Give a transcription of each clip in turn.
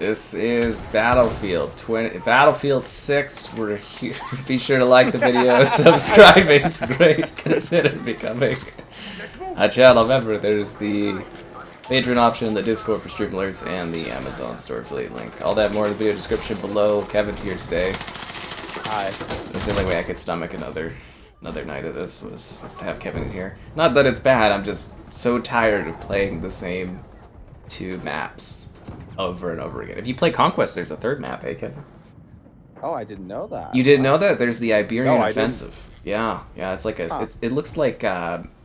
This is Battlefield 6. We're here. Be sure to like the video, subscribe. It's great. Consider becoming a channel member. There's the Patreon option, the Discord for stream alerts, and the Amazon store affiliate link. All that more in the video description below. Kevin's here today. Hi. That's the only way I could stomach another night of this was to have Kevin in here. Not that it's bad. I'm just so tired of playing the same 2 maps over and over again. If you play Conquest, there's a 3rd map, eh, Kevin? Oh, I didn't know that. You didn't know that? There's the Iberian No, Offensive. Yeah, it's like a. It looks like.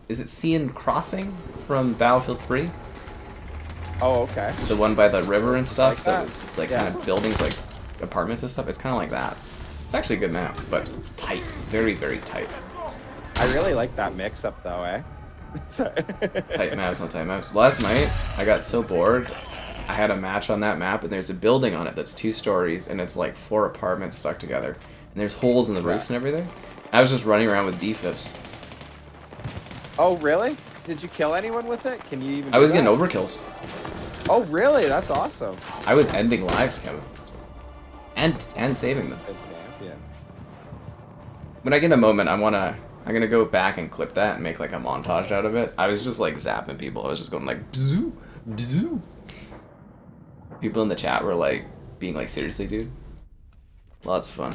Is it Sea and Crossing from Battlefield 3? Oh, okay. The one by the river and stuff. Like that? Those like kind of buildings, like apartments and stuff. It's kind of like that. It's actually a good map, but tight, very very tight. I really like that mix-up, though, eh? Sorry. Tight maps on tight maps. Last night, I got so bored. I had a match on that map, and there's a building on it that's 2 stories, and it's like 4 apartments stuck together. And there's holes in the roofs and everything. I was just running around with defibs. Oh, really? Did you kill anyone with it? Can you even I was getting overkills. Oh, really? That's awesome. I was ending lives, Kevin. And saving them. Yeah. When I get a moment, I'm gonna go back and clip that and make like a montage out of it. I was just like zapping people. I was just going like bzoo, bzoo. People in the chat were like being like, seriously, dude? Lots of fun.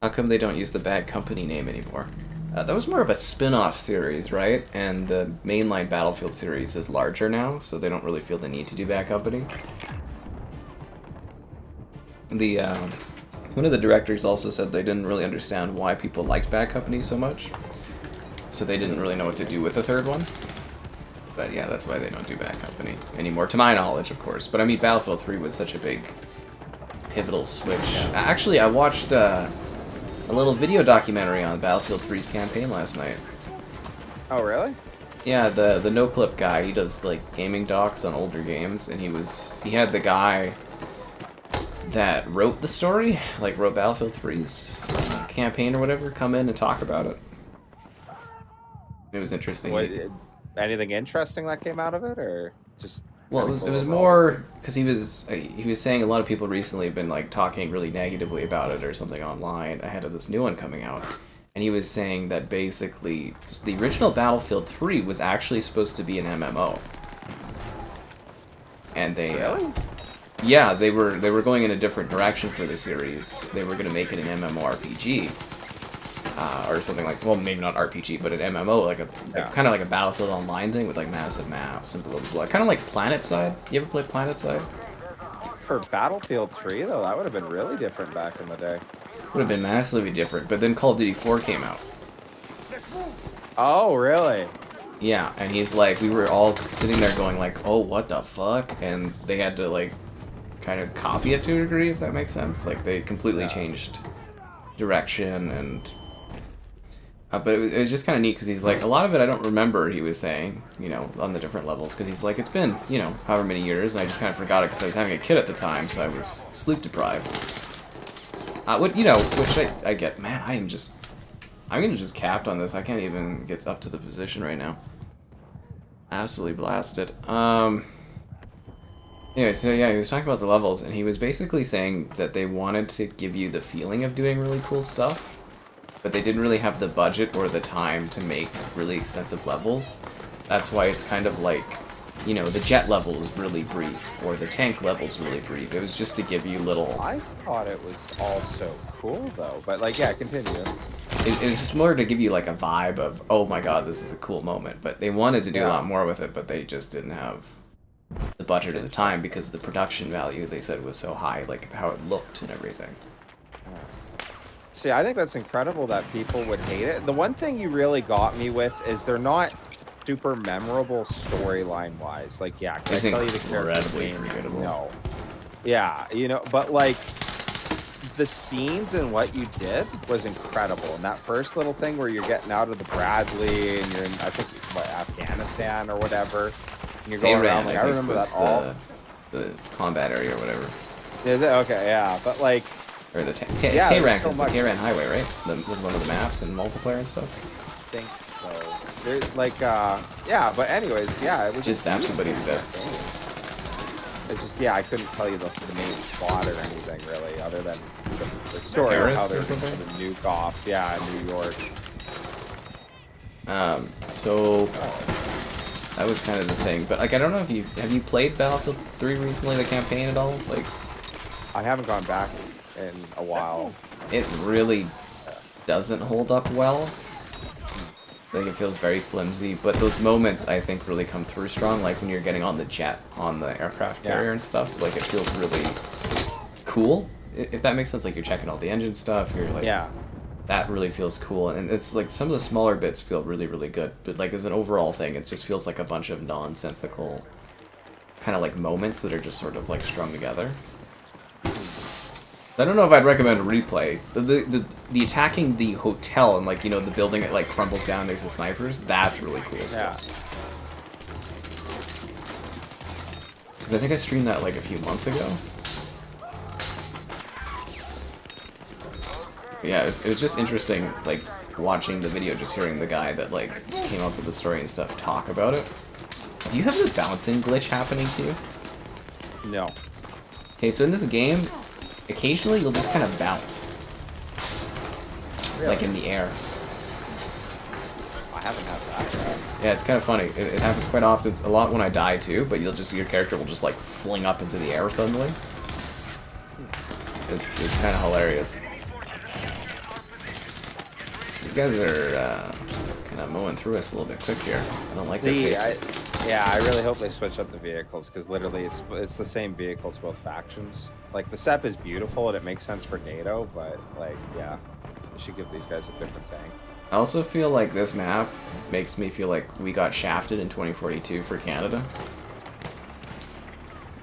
How come they don't use the Bad Company name anymore? That was more of a spin-off series, right? And the mainline Battlefield series is larger now, so they don't really feel the need to do Bad Company. The one of the directors also said they didn't really understand why people liked Bad Company so much, so they didn't really know what to do with the 3rd one. But yeah, that's why they don't do Bad Company anymore, to my knowledge, of course. But I mean, Battlefield 3 was such a big, pivotal switch. Yeah. Actually, I watched a little video documentary on Battlefield 3's campaign last night. Oh, really? Yeah, the NoClip guy, he does like gaming docs on older games, and he had the guy that wrote the story, like wrote Battlefield 3's campaign or whatever, come in and talk about it. It was interesting. Anything interesting that came out of it, or just? Well, it was more because he was saying a lot of people recently have been like talking really negatively about it or something online ahead of this new one coming out, and he was saying that basically the original Battlefield 3 was actually supposed to be an MMO, and they really? Yeah, they were going in a different direction for the series. They were going to make it an MMORPG. Or something like, well, maybe not RPG, but an MMO, like kind of like a Battlefield Online thing with like massive maps and blah blah blah. Kind of like PlanetSide. You ever play PlanetSide? For Battlefield 3, though, that would have been really different back in the day. Would have been massively different, but then Call of Duty 4 came out. Oh, really? Yeah, and he's like, we were all sitting there going like, oh, what the fuck? And they had to like kind of copy it to a degree, if that makes sense. Like they completely changed direction and. But it was just kind of neat because he's like, a lot of it I don't remember, he was saying, you know, on the different levels, because he's like, it's been, you know, however many years, and I just kind of forgot it because I was having a kid at the time, so I was sleep deprived. Which I get. Man, I'm gonna just capped on this. I can't even get up to the position right now. Absolutely blasted. Anyway, so yeah, he was talking about the levels, and he was basically saying that they wanted to give you the feeling of doing really cool stuff, but they didn't really have the budget or the time to make really extensive levels. That's why it's kind of like, you know, the jet level is really brief, or the tank level is really brief. It was just to give you little... I thought it was all so cool, though. But, like, yeah, continue. It was just more to give you, like, a vibe of, oh my god, this is a cool moment. But they wanted to do a lot more with it, but they just didn't have the budget at the time because the production value, they said, was so high, like how it looked and everything. See, I think that's incredible that people would hate it. The one thing you really got me with is they're not super memorable storyline-wise. Like, yeah, can I tell you the character name? Forgettable. No. Yeah, you know, but like, the scenes and what you did was incredible. And that first little thing where you're getting out of the Bradley and you're in, I think, what, Afghanistan or whatever, and you're going around, like, I remember that all. The combat area or whatever. Is it? Okay, yeah, but like... Or the Tehran, because the Tehran Highway, right? Was one of the maps and multiplayer and stuff. I think so. There's like, yeah, but anyways, yeah, it was just zap somebody to death. It's just, yeah, I couldn't tell you the main plot or anything really, other than the story of how they're going to nuke off. Yeah, New York. So that was kind of the thing, but like I don't know if have you played Battlefield 3 recently, the campaign at all? Like, I haven't gone back in a while. it really doesn't hold up well. Like it feels very flimsy, but those moments I think really come through strong, like when you're getting on the jet on the aircraft carrier and stuff. Like it feels really cool, if that makes sense. Like you're checking all the engine stuff, you're like, yeah, that really feels cool. And it's like some of the smaller bits feel really, really good, but like as an overall thing, it just feels like a bunch of nonsensical kind of like moments that are just sort of like strung together. I don't know if I'd recommend a replay. The attacking the hotel and, like, you know, the building it like crumbles down, there's the snipers, that's really cool stuff. Because I think I streamed that like a few months ago. Yeah, it was just interesting, like, watching the video, just hearing the guy that, like, came up with the story and stuff talk about it. Do you have the bouncing glitch happening to you? No. Okay, so in this game, occasionally you'll just kind of bounce. Really? Like in the air. I haven't had that. Yeah, it's kind of funny. It happens quite often. It's a lot when I die too, but your character will just like fling up into the air suddenly. It's kind of hilarious. These guys are kind of mowing through us a little bit quick here. I don't like that. Yeah, I really hope they switch up the vehicles, because literally it's the same vehicles, both factions. Like, the SEP is beautiful and it makes sense for NATO, but, like, yeah, they should give these guys a different tank. I also feel like this map makes me feel like we got shafted in 2042 for Canada.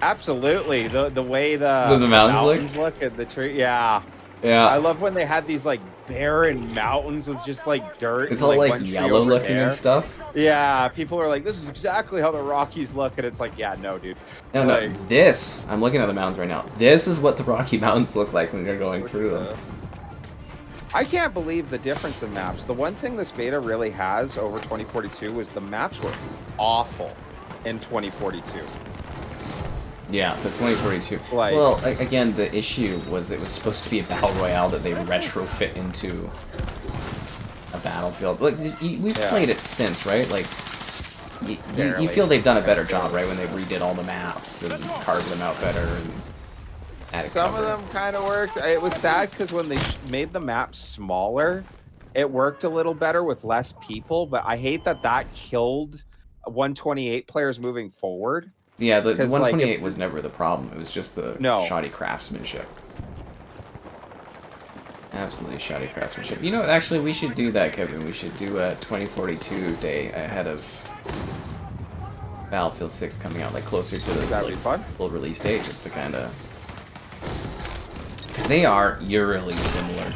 Absolutely. The way the mountains look at the tree, yeah. Yeah. I love when they had these, like, barren mountains with just, like, dirt. It's all, like yellow looking and stuff. Yeah, people are like, this is exactly how the Rockies look, and it's like, yeah, no, dude. No, like, no, this, I'm looking at the mountains right now. This is what the Rocky Mountains look like when you're going through them. I can't believe the difference in maps. The one thing this beta really has over 2042 is the maps were awful in 2042. Yeah, the 2042. Like, well, again, the issue was it was supposed to be a battle royale that they retrofit into a battlefield. Like, we've played it since, right? Like, you feel they've done a better job, right? When they redid all the maps and carved them out better and added some cover. of them kind of worked. It was sad because when they made the maps smaller, it worked a little better with less people. But I hate that killed 128 players moving forward. Yeah, the 128 was never the problem. It was just the shoddy craftsmanship. Absolutely shoddy craftsmanship. You know, actually, we should do that, Kevin. We should do a 2042 day ahead of Battlefield 6 coming out, like closer to the full release date, just to kind of... Because they are eerily similar.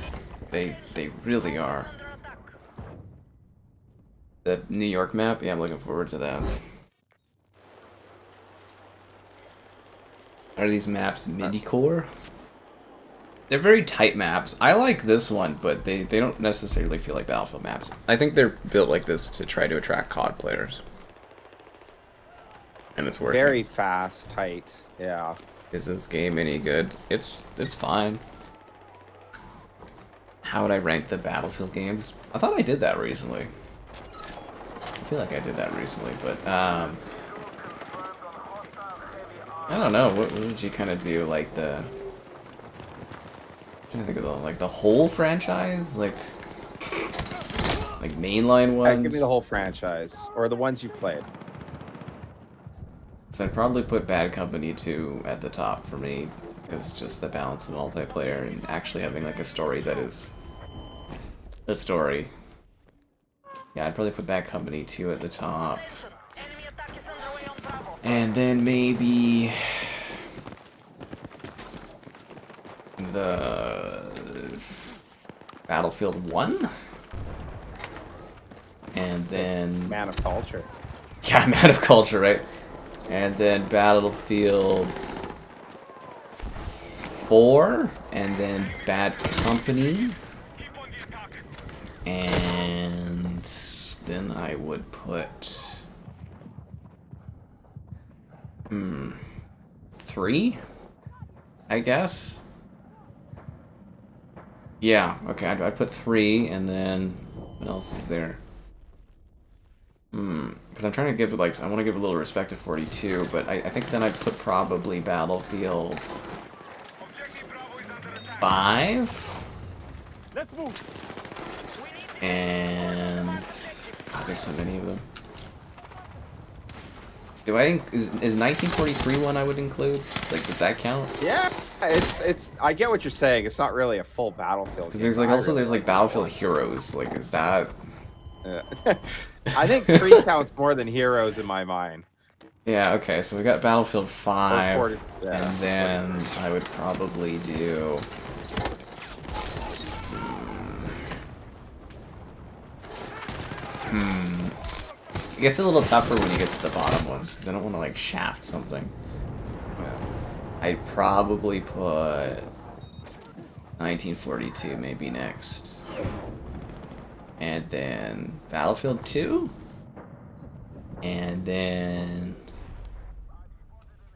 They really are. The New York map? Yeah, I'm looking forward to that. Are these maps midi-core? They're very tight maps. I like this one, but they don't necessarily feel like Battlefield maps. I think they're built like this to try to attract COD players. And it's working. Very fast, tight, yeah. Is this game any good? It's fine. How would I rank the Battlefield games? I thought I did that recently. I feel like I did that recently, but I don't know. What would you kind of do? Like I'm trying to think of the whole franchise, like mainline ones. Give me the whole franchise, or the ones you played. So I'd probably put Bad Company 2 at the top for me, because just the balance of multiplayer and actually having like a story that is a story. Yeah, I'd probably put Bad Company 2 at the top. And then maybe the Battlefield 1? And then... Man of Culture. Yeah, Man of Culture, right? And then Battlefield 4, and then Bad Company. And then I would put... 3, I guess. Yeah, okay, I'd put 3, and then what else is there? Because I'm trying to give, like, I want to give a little respect to 42, but I think then I'd put probably Battlefield 5? Let's move. And... God, there's so many of them. Do I... Is 1943 one I would include? Like, does that count? Yeah, it's. I get what you're saying. It's not really a full Battlefield. Because there's, like, also there's, like, Battlefield Heroes. Like, is that... I think 3 counts more than Heroes in my mind. Yeah, okay, so we got Battlefield 5, 40, yeah, and then I would probably do... It gets a little tougher when you get to the bottom ones, because I don't want to, like, shaft something. Yeah. I'd probably put 1942 maybe next. And then Battlefield 2? And then...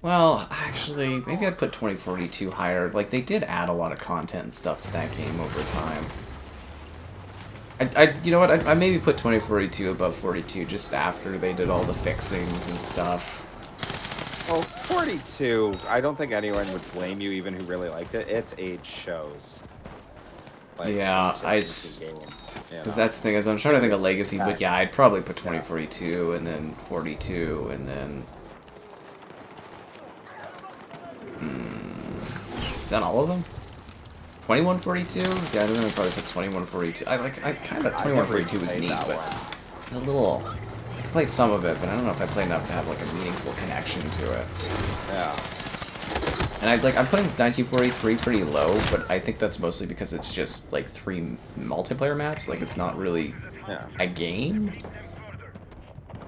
Well, actually, maybe I'd put 2042 higher. Like, they did add a lot of content and stuff to that game over time. You know what? I maybe put 2042 above 42 just after they did all the fixings and stuff. Well, 42, I don't think anyone would blame you, even who really liked it. Its age shows. Like, Yeah, because that's the thing, is I'm trying to think of Legacy, but yeah, I'd probably put 2042 and then 42 and then... Is that all of them? 2142? Yeah, I think I'd probably put 2142. I kind of 2142 was neat, but it's a little. I played some of it, but I don't know if I played enough to have like a meaningful connection to it. Yeah. And I'm putting 1943 pretty low, but I think that's mostly because it's just like 3 multiplayer maps. Like it's not really a game.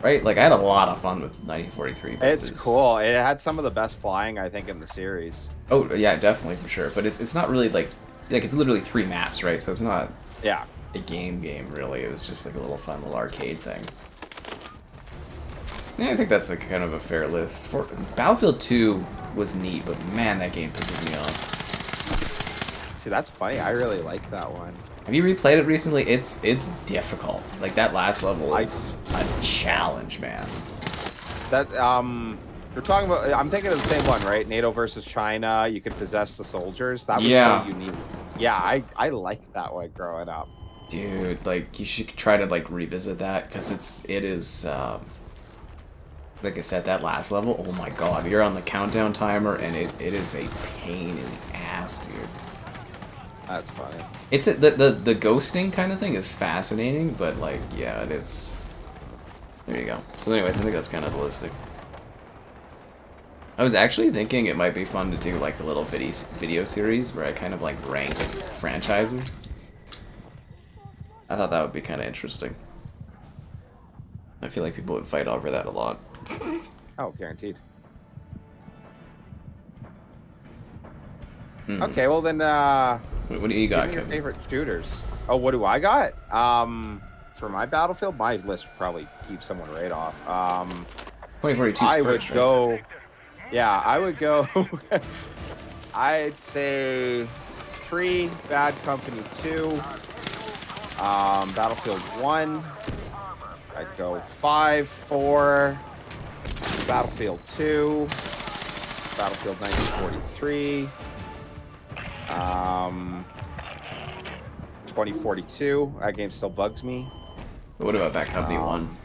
Right? Like I had a lot of fun with 1943. But It's cool. It had some of the best flying, I think, in the series. Oh yeah, definitely for sure. But it's not really like it's literally 3 maps, right? So it's not a game really. It was just like a little fun little arcade thing. Yeah, I think that's like kind of a fair list. Battlefield 2 was neat, but man, that game pisses me off. See, that's funny. I really like that one. Have you replayed it recently? It's difficult. Like that last level is a challenge, man. That you're talking about. I'm thinking of the same one, right? NATO versus China. You could possess the soldiers. That was so unique. Yeah, I liked that one growing up. Dude, like you should try to like revisit that because it is. Like I said, that last level. Oh my god, you're on the countdown timer, and it is a pain in the ass, dude. That's funny. It's the ghosting kind of thing is fascinating, but like yeah, it is. There you go. So anyways, I think that's kind of holistic. I was actually thinking it might be fun to do like a little video series where I kind of like rank franchises. I thought that would be kind of interesting. I feel like people would fight over that a lot. Oh, guaranteed. Okay, well then, what do you got, your Kevin? favorite shooters? Oh, what do I got? For my Battlefield, my list would probably keep someone right off. 2042 I first, would go. Yeah, I would go. I'd say 3, Bad Company 2, Battlefield 1. I'd go 5, 4, Battlefield 2, Battlefield 1943, 2042. That game still bugs me. But what about Bad Company 1?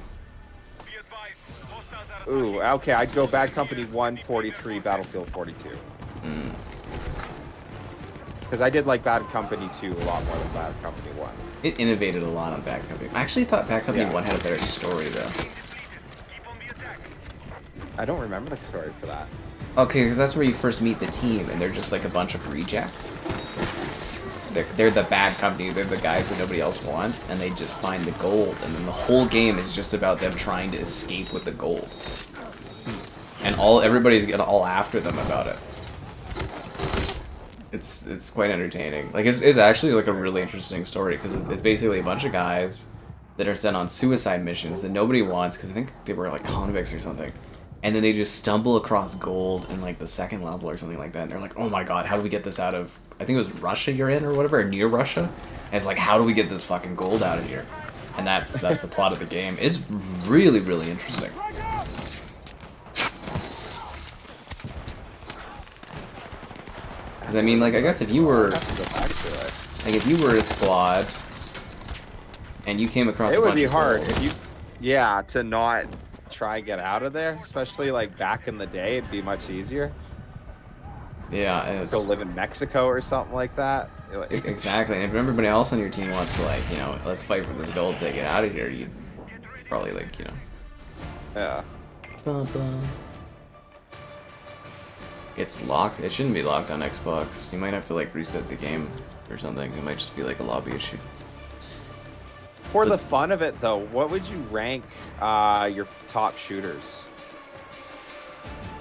Ooh, okay, I'd go Bad Company 1, 43, Battlefield 42. Because I did like Bad Company 2 a lot more than Bad Company 1. It innovated a lot on Bad Company. I actually thought Bad Company 1 had a better story, though. I don't remember the story for that. Okay, because that's where you first meet the team, and they're just like a bunch of rejects. They're the bad company, they're the guys that nobody else wants, and they just find the gold, and then the whole game is just about them trying to escape with the gold. And everybody's getting all after them about it. It's quite entertaining. Like it's actually like a really interesting story because it's basically a bunch of guys that are sent on suicide missions that nobody wants because I think they were like convicts or something, and then they just stumble across gold in like the second level or something like that, and they're like, oh my god, how do we get this out of, I think it was Russia you're in or whatever, or near Russia, and it's like, how do we get this fucking gold out of here? And that's the plot of the game. It's really, really interesting. Because I mean, like, I guess if you were, like, if you were a squad and you came across it a would bunch be of hard gold, if you, yeah, to not try get out of there, especially like back in the day. It'd be much easier. yeah, and it's Go live in Mexico or something like that. exactly. And if everybody else on your team wants to, like, you know, let's fight for this gold to get out of here, you'd probably, like, you know. Yeah. Bum, bum. It's locked. It shouldn't be locked on Xbox. You might have to, like, reset the game or something. It might just be like a lobby issue. For the fun of it, though, what would you rank your top shooters?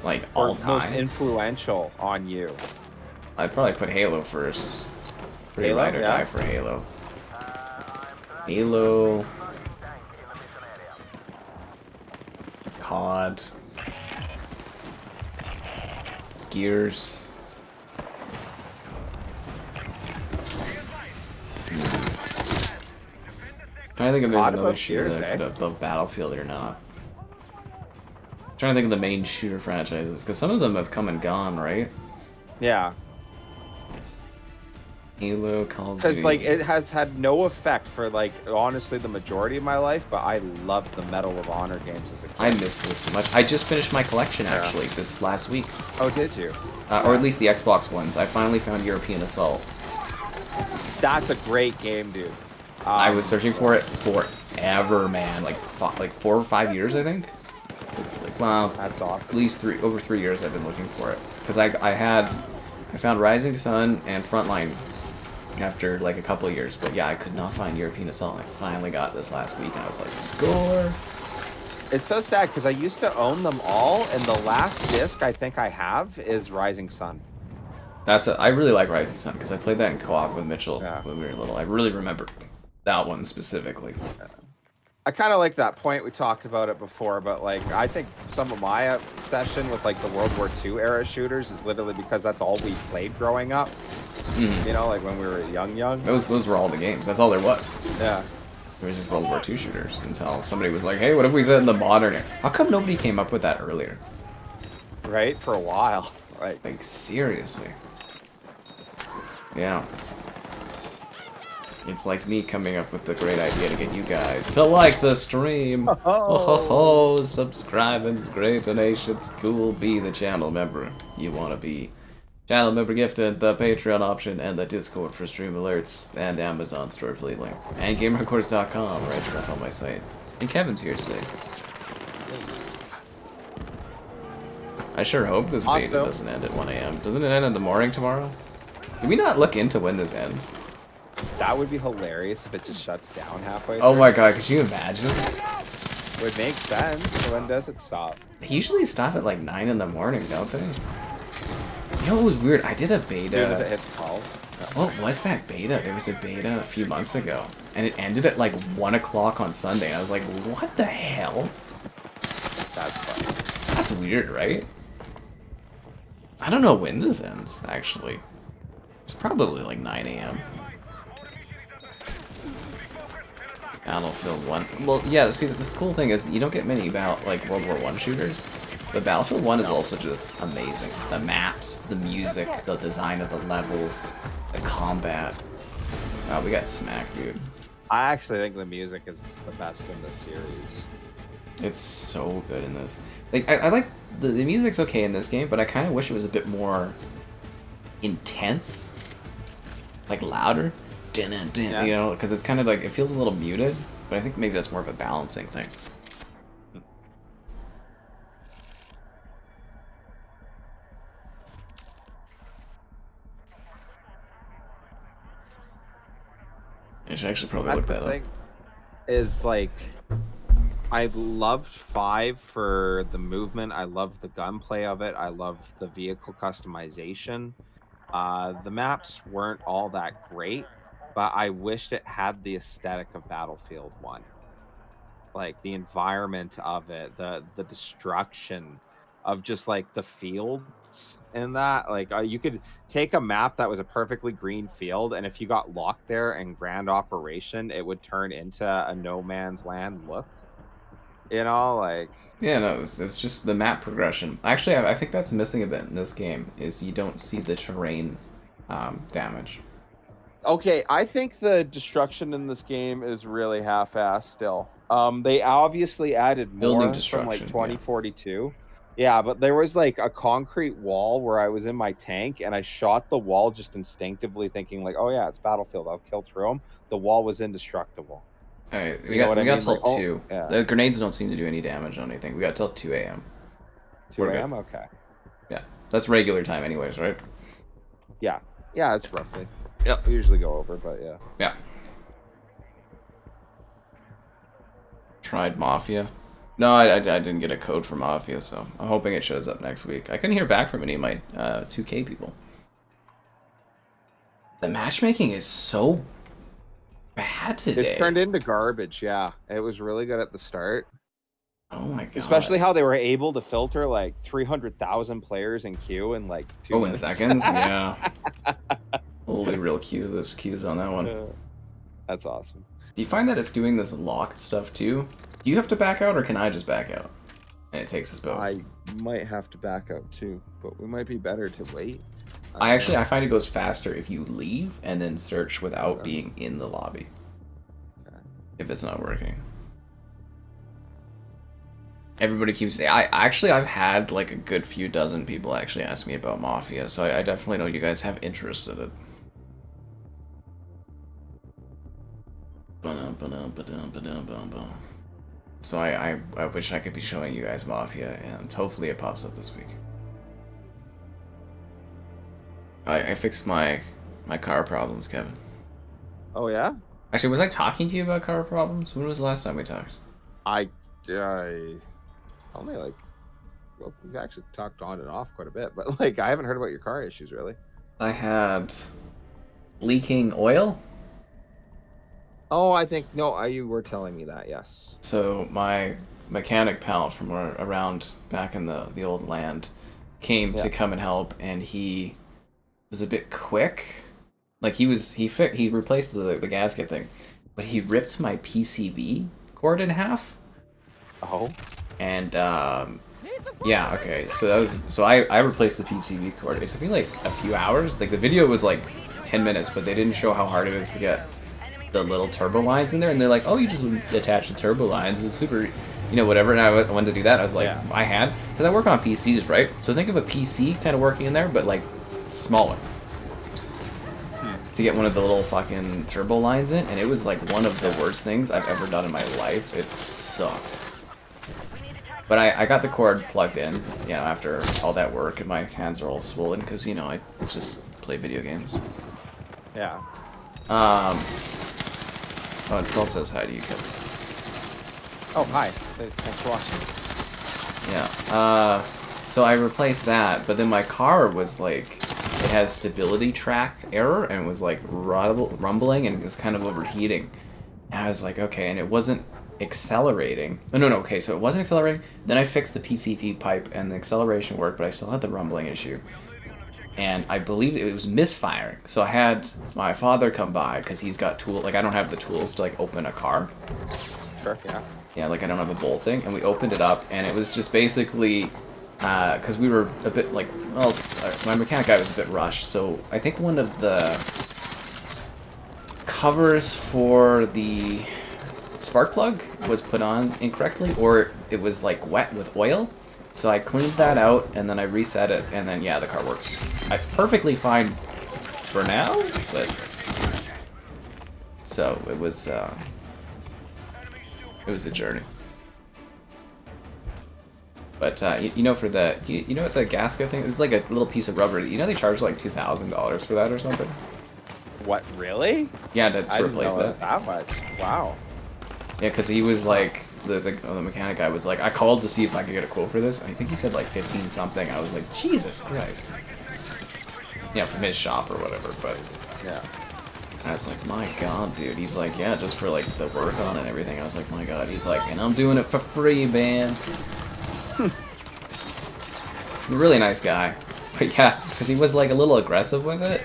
Like, Or all most time. influential on you? I'd probably put Halo first. Pretty Halo, ride or yeah. die for Halo. Halo. COD. Gears. Trying to think if there's COD another above shooter Gears, that I put above Battlefield or not. Trying to think of the main shooter franchises, because some of them have come and gone, right? Yeah. Halo, Call of Because Duty. like it has had no effect for like honestly the majority of my life, but I loved the Medal of Honor games as a kid. I miss this so much. I just finished my collection actually this last week, Oh, did you? or at least the Xbox ones. I finally found European Assault. That's a great game, dude. I was searching for it forever, man. Like 4 or 5 years, I think. Like, wow, That's awesome. at least over 3 years I've been looking for it, because I found Rising Sun and Frontline after like a couple of years, but yeah, I could not find European Assault. I finally got this last week, and I was like, score. It's so sad because I used to own them all, and the last disc I think I have is Rising Sun. I really like Rising Sun because I played that in co-op with Mitchell Yeah. when we were little. I really remember that one specifically. I kind of like that point. We talked about it before, but like I think some of my obsession with like the World War II era shooters is literally because that's all we played growing up. Mhm. You know, like when we were young. Those were all the games. That's all there was. Yeah. There was just World War II shooters until somebody was like, hey, what if we set in the modern era? How come nobody came up with that earlier? Right, for a while. Right. Like, seriously. Yeah. It's like me coming up with the great idea to get you guys to like the stream. Oh, subscribe and great donations. Cool. Be the channel member you want to be. Channel member gifted, the Patreon option, and the Discord for stream alerts, and Amazon store affiliate link. And GamerCourse.com, right stuff on my site. And Kevin's here today. I sure hope this beta doesn't end at 1 a.m. Doesn't it end in the morning tomorrow? Did we not look into when this ends? That would be hilarious if it just shuts down halfway Oh through. my god, could you imagine? Would make sense. When does it stop? They usually stop at like 9 in the morning, don't they? You know what was weird? I did a beta. Dude, does it hit 12? What was that beta? There was a beta a few months ago, and it ended at like 1 o'clock on Sunday, and I was like, what the hell? That's funny. That's weird, right? I don't know when this ends, actually. It's probably like 9 a.m. Battlefield 1. Well, yeah, see, the cool thing is you don't get many about, like, World War I shooters. But Battlefield 1 is also just amazing. The maps, the music, the design of the levels, the combat. Wow, we got smacked, dude. I actually think the music is the best in the series. It's so good in this. Like, I like the music's okay in this game, but I kind of wish it was a bit more intense, like louder. Yeah. You know, because it's kind of like it feels a little muted. But I think maybe that's more of a balancing thing. I should actually probably That's look the that up. thing. Is like, I loved 5 for the movement. I loved the gunplay of it. I loved the vehicle customization. The maps weren't all that great, but I wished it had the aesthetic of Battlefield 1. Like the environment of it, the destruction, of just like the fields in that. Like you could take a map that was a perfectly green field, and if you got locked there in grand operation, it would turn into a no man's land look. You know, like Yeah, no, it's just the map progression. Actually, I think that's missing a bit in this game, is you don't see the terrain damage. okay, I think the destruction in this game is really half-assed still. They obviously added Building more from like destruction, yeah. 2042. Yeah, but there was like a concrete wall where I was in my tank and I shot the wall just instinctively thinking like, oh yeah, it's Battlefield, I'll kill through them. The wall was indestructible. Alright, You know what I we got mean? till Like, oh, 2. yeah. The grenades don't seem to do any damage on anything. We got till 2 a.m. 2 We're good. a.m.? Okay. Yeah, that's regular time anyways, right? Yeah. Yeah, it's roughly. Yep. We usually go over, but yeah. Yeah. Tried Mafia. No, I didn't get a code for Mafia, so I'm hoping it shows up next week. I couldn't hear back from any of my 2K people. The matchmaking is so bad today. It turned into garbage, yeah. It was really good at the start. Oh my god. Especially how they were able to filter like 300,000 players in queue in like 2 minutes. In seconds? Yeah. Holy real queue. There's queues on that one. That's awesome. Do you find that it's doing this locked stuff too? Do you have to back out or can I just back out? And it takes us both. I might have to back out too, but we might be better to wait. I find it goes faster if you leave and then search without being in the lobby. Okay. If it's not working. Everybody keeps saying, I've had like a good few dozen people actually ask me about Mafia, so I definitely know you guys have interest in it. So I wish I could be showing you guys Mafia, and hopefully it pops up this week. I fixed my car problems, Kevin. Oh yeah? Actually, was I talking to you about car problems? When was the last time we talked? I only like, well, we've actually talked on and off quite a bit, but like I haven't heard about your car issues really. I had leaking oil. Oh, I think no, you were telling me that, yes. So my mechanic pal from around back in the old land came to come and help, and he was a bit quick. Like he replaced the gasket thing, but he ripped my PCV cord in half. Oh. And yeah, okay. So I replaced the PCV cord. It took me like a few hours. Like the video was like 10 minutes, but they didn't show how hard it is to get the little turbo lines in there. And they're like, oh, you just attach the turbo lines. It's super, you know, whatever. And I wanted to do that. I was like, yeah. Because I work on PCs, right? So think of a PC kind of working in there, but like smaller. To get one of the little fucking turbo lines in, and it was like one of the worst things I've ever done in my life. It sucked. But I got the cord plugged in, you know, after all that work, and my hands are all swollen because, you know, I just play video games. Yeah. Oh, and Skull says hi to you, Kevin. Oh, hi. Thanks for watching. Yeah. So I replaced that, but then my car was like, it has stability track error and was like rumbling and it was kind of overheating. And I was like, okay, and it wasn't accelerating. Oh, no, okay, so it wasn't accelerating. Then I fixed the PCV pipe and the acceleration worked, but I still had the rumbling issue. And I believe it was misfiring. So I had my father come by because he's got tools. Like, I don't have the tools to like open a car. Sure, yeah. Yeah, like I don't have a bolting. And we opened it up and it was just basically, because we were a bit like, well, my mechanic guy was a bit rushed. So I think one of the covers for the spark plug was put on incorrectly, or it was like wet with oil. So I cleaned that out and then I reset it, and then yeah, the car works. Perfectly fine for now, but so it was a journey. But you know, for the you know what the gasket thing? It's like a little piece of rubber. You know they charge like $2,000 for that or something. What, really? Yeah, to replace that. That much? Wow. Yeah, because he was like, the mechanic guy was like, I called to see if I could get a quote for this. I think he said like 15 something. I was like, Jesus Christ. Yeah, from his shop or whatever, but yeah. I was like, my God, dude. He's like, yeah, just for like the work on it and everything. I was like, my God. He's like, and I'm doing it for free, man. Really nice guy. But yeah, because he was like a little aggressive with it.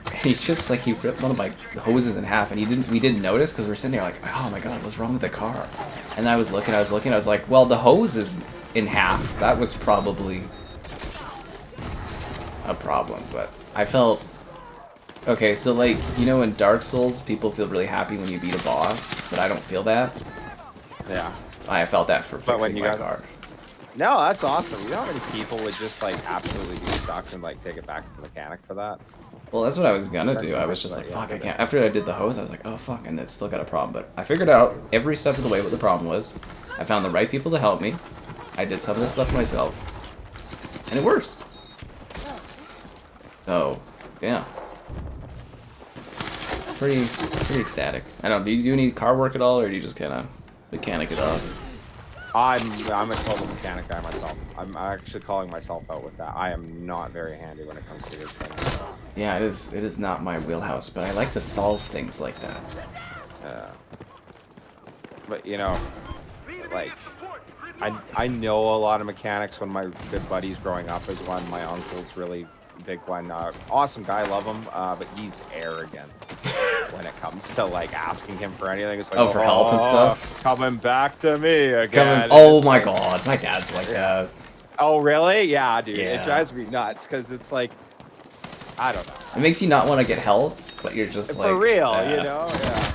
And he just like, he ripped one of my hoses in half, and we didn't notice because we're sitting there like, oh my god, what's wrong with the car? And I was looking, I was like, well, the hose is in half. That was probably a problem, but I felt... Okay, so like, you know in Dark Souls, people feel really happy when you beat a boss, but I don't feel that. Yeah. I felt that for But when fixing you my got... car. No, that's awesome. You know how many people would just like absolutely be stuck and like take it back to the mechanic for that? Well, that's what I was gonna do. I was just like, fuck, I can't. After I did the hose, I was like, oh fuck, and it's still got a problem. But I figured out every step of the way what the problem was. I found the right people to help me. I did some of this stuff myself. And it works. So, yeah. Pretty ecstatic. I don't know, do you need car work at all, or do you just kind of mechanic it up? I'm a total mechanic guy myself. I'm actually calling myself out with that. I am not very handy when it comes to this thing. Yeah, it is not my wheelhouse, but I like to solve things like that. But you know, like I know a lot of mechanics. One of my good buddies growing up is one. My uncle's really big one. Awesome guy, love him, but he's arrogant when it comes to like asking him for anything. It's like, oh, for help and stuff? Coming back to me again. Oh my god, my dad's like that. Oh really? Yeah, dude. Yeah. It drives me nuts because it's like, I don't know. It makes you not want to get help, but you're just like... For real, you know? Yeah.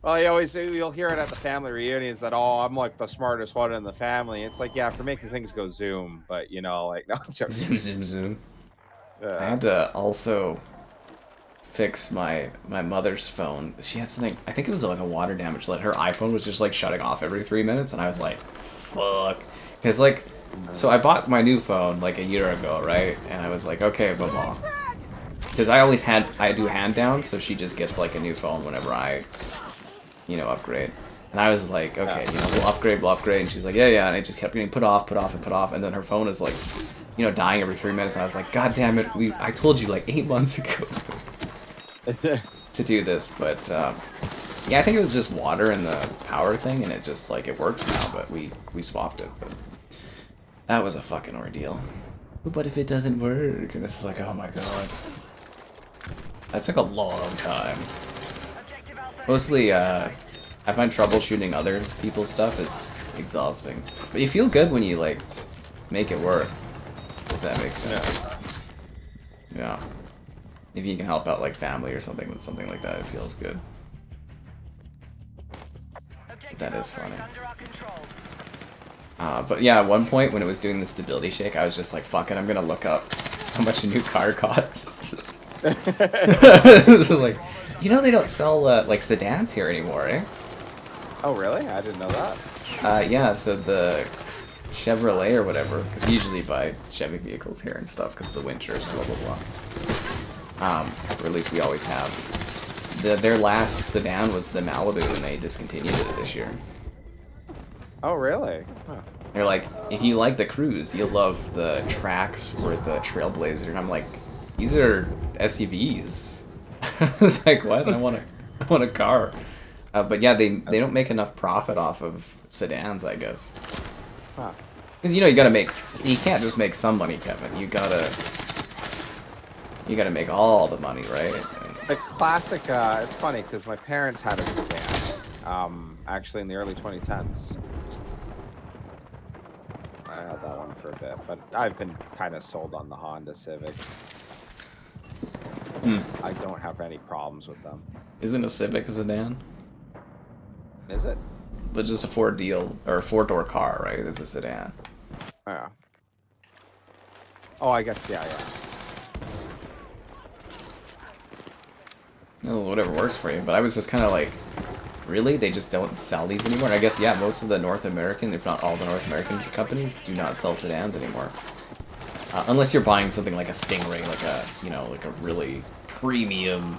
Well, you'll hear it at the family reunions that, oh, I'm like the smartest one in the family. It's like, yeah, for making things go zoom, but you know, like, no, I'm joking. Zoom. I had to also fix my mother's phone. She had something, I think it was like a water damage. Like her iPhone was just like shutting off every 3 minutes, and I was like, fuck. Because like, so I bought my new phone like a year ago, right? And I was like, okay, Mama. Because I do hand down, so she just gets like a new phone whenever I, you know, upgrade. And I was like, okay, you know, we'll upgrade. And she's like, yeah. And it just kept getting put off. And then her phone is like, you know, dying every 3 minutes. And I was like, god damn it, I told you like 8 months ago to do this. But yeah, I think it was just water and the power thing, and it just like, it works now, but we swapped it. But that was a fucking ordeal. But if it doesn't work, and this is like, oh my god. That took a long time. Mostly, I find troubleshooting other people's stuff is exhausting. But you feel good when you, like, make it work. If that makes sense. Yeah. If you can help out, like, family or something with something like that, it feels good. That is funny. But yeah, at one point when it was doing the stability shake, I was just like, fuck it, I'm gonna look up how much a new car costs. This is like, you know they don't sell, like, sedans here anymore, eh? Oh, really? I didn't know that. Yeah, so the Chevrolet or whatever, because you usually buy Chevy vehicles here and stuff because the winters, blah, blah, blah. Or at least we always have. Their last sedan was the Malibu, and they discontinued it this year. Oh, really? Huh. They're like, if you like the Cruise, you'll love the Trax or the Trailblazer. And I'm like, these are SUVs. It's like, what? I want a car. But yeah, they don't make enough profit off of sedans, I guess. Huh. Because you can't just make some money, Kevin. You gotta make all the money, right? The classic, it's funny because my parents had a sedan, actually in the early 2010s. I had that one for a bit, but I've been kind of sold on the Honda Civics. I don't have any problems with them. Isn't a Civic a sedan? Is it? But just a four-door car, right? It's a sedan. Yeah. Oh, I guess, yeah. Oh, whatever works for you. But I was just kind of like, really? They just don't sell these anymore? And I guess, yeah, most of the North American, if not all the North American companies, do not sell sedans anymore. Unless you're buying something like a Stingray, like a really premium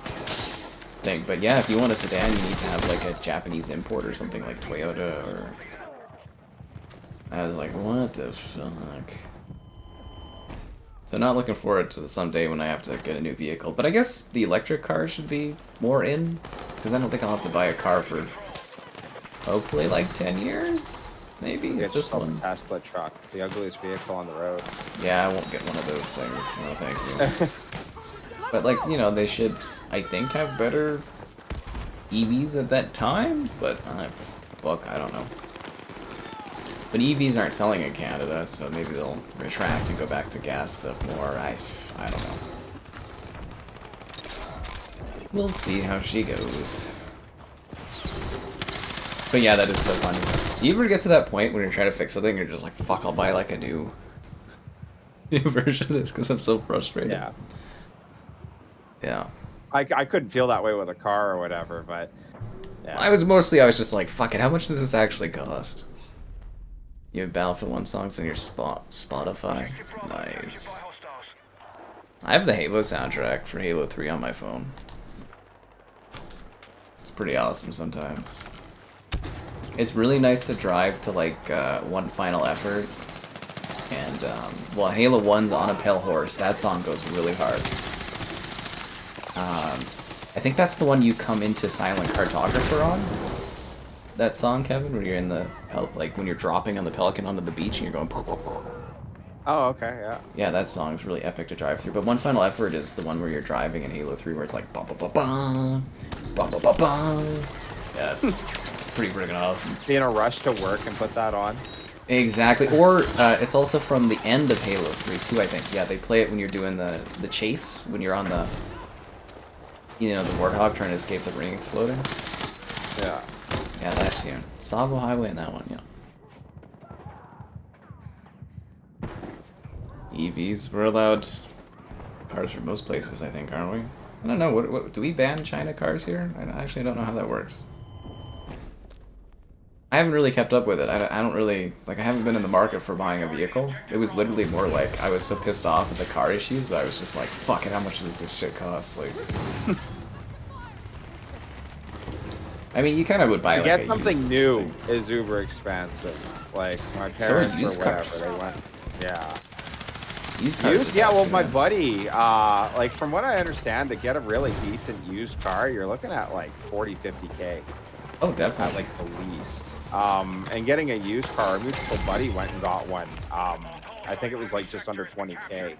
thing. But yeah, if you want a sedan, you need to have like a Japanese import or something like Toyota or... I was like, what the fuck? So not looking forward to someday when I have to get a new vehicle. But I guess the electric car should be more in, because I don't think I'll have to buy a car for hopefully like 10 years. Maybe Get if this yourself one. a Tesla truck, the ugliest vehicle on the road. Yeah, I won't get one of those things. No, thank you. But like, you know, they should, I think, have better EVs at that time. But fuck, I don't know. But EVs aren't selling in Canada, so maybe they'll retract and go back to gas stuff more. I don't know. We'll see how she goes. But yeah, that is so funny. Do you ever get to that point when you're trying to fix something and you're just like, fuck, I'll buy like a new version of this because I'm so frustrated? Yeah. Yeah. I couldn't feel that way with a car or whatever, but yeah. I was just like, fuck it, how much does this actually cost? You have Battlefield 1 songs on your Spotify? Nice. I have the Halo soundtrack for Halo 3 on my phone. It's pretty awesome sometimes. It's really nice to drive to like One Final Effort. And, well, Halo 1's On a Pale Horse. That song goes really hard. I think that's the one you come into Silent Cartographer on. That song, Kevin, where you're in the, like, when you're dropping on the Pelican onto the beach and you're going... Oh, okay, yeah. Yeah, that song's really epic to drive through. But One Final Effort is the one where you're driving in Halo 3 where it's like... Ba-ba-ba-ba, ba-ba-ba-ba. Yeah, it's pretty friggin' awesome. Be in a rush to work and put that on. Exactly. Or it's also from the end of Halo 3 too, I think. Yeah, they play it when you're doing the chase, when you're on the... You know, the Warthog trying to escape the ring exploding. Yeah. Yeah, that's you. Savo Highway in that one, yeah. EVs, we're allowed cars from most places, I think, aren't we? I don't know, what do we ban China cars here? I actually don't know how that works. I haven't really kept up with it. I don't really, like, I haven't been in the market for buying a vehicle. It was literally more like, I was so pissed off at the car issues that I was just like, fuck it, how much does this shit cost? Like... I mean, you kind of would buy to like get a something used new thing. is uber expensive. Like my So are parents or used whatever, cars. they went. Yeah. Used cars Used, are yeah. Well, tough, my buddy, like from what I understand, to get a really decent used car, you're looking at like 40, 50K Oh, at definitely. like the least. And getting a used car, a mutual buddy went and got one. I think it was like just under 20K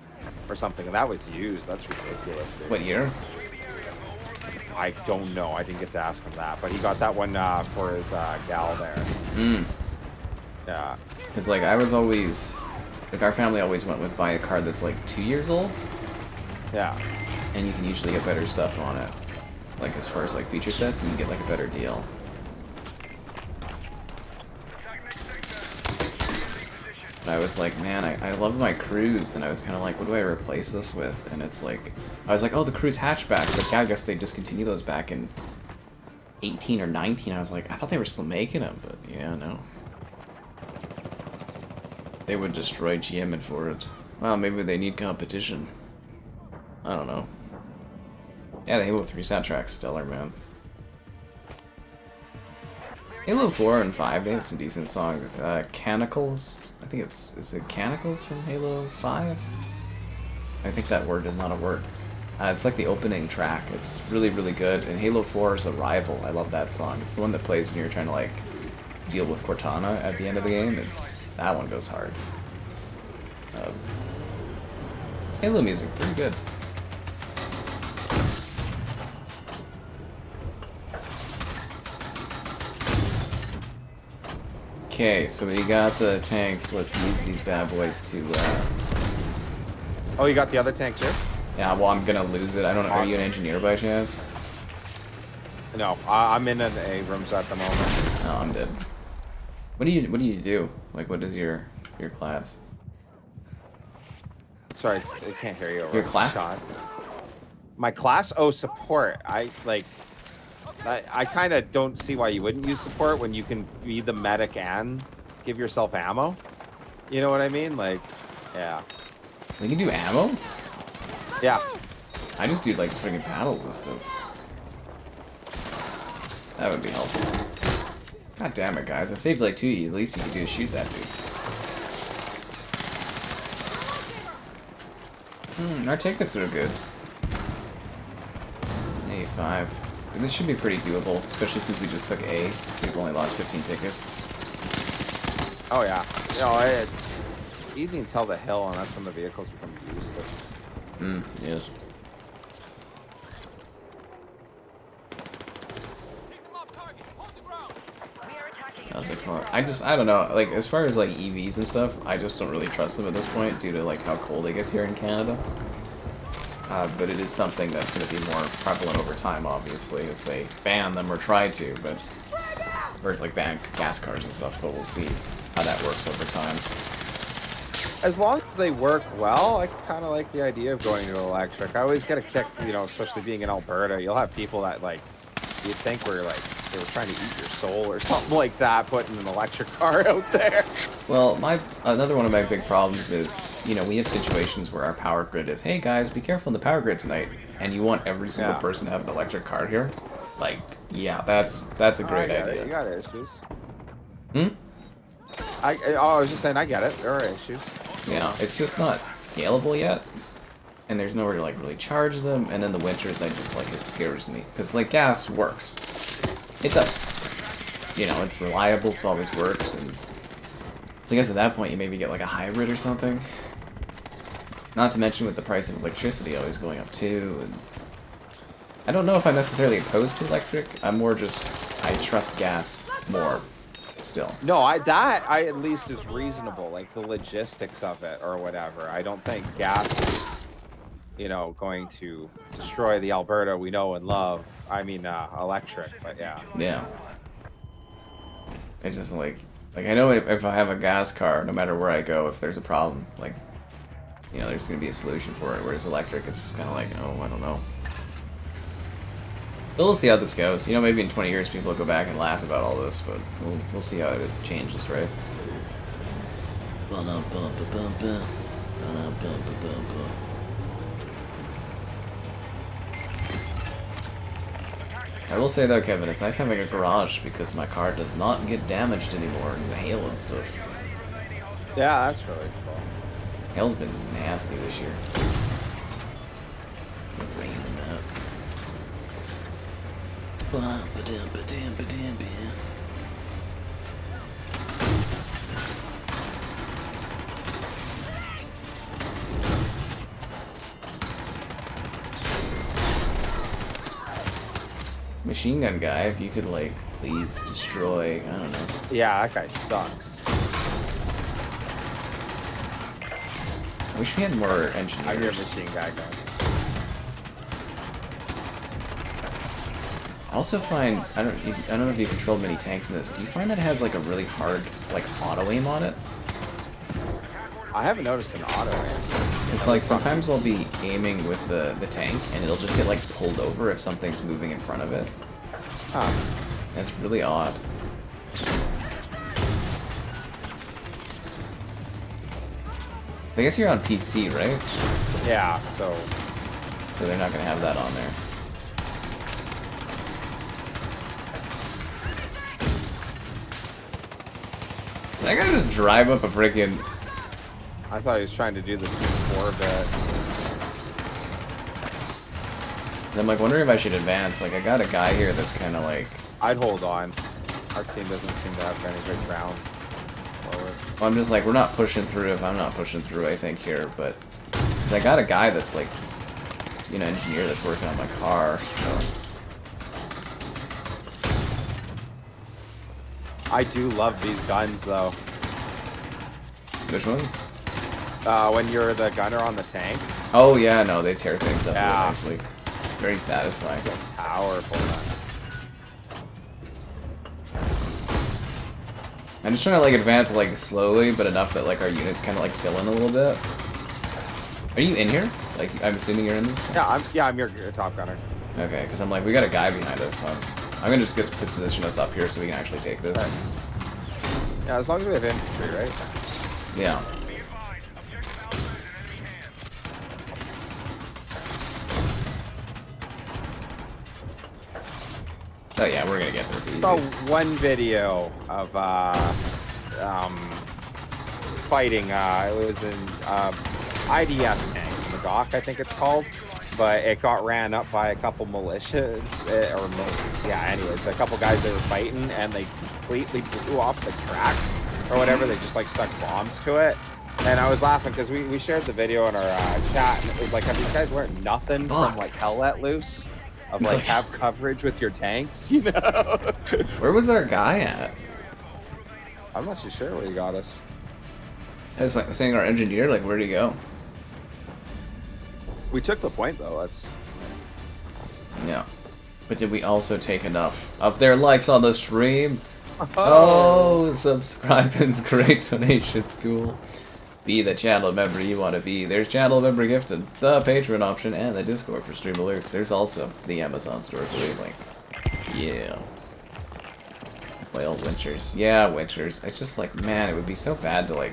or something, and that was used. That's ridiculous, dude. What year? I don't know. I didn't get to ask him that, but he got that one for his gal there. Mm. Yeah. Because, like, I was always... Like, our family always went with buy a car that's, like, 2 years old. Yeah. And you can usually get better stuff on it. Like, as far as, like, feature sets, you can get, like, a better deal. But I was like, man, I love my Cruise, and I was kind of like, what do I replace this with? And it's like, I was like, oh, the Cruise hatchback. But yeah, I guess they discontinued those back in 18 or 19. I was like, I thought they were still making them, but yeah, no. They would destroy GM and Ford. Well, maybe they need competition. I don't know. Yeah, the Halo 3 soundtrack's stellar, man. Halo 4 and 5, they have some decent songs. Canicles, I think is it Canicles from Halo 5? I think that word is not a word. It's like the opening track. It's really, really good. And Halo 4's Arrival, I love that song. It's the one that plays when you're trying to, like, deal with Cortana at the end of the game. That one goes hard. Halo music, pretty good. Okay, so we got the tanks. Let's use these bad boys to, Oh, you got the other tank too? Yeah, well, I'm gonna lose it. I don't know. Are you an engineer by chance? No, I'm in an Abrams at the moment. No, I'm dead. What do you do? Like, what is your class? Sorry, I can't hear you. Over Your the class? shot. My class? Oh, support. I kind of don't see why you wouldn't use support when you can be the medic and give yourself ammo. You know what I mean? Like, yeah. We can do ammo? Yeah. I just do, like, friggin' paddles and stuff. That would be helpful. God damn it, guys. I saved, like, 2 of you. At least you could do is shoot that dude. Our tickets are good. 85. This should be pretty doable, especially since we just took A. We've only lost 15 tickets. Oh yeah. You know, it's easy until the hill, and that's when the vehicles become useless. Yes. How's it fun? I don't know. Like, as far as like EVs and stuff, I just don't really trust them at this point due to like how cold it gets here in Canada. But it is something that's going to be more prevalent over time, obviously, as they ban them or try to, but or like ban gas cars and stuff. But we'll see how that works over time. As long as they work well, I kind of like the idea of going to electric. I always get a kick, you know, especially being in Alberta. You'll have people that like you'd think were like they were trying to eat your soul or something like that, putting an electric car out there. Well, another one of my big problems is, you know, we have situations where our power grid is, hey guys, be careful in the power grid tonight, and you want every single person to have an electric car here. Like, yeah, that's a great idea. You got issues. Hmm? I was just saying, I get it. There are issues. Yeah, it's just not scalable yet, and there's nowhere to like really charge them. And in the winters, I just like it scares me because like gas works, it does. You know, it's reliable, it's always works, and so I guess at that point you maybe get like a hybrid or something. Not to mention with the price of electricity always going up too. And I don't know if I'm necessarily opposed to electric. I'm more just I trust gas more. Still. No, that at least is reasonable, like the logistics of it or whatever. I don't think gas is, you know, going to destroy the Alberta we know and love. I mean, electric, but yeah. Yeah. It's just like I know if I have a gas car, no matter where I go, if there's a problem, like, you know, there's gonna be a solution for it. Whereas electric, it's just kind of like, oh, I don't know. But we'll see how this goes. You know, maybe in 20 years people will go back and laugh about all this, but we'll see how it changes, right? I will say though, Kevin, it's nice having a garage because my car does not get damaged anymore in the hail and stuff. Yeah, that's really cool. Hail's been nasty this year. Rain and that. Machine gun guy, if you could like please destroy, I don't know. Yeah, that guy sucks. I wish we had more engineers. I'm your machine guy. I also find I don't know if you controlled many tanks in this. Do you find that it has like a really hard like auto aim on it? I haven't noticed an auto aim. It's like sometimes I'll be aiming with the tank and it'll just get like pulled over if something's moving in front of it. Huh. That's really odd. I guess you're on PC, right? Yeah, so they're not gonna have that on there. That guy just drive up a freaking. I thought he was trying to do this before, but I'm like wondering if I should advance. Like I got a guy here that's kind of like. I'd hold on. Our team doesn't seem to have any good ground forward. Well, I'm just like we're not pushing through. If I'm not pushing through, I think here, but because I got a guy that's like, you know, engineer that's working on my car. So. I do love these guns, though. Which ones? When you're the gunner on the tank. Oh yeah, no, they tear things up Yeah. really nicely. Very satisfying. Powerful gun. I'm just trying to like advance like slowly, but enough that like our units kind of like fill in a little bit. Are you in here? Like I'm assuming you're in this. Yeah, I'm your top gunner. Okay, because I'm like we got a guy behind us, so I'm gonna just get position us up here so we can actually take this. Right. Yeah, as long as we have infantry, right? Yeah. Oh yeah, we're gonna get this easy. Saw one video of fighting. It was an IDF tank, Magok, I think it's called, but it got ran up by a couple militias, anyways, a couple guys that were fighting, and they completely blew off the track. or whatever. They just like stuck bombs to it. And I was laughing because we shared the video in our chat, and it was like, have you guys learned nothing from like Hell Let Loose? Of like have coverage with your tanks, you know? Where was our guy at? I'm not too sure where he got us. I was like saying our engineer, like where'd he go? We took the point though. That's Yeah. But did we also take enough of their likes on the stream? Oh, subscribe and's great donations, cool. Be the channel member you want to be. There's channel member gifted, the Patreon option, and the Discord for stream alerts. There's also the Amazon store for link. Yeah. Well, Winters. Yeah, Winters. It's just like, man, it would be so bad to like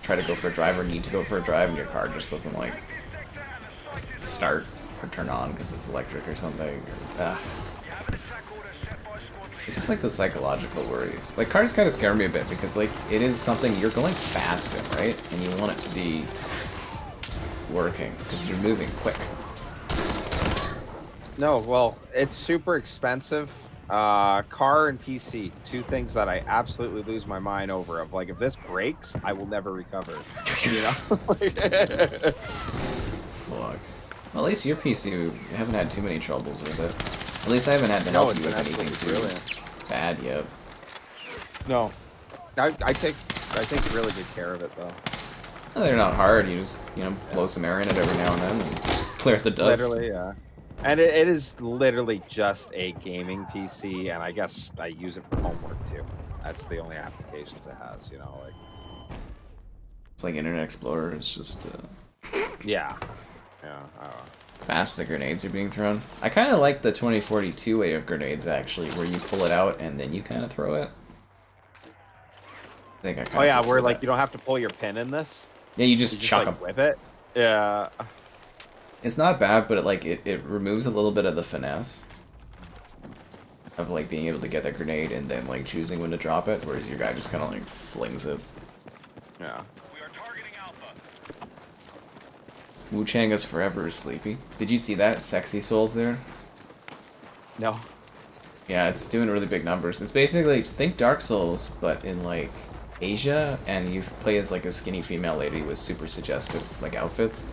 try to go for a drive or need to go for a drive and your car just doesn't like start or turn on because it's electric or something. It's just like the psychological worries. Like, cars kind of scare me a bit because, like, it is something you're going fast in, right? And you want it to be working because you're moving quick. no, well, it's super expensive. Car and PC, two things that I absolutely lose my mind over. Of like, if this breaks, I will never recover. You know? Fuck. Well, at least your PC, you haven't had too many troubles with it. At least I haven't had to help you with anything too bad yet. No, I take really good care of it though. Well, they're not hard. You just blow some air in it every now and then and clear the dust. Literally, yeah. And it is literally just a gaming PC, and I guess I use it for homework too. That's the only applications it has, you know, like. It's like Internet Explorer. It's just. Yeah. Yeah. I don't know. Fast the grenades are being thrown. I kind of like the 2042 way of grenades actually, where you pull it out and then you kind of throw it. I think I kinda Oh yeah, prefer where like that. you don't have to pull your pin in this. Yeah, you just chuck like, them. whip it. Yeah. It's not bad, but it removes a little bit of the finesse of like being able to get that grenade and then like choosing when to drop it, whereas your guy just kind of like flings it. Yeah. Wu Chang is forever sleepy. Did you see that? Sexy Souls there? No. Yeah, it's doing really big numbers. It's basically, think Dark Souls, but in like Asia, and you play as like a skinny female lady with super suggestive like outfits.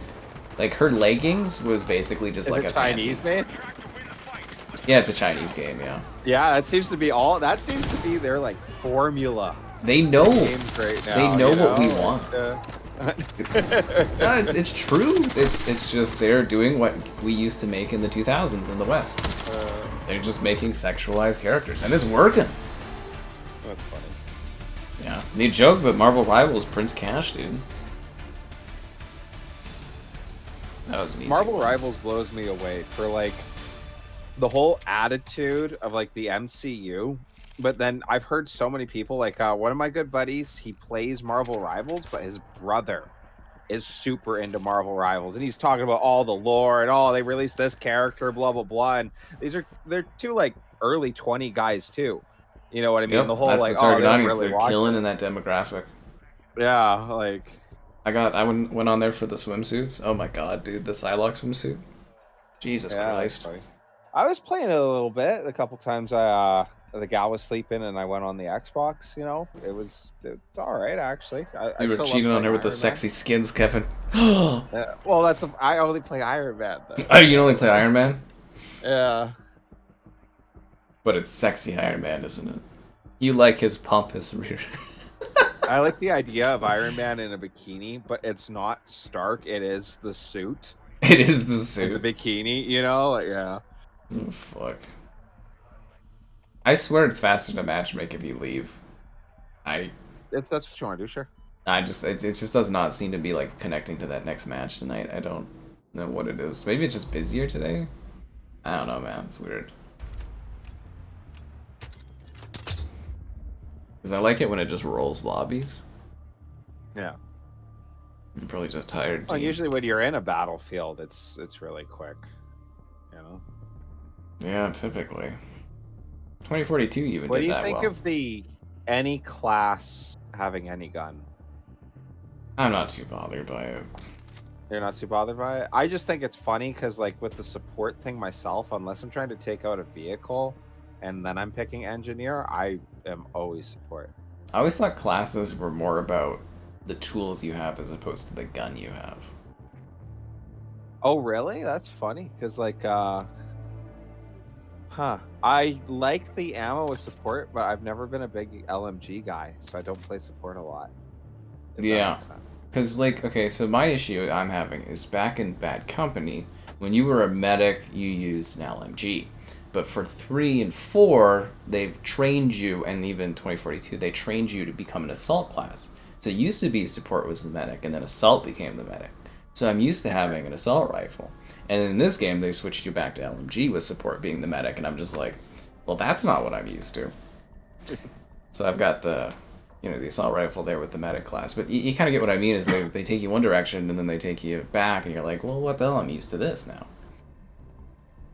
Like her leggings was basically just Is like it a Chinese panty. made? Yeah, it's a Chinese game, yeah. Yeah, that seems to be all. That seems to be their like formula. They know. Game's right now, They know you what we want. No, it's true. It's just they're doing what we used to make in the 2000s in the West. They're just making sexualized characters, and it's working. That's funny. Yeah, new joke, but Marvel Rivals prints cash, dude. That was an easy Marvel one. Rivals blows me away for like the whole attitude of like the MCU. But then I've heard so many people like one of my good buddies, he plays Marvel Rivals, but his brother is super into Marvel Rivals, and he's talking about all the lore and they released this character, blah blah blah. And they're two like early 20 guys too. You know what I mean? Yep, The whole that's like the target they don't audience. really They're watch killing it. in that demographic. Yeah, like I went on there for the swimsuits. Oh my god, dude, the Psylocke swimsuit. Jesus yeah, Christ. that's funny. I was playing it a little bit. A couple times the gal was sleeping and I went on the Xbox, you know. It's all right actually. I You were still love cheating on playing her with the Iron Man. sexy skins, Kevin. Oh, Yeah. Well, I only play Iron Man though. you only play Iron Man? Yeah. But it's sexy Iron Man, isn't it? You like his pompous rear. I like the idea of Iron Man in a bikini, but it's not Stark, it is the suit. It is the In suit. the bikini, you know? Like, yeah. Oh, fuck. I swear it's faster to matchmake if you leave. That's what you want to do, sure. It just does not seem to be like connecting to that next match tonight. I don't know what it is. Maybe it's just busier today? I don't know, man. It's weird. Because I like it when it just rolls lobbies. Yeah. I'm probably just tired. Well, Gene. usually when you're in a battlefield, it's really quick. You know? Yeah, typically. 2042 even What did do you that think well. of the any class having any gun? I'm not too bothered by it. You're not too bothered by it? I just think it's funny because, like, with the support thing myself, unless I'm trying to take out a vehicle and then I'm picking engineer, I am always support. I always thought classes were more about the tools you have as opposed to the gun you have. Oh, really? That's funny. Because, like, I like the ammo with support, but I've never been a big LMG guy, so I don't play support a lot. If that Yeah. makes sense. Because, like, okay, so my issue I'm having is back in Bad Company, when you were a medic, you used an LMG. But for 3 and 4, they've trained you, and even 2042, they trained you to become an assault class. So it used to be support was the medic, and then assault became the medic. So I'm used to having an assault rifle. And in this game, they switched you back to LMG with support being the medic, and I'm just like, well, that's not what I'm used to. So I've got the, the assault rifle there with the medic class. But you kind of get what I mean is they take you one direction, and then they take you back, and you're like, well, what the hell? I'm used to this now.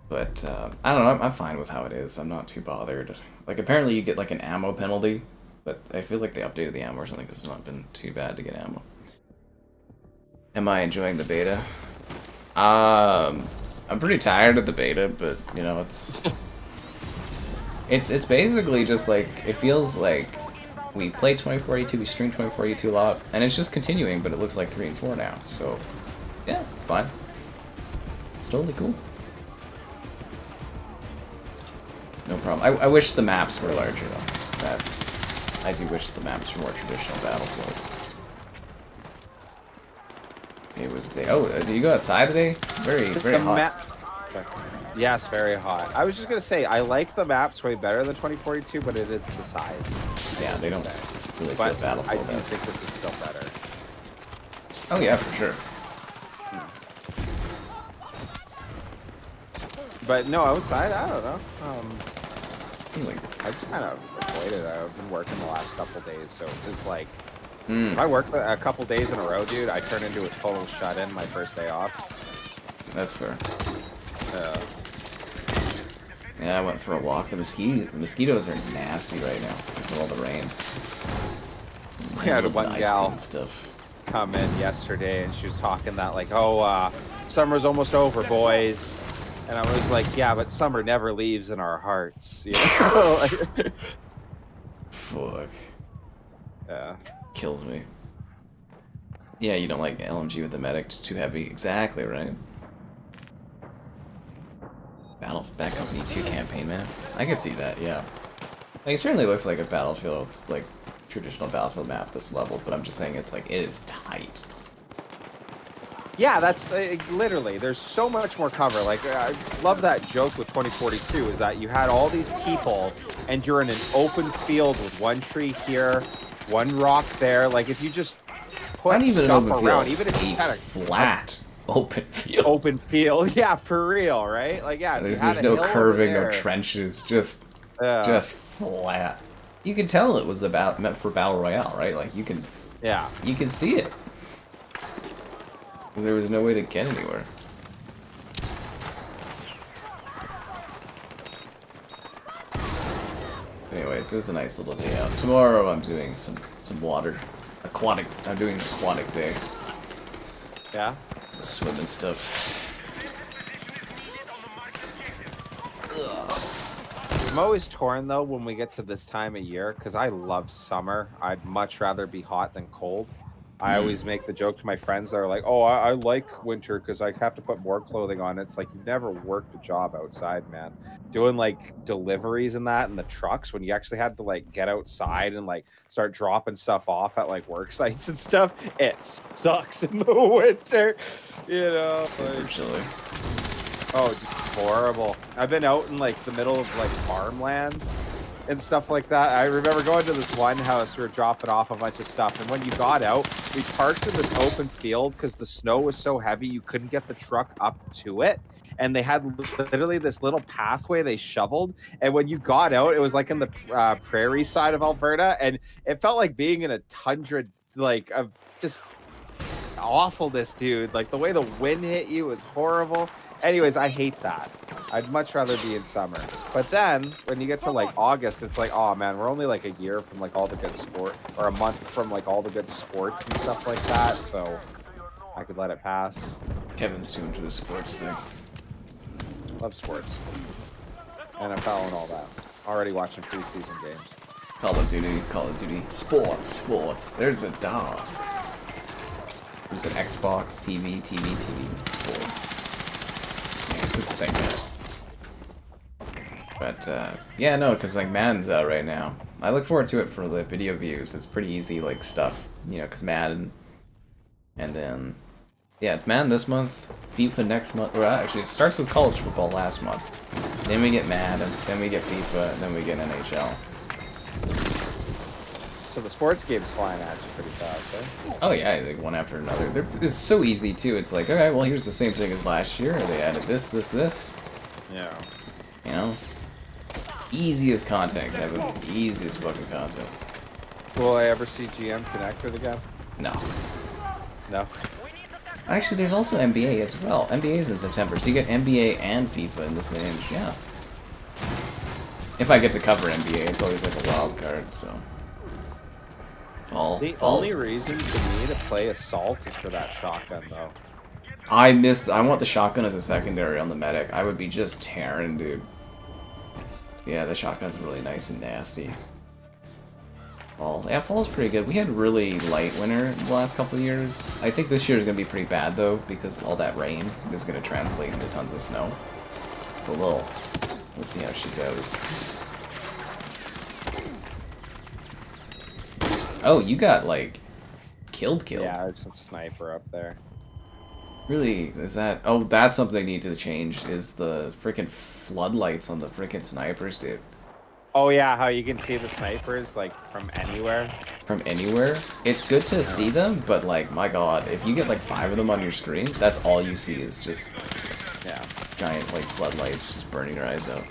But, I don't know, I'm fine with how it is. I'm not too bothered. Like, apparently you get, like, an ammo penalty, but I feel like they updated the ammo or something because it's not been too bad to get ammo. Am I enjoying the beta? I'm pretty tired of the beta, but, it's basically just, like, it feels like we play 2042, we stream 2042 a lot, and it's just continuing, but it looks like 3 and 4 now, so, yeah, it's fine. It's totally cool. No problem. I wish the maps were larger, though. I do wish the maps were more traditional Battlefield. It was the... Oh, did you go outside today? Very hot. Yes, very hot. I was just going to say, I like the maps way better than 2042, but it is the size. Yeah, they don't really but feel Battlefield. I do think this is still better. Oh, yeah, for sure. But no, outside, I don't know. Like, I just kind of avoided it. I've been working the last couple days, so it's like, if I work a couple days in a row, dude, I turn into a total shut-in my first day off. That's fair. Yeah, I went for a walk. The mosquitoes are nasty right now because of all the rain. We had one gal stuff come in yesterday, and she was talking that like, oh, summer's almost over, boys. And I was like, yeah, but summer never leaves in our hearts. You know? Fuck. Yeah. Kills me. Yeah, you don't like LMG with the medic. It's too heavy. Exactly, right? Bad Company 2 campaign, man. I can see that, yeah. Like, it certainly looks like a Battlefield, like, traditional Battlefield map this level, but I'm just saying it's like, it is tight. Yeah, that's literally, there's so much more cover. Like, I love that joke with 2042 is that you had all these people and you're in an open field with one tree here, one rock there. Like, if you just put stuff around, even if you had a flat open field. Open field, yeah, for real, right? Like, yeah, there's no curving, no trenches, just flat. You can tell it was meant for Battle Royale, right? Like, you can see it. Because there was no way to get anywhere. Anyways, it was a nice little day out. Tomorrow I'm doing some aquatic. I'm doing an aquatic day. Yeah. Swimming stuff. I'm always torn though when we get to this time of year because I love summer. I'd much rather be hot than cold. I always make the joke to my friends that are like, oh, I like winter because I have to put more clothing on. It's like you've never worked a job outside, man. Doing like deliveries and that and the trucks when you actually had to like get outside and like start dropping stuff off at like work sites and stuff. It sucks in the winter, you know. Super chilly. Oh, just horrible. I've been out in like the middle of like farmlands and stuff like that. I remember going to this one house, we were dropping off a bunch of stuff, and when you got out, we parked in this open field because the snow was so heavy you couldn't get the truck up to it. And they had literally this little pathway they shoveled, and when you got out, it was like in the prairie side of Alberta, and it felt like being in a tundra, like of just awfulness, dude. Like the way the wind hit you was horrible. Anyways, I hate that. I'd much rather be in summer. But then, when you get to like August, it's like, oh man, we're only like a year from like all the good sport, or a month from like all the good sports and stuff like that, so I could let it pass. Kevin's too into his sports thing. Love sports. NFL and all that. Already watching preseason games. Call of Duty, Call of Duty. Sports. There's a dog. There's an Xbox, TV, sports. Yeah, it's a thing, guys. But, yeah, no, because, like, Madden's out right now. I look forward to it for the video views. It's pretty easy, like, stuff, you know, because Madden. And then, yeah, it's Madden this month, FIFA next month. Well, actually, it starts with college football last month. Then we get Madden, then we get FIFA, and then we get NHL. So the sports game's flying at you pretty fast, eh? Oh yeah, like one after another. It's so easy too. It's like, okay, well here's the same thing as last year. They added this. Yeah. You know, easiest content, Kevin. Easiest fucking content. Will I ever see GM connect with again? No. No. Actually, there's also NBA as well. NBA is in September, so you get NBA and FIFA in the same. Yeah. If I get to cover NBA, it's always like a wild card. So. The only reason for me to play Assault is for that shotgun, though. I want the shotgun as a secondary on the medic. I would be just tearing, dude. Yeah, the shotgun's really nice and nasty. Fall. Yeah, fall's pretty good. We had really light winter the last couple of years. I think this year's gonna be pretty bad though, because all that rain is gonna translate into tons of snow. But we'll see how she goes. Oh, you got like killed. Yeah, there's some sniper up there. Really? Is that? Oh, that's something they need to change. Is the freaking floodlights on the freaking snipers, dude? Oh yeah, how you can see the snipers like from anywhere. From anywhere? It's good to see them, but like, my god, if you get like 5 of them on your screen, that's all you see is just giant like floodlights just burning your eyes out.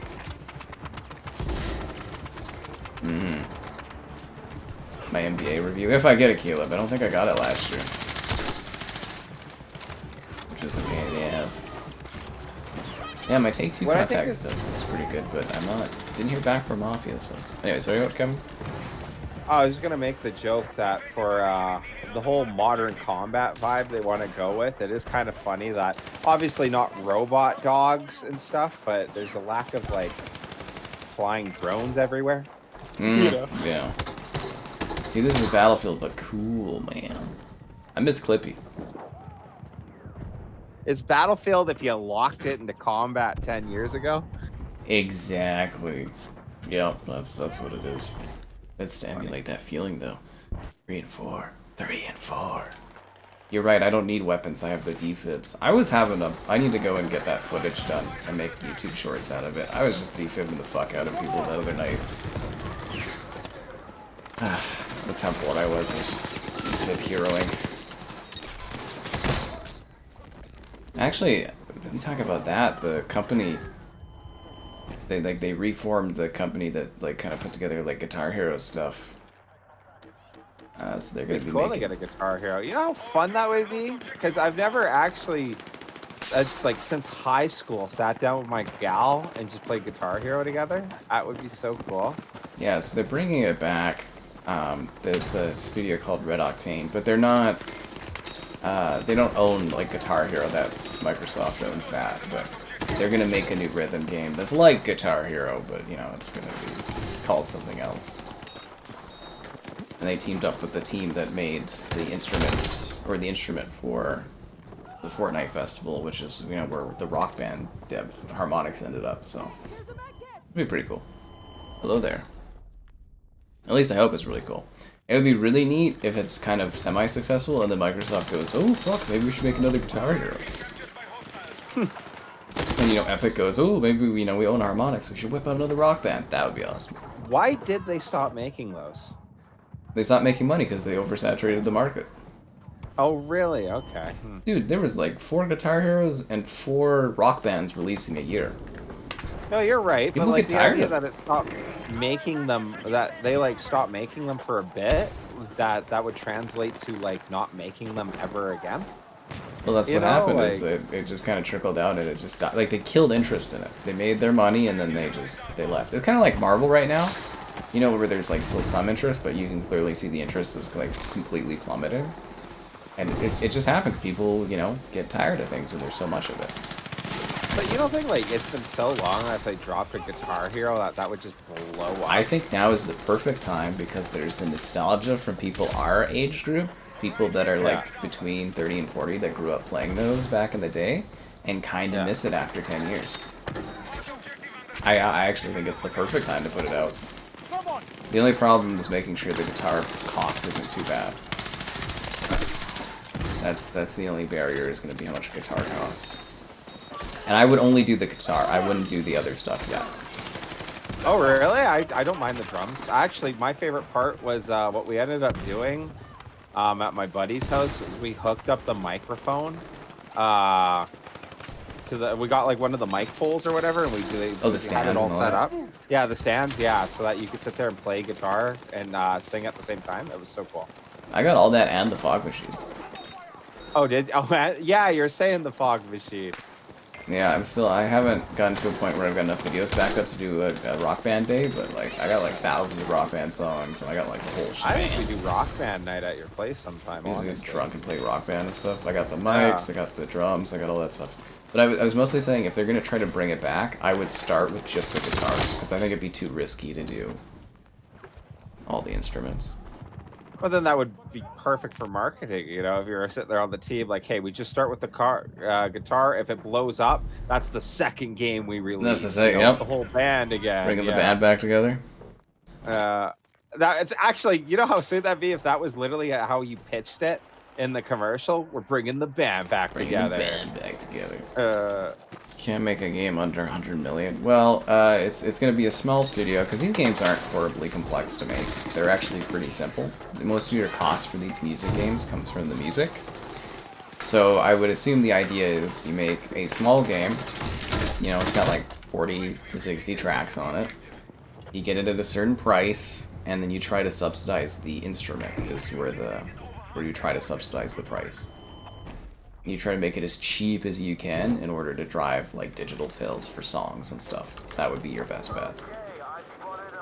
My NBA review, if I get a Caleb. I don't think I got it last year. Which is a pain in the ass. Yeah, my Take 2 contact stuff is pretty good, but didn't hear back from Mafia, so. Anyway, sorry, what, Kevin? I was gonna make the joke that for the whole modern combat vibe they want to go with, it is kind of funny that obviously not robot dogs and stuff, but there's a lack of like flying drones everywhere. Yeah. See, this is Battlefield, but cool, man. I miss Clippy. It's Battlefield if you locked it into combat 10 years ago. Exactly. Yep, that's what it is. Let's emulate that feeling, though. 3 and 4. 3 and 4. You're right, I don't need weapons, I have the defibs. I need to go and get that footage done and make YouTube shorts out of it. I was just defibbing the fuck out of people the other night. That's how bored I was just defib heroing. Actually, did we talk about that? The company, they reformed the company that like kind of put together like Guitar Hero stuff. So they're gonna be cool making... to get a Guitar Hero. You know how fun that would be? Because I've never actually, it's like since high school, sat down with my gal and just played Guitar Hero together. That would be so cool. Yeah, so they're bringing it back. There's a studio called Red Octane, but they're not. They don't own like Guitar Hero. That's Microsoft owns that, but they're gonna make a new rhythm game that's like Guitar Hero, but you know it's gonna be called something else. And they teamed up with the team that made the instruments or the instrument for the Fortnite Festival, which is where the Rock Band harmonics ended up. So it'd be pretty cool. Hello there. At least I hope it's really cool. It would be really neat if it's kind of semi-successful and then Microsoft goes, oh fuck, maybe we should make another Guitar Hero. And Epic goes, oh, maybe we own harmonics, we should whip out another Rock Band. That would be awesome. Why did they stop making those? They stopped making money because they oversaturated the market. Oh really? Okay. Dude, there was like 4 Guitar Heroes and 4 Rock Bands releasing a year. No, you're right. People but like get the tired idea of that it stopped making them, that they like stopped making them for a bit, that would translate to like not making them ever again. Well, that's what happened. Is it just kind of trickled out and it just stopped. Like they killed interest in it. They made their money and then they left. It's kind of like Marvel right now, where there's like still some interest, but you can clearly see the interest is like completely plummeted. And it just happens. People get tired of things when there's so much of it. But you don't think like it's been so long that if they dropped a Guitar Hero that would just blow up? I think now is the perfect time because there's the nostalgia from people our age group, people that are like between 30 and 40 that grew up playing those back in the day, and kind of miss it after 10 years. I actually think it's the perfect time to put it out. The only problem is making sure the guitar cost isn't too bad. That's the only barrier, is going to be how much guitar costs. And I would only do the guitar. I wouldn't do the other stuff yet. Oh, really? I don't mind the drums. Actually, my favorite part was what we ended up doing at my buddy's house. We hooked up the microphone to the. We got like one of the mic poles or whatever, and we the stands had it all and all set that? up. Yeah, the stands. Yeah, so that you could sit there and play guitar and sing at the same time. It was so cool. I got all that and the fog machine. Oh, did? Oh, man. Yeah, you're saying the fog machine. Yeah, I haven't gotten to a point where I've got enough videos backed up to do a rock band day, but like I got like thousands of rock band songs, and I got like the whole shebang. I think we do rock band night at your place sometime. Just get Honestly. drunk and play rock band and stuff. I got the mics, I got the drums, I got all that stuff. But I was mostly saying if they're gonna try to bring it back, I would start with just the guitars, because I think it'd be too risky to do all the instruments. Well, then that would be perfect for marketing, you know, if you're sitting there on the team, like, hey, we just start with the guitar. If it blows up, that's the second game we release. That's the second, you know, yep. the whole band again. Bringing the band back together. That it's actually, you know how sweet that'd be if that was literally how you pitched it in the commercial. We're bringing the band back together. Bringing the band back together. Can't make a game under 100 million. Well, it's going to be a small studio, because these games aren't horribly complex to make. They're actually pretty simple. Most of your cost for these music games comes from the music. So I would assume the idea is you make a small game, you know, it's got like 40 to 60 tracks on it. You get it at a certain price, and then you try to subsidize the instrument, is where you try to subsidize the price. You try to make it as cheap as you can in order to drive like digital sales for songs and stuff. That would be your best bet.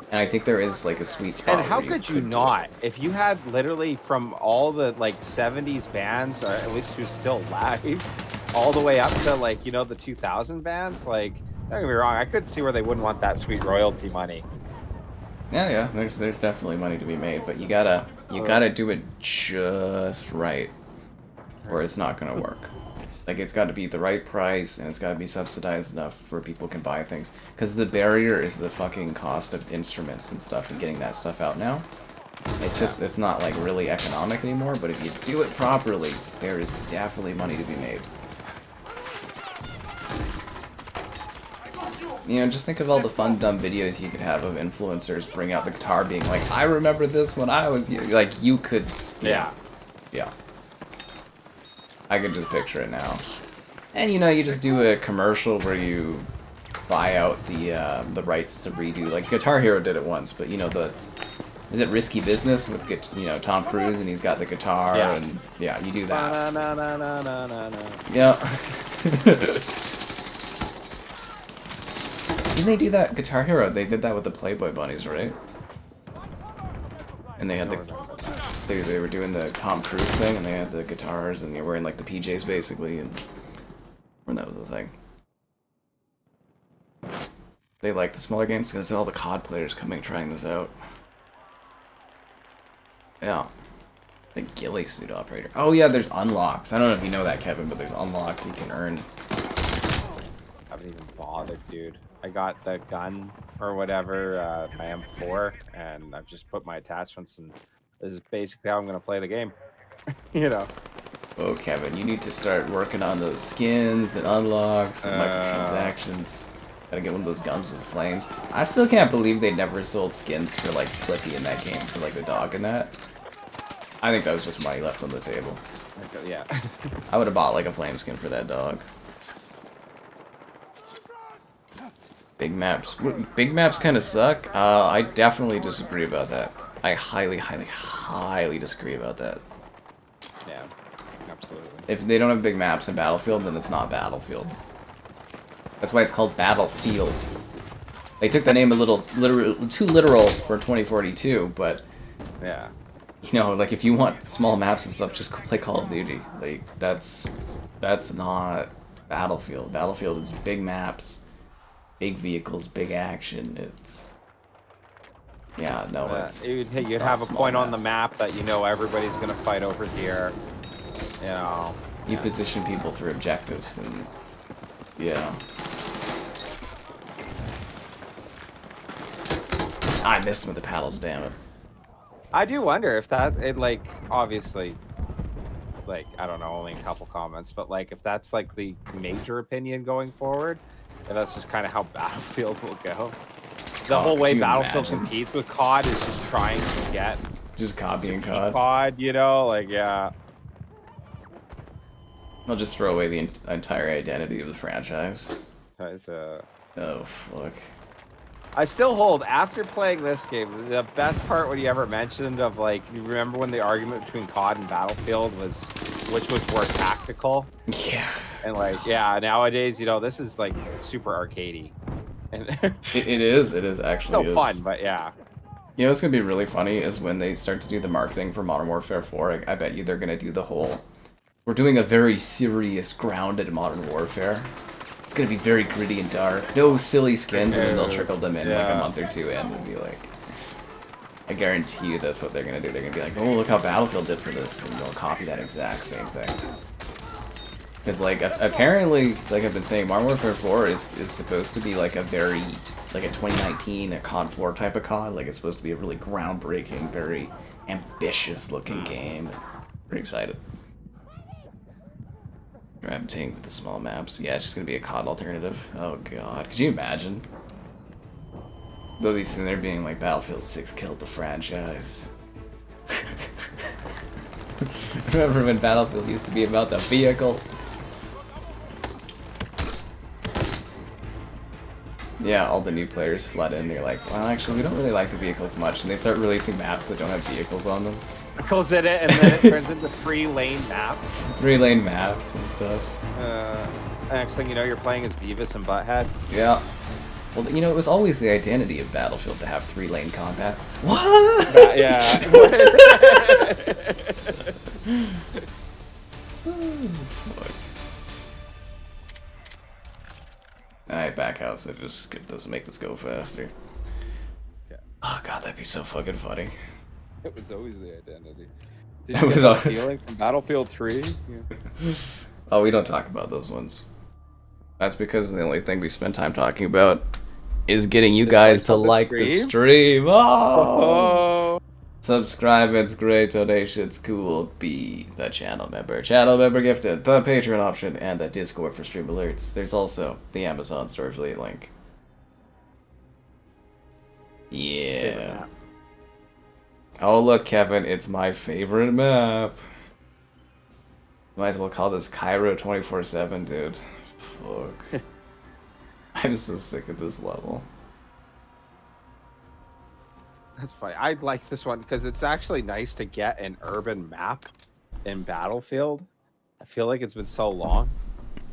And I think there is like a sweet spot. And how could you not? If you had literally from all the like 70s bands, or at least who's still alive, all the way up to like, you know, the 2000 bands, like, don't get me wrong, I could see where they wouldn't want that sweet royalty money. Yeah, there's definitely money to be made, but you gotta do it just right, or it's not gonna work. Like, it's got to be the right price, and it's got to be subsidized enough where people can buy things. Because the barrier is the fucking cost of instruments and stuff, and getting that stuff out now. It's not, like, really economic anymore, but if you do it properly, there is definitely money to be made. You know, just think of all the fun, dumb videos you could have of influencers bring out the guitar being like, I remember this when I was... Like, you could... Yeah. I can just picture it now. And, you know, you just do a commercial where you buy out the rights to redo... Like, Guitar Hero did it once, but, you know, is it Risky Business with, you know, Tom Cruise, and he's got the guitar, and... Yeah, you do that. Yeah. Didn't they do that? Guitar Hero, they did that with the Playboy Bunnies, right? And they had they were doing the Tom Cruise thing, and they had the guitars, and they were wearing like the PJs basically, and when that was the thing. They like the smaller games because all the COD players coming trying this out. Yeah. The ghillie suit operator. Oh yeah, there's unlocks. I don't know if you know that, Kevin, but there's unlocks you can earn. I haven't even bothered, dude. I got the gun or whatever, my M4, and I've just put my attachments, and this is basically how I'm going to play the game. You know. Oh, Kevin, you need to start working on those skins and unlocks and microtransactions. Gotta get one of those guns with flames. I still can't believe they never sold skins for, like, Clippy in that game, for, like, the dog and that. I think that was just money left on the table. Yeah. I would have bought, like, a flame skin for that dog. Big maps. Big maps kind of suck. I definitely disagree about that. I highly, highly, highly disagree about that. Yeah, absolutely. If they don't have big maps in Battlefield, then it's not Battlefield. That's why it's called Battlefield. They took the name a little too literal for 2042, but yeah, you know, like if you want small maps and stuff, just go play Call of Duty. Like that's not Battlefield. Battlefield is big maps, big vehicles, big action. It's yeah, no, it's you'd not have a small point on the maps. map that you know everybody's gonna fight over here. You know. You position people through objectives, and yeah. I missed him with the paddles, damn it. I do wonder if that like obviously, like I don't know, only a couple comments, but like if that's like the major opinion going forward, and that's just kind of how Battlefield will go. The whole could way you Battlefield imagine? competes with COD is just trying to get Just copying to beat COD. COD, you know, like yeah. I'll just throw away the entire identity of the franchise. Guys, Oh, fuck. I still hold, after playing this game, the best part when you ever mentioned of, like, you remember when the argument between COD and Battlefield was which was more tactical? Yeah. And, like, yeah, nowadays, you know, this is, like, super arcadey. And It is actually still fun, but yeah. You know what's gonna be really funny is when they start to do the marketing for Modern Warfare 4, I bet you they're gonna do the whole, we're doing a very serious, grounded Modern Warfare. It's gonna be very gritty and dark. No silly skins, and then they'll trickle them in like a month or two in and be like, I guarantee you that's what they're gonna do. They're gonna be like, oh, look how Battlefield did for this, and they'll copy that exact same thing. Because, like, apparently, like I've been saying, Modern Warfare 4 is supposed to be like a very, like a 2019, a COD 4 type of COD. Like, it's supposed to be a really groundbreaking, very ambitious looking game. Pretty excited. Gravitating to the small maps. Yeah, it's just gonna be a COD alternative. Oh god. Could you imagine? They'll be sitting there being like, Battlefield 6 killed the franchise. Remember when Battlefield used to be about the vehicles? Yeah, all the new players flood in. They're like, well, actually, we don't really like the vehicles much. And they start releasing maps that don't have vehicles on them. Vehicles in it, and then it turns into 3-lane maps. 3-lane maps and stuff. Next thing you know, you're playing as Beavis and Butthead. Yeah. Well, you know, it was always the identity of Battlefield to have 3-lane combat. What? Yeah. Oh, fuck. Alright, back out, so just skip this and make this go faster. Yeah. Oh god, that'd be so fucking funny. It was always the identity. It Did you was get al- that feeling from Battlefield 3? Yeah. Oh, we don't talk about those ones. That's because the only thing we spend time talking about is getting you guys to like the stream. Oh! Subscribe, it's great. Donations, cool. Be the channel member. Channel member gifted. The Patreon option and the Discord for stream alerts. There's also the Amazon store affiliate link. Yeah. Oh, look, Kevin, it's my favorite map. Might as well call this Cairo 24/7, dude. Fuck. I'm so sick of this level. That's funny. I like this one because it's actually nice to get an urban map in Battlefield. I feel like it's been so long.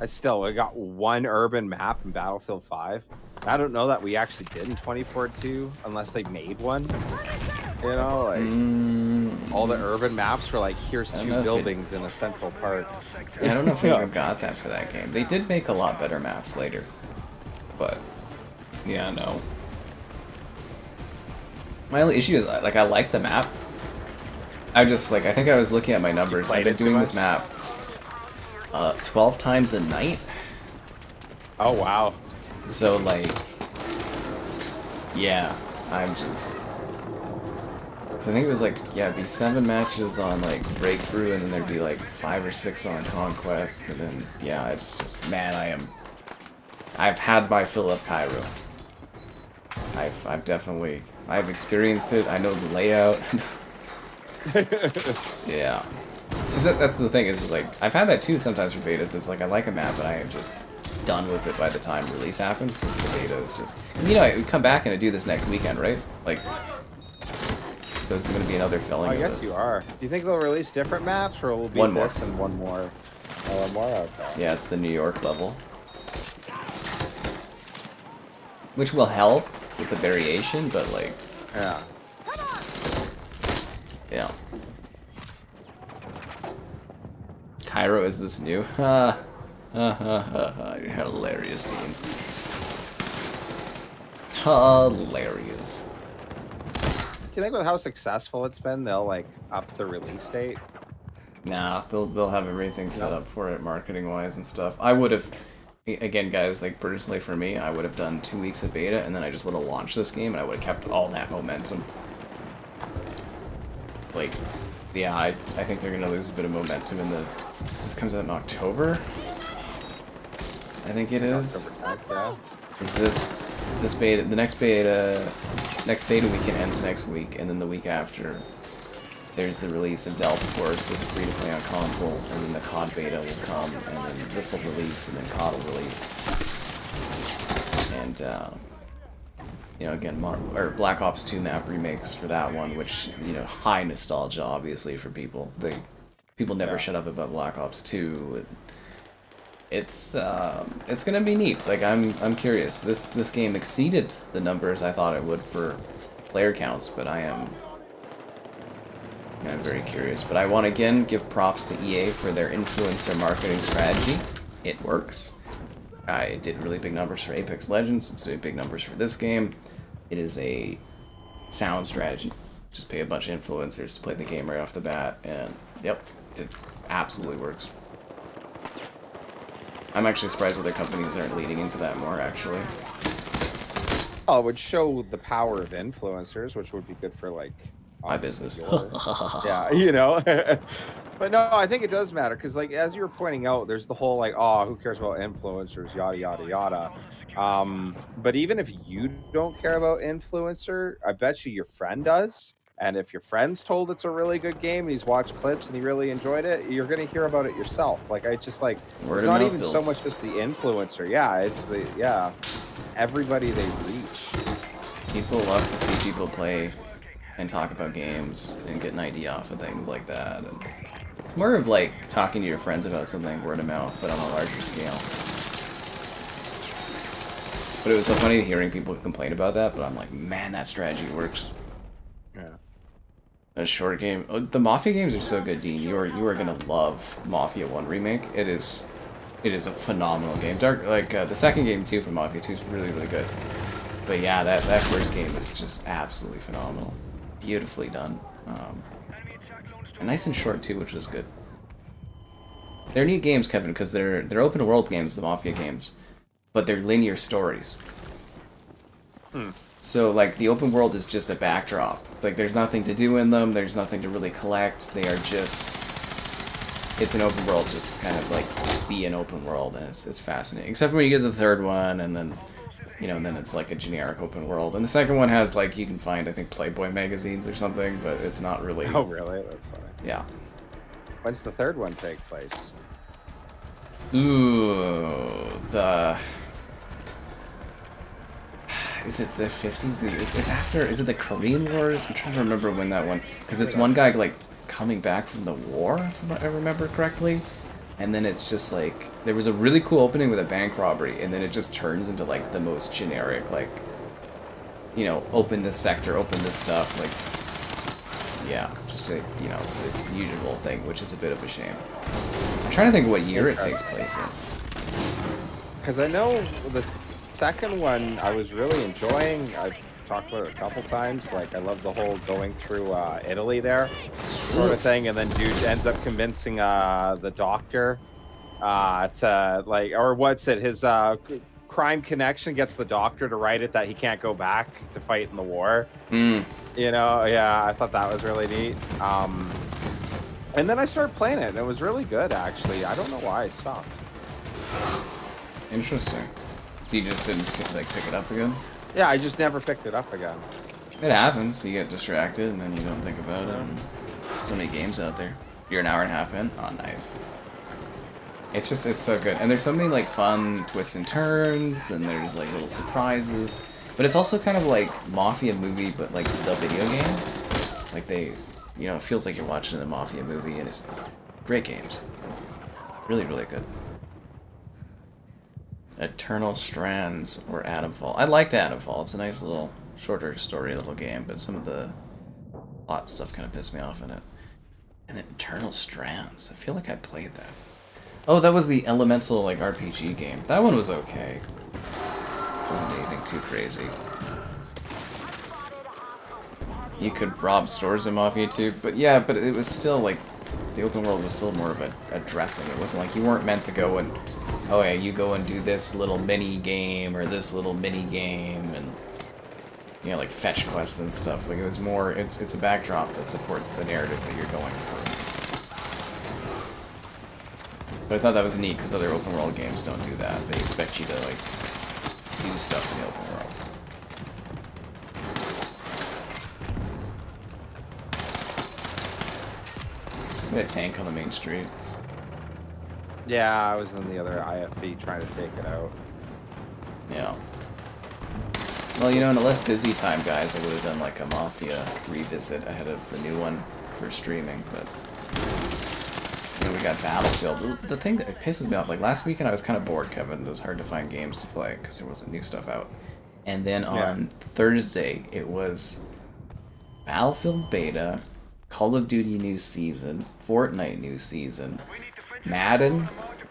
I got one urban map in Battlefield 5. I don't know that we actually did in 24-2 unless they made one. You know, like all the urban maps were like, here's 2 buildings in a central park. Yeah, I don't know if we even got that for that game. They did make a lot better maps later. But, yeah, no. My only issue is, like, I like the map. I just, like, I think I was looking at my numbers. I've been doing this map 12 times a night. Oh, wow. So, like, yeah, I'm just... Cause I think it was, like, yeah, it'd be 7 matches on, like, Breakthrough, and then there'd be, like, 5 or 6 on Conquest, and then, yeah, it's just, man, I've had my fill of Cairo. I've experienced it. I know the layout. Yeah. That's the thing, is like, I've had that too sometimes for betas. It's like, I like a map, but I am just done with it by the time release happens, because the beta is just... And, you know, we come back and I do this next weekend, right? Like, so it's going to be another filling I of guess this. you are. Do you think they'll release different maps, or will it be One more. this and one more? Oh, one more? Okay. Yeah, it's the New York level. Which will help with the variation, but, like... Yeah. Yeah. Cairo is this new? You're hilarious, Dean. Hilarious. Do you think with how successful it's been, they'll like up the release date? Nah, they'll have everything set up for it, marketing wise and stuff. I would have, again, guys, like personally for me, I would have done 2 weeks of beta, and then I just would have launched this game, and I would have kept all that momentum. Like, yeah, I think they're gonna lose a bit of momentum in the. This comes out in October. I think it is. Yeah. Is this beta? The next beta weekend ends next week, and then the week after, there's the release of Delta Force as a free to play on console, and then the COD beta will come, and then this will release, and then COD will release. And you know, again, Black Ops 2 map remakes for that one, which, you know, high nostalgia obviously for people. People never shut up about Black Ops 2. It's gonna be neat. Like I'm curious. This game exceeded the numbers I thought it would for player counts, but I'm very curious. But I want to again give props to EA for their influencer marketing strategy. It works. It did really big numbers for Apex Legends. It's doing big numbers for this game. It is a sound strategy. Just pay a bunch of influencers to play the game right off the bat, and yep, it absolutely works. I'm actually surprised other companies aren't leading into that more, actually. Oh, it would show the power of influencers, which would be good for, like, My business. Yeah, you know. But no, I think it does matter, because, like, as you were pointing out, there's the whole, like, oh, who cares about influencers, yada, yada, yada. But even if you don't care about influencer, I bet you your friend does. And if your friend's told it's a really good game, and he's watched clips and he really enjoyed it, you're going to hear about it yourself. Like, I just, like, it's not even so much just the influencer. Yeah, it's everybody they reach. People love to see people play and talk about games and get an idea off of things like that. And it's more of like talking to your friends about something, word of mouth, but on a larger scale. But it was so funny hearing people complain about that, but I'm like, man, that strategy works. Yeah. A short game. Oh, the Mafia games are so good, Dean. You are gonna love Mafia 1 Remake. It is a phenomenal game. The second game too from Mafia 2 is really, really good. But yeah, that first game is just absolutely phenomenal. Beautifully done. And nice and short too, which was good. They're neat games, Kevin, because they're open world games, the Mafia games, but they're linear stories. So, like, the open world is just a backdrop. Like, there's nothing to do in them, there's nothing to really collect, they are just... It's an open world, just kind of, like, be an open world, and it's fascinating. Except when you get to the third one, and then, you know, then it's, like, a generic open world. And the second one has, like, you can find, I think, Playboy magazines or something, but it's not really... Oh, really? That's funny. Yeah. When's the third one take place? Ooh, Is it the 50s? It's after... Is it the Korean Wars? I'm trying to remember when that one... Because it's one guy, like, coming back from the war, if I remember correctly. And then it's just, like... There was a really cool opening with a bank robbery, and then it just turns into, like, the most generic, like... You know, open this sector, open this stuff, like... Yeah, just, like, you know, this usual thing, which is a bit of a shame. I'm trying to think what year it takes place in. Because I know the second one I was really enjoying. I've talked about it a couple times. Like, I love the whole going through Italy there sort of thing, and then dude ends up convincing the doctor to, like, or what's it, his crime connection gets the doctor to write it that he can't go back to fight in the war. You know, yeah, I thought that was really neat. And then I started playing it, and it was really good, actually. I don't know why I stopped. Interesting. So you just didn't, like, pick it up again? Yeah, I just never picked it up again. It happens. You get distracted, and then you don't think about it. And so many games out there. You're an hour and a half in? Oh, nice. It's just, it's so good. And there's so many, like, fun twists and turns, and there's, like, little surprises. But it's also kind of like Mafia movie, but, like, the video game. Like, they, you know, it feels like you're watching a Mafia movie, and it's great games. Really, really good. Eternal Strands or Adamfall. I liked Adamfall. It's a nice little, shorter story little game, but some of the plot stuff kind of pissed me off in it. And then Eternal Strands. I feel like I played that. Oh, that was the Elemental like RPG game. That one was okay. Wasn't anything too crazy. You could rob stores in Mafia 2, but yeah, but it was still like the open world was still more of a dressing. It wasn't like you weren't meant to go and oh yeah, you go and do this little mini game or this little mini game and you know like fetch quests and stuff. Like it was more it's a backdrop that supports the narrative that you're going through. But I thought that was neat because other open world games don't do that. They expect you to like do stuff in the open world. We had a tank on the main street. Yeah, I was in the other IFV trying to take it out. Yeah. Well, you know, in a less busy time, guys, I would have done like a Mafia revisit ahead of the new one for streaming, but you know, we got Battlefield. The thing that pisses me off, like last weekend I was kind of bored, Kevin. It was hard to find games to play because there wasn't new stuff out. And then on Thursday, it was Battlefield Beta, Call of Duty new season, Fortnite new season, Madden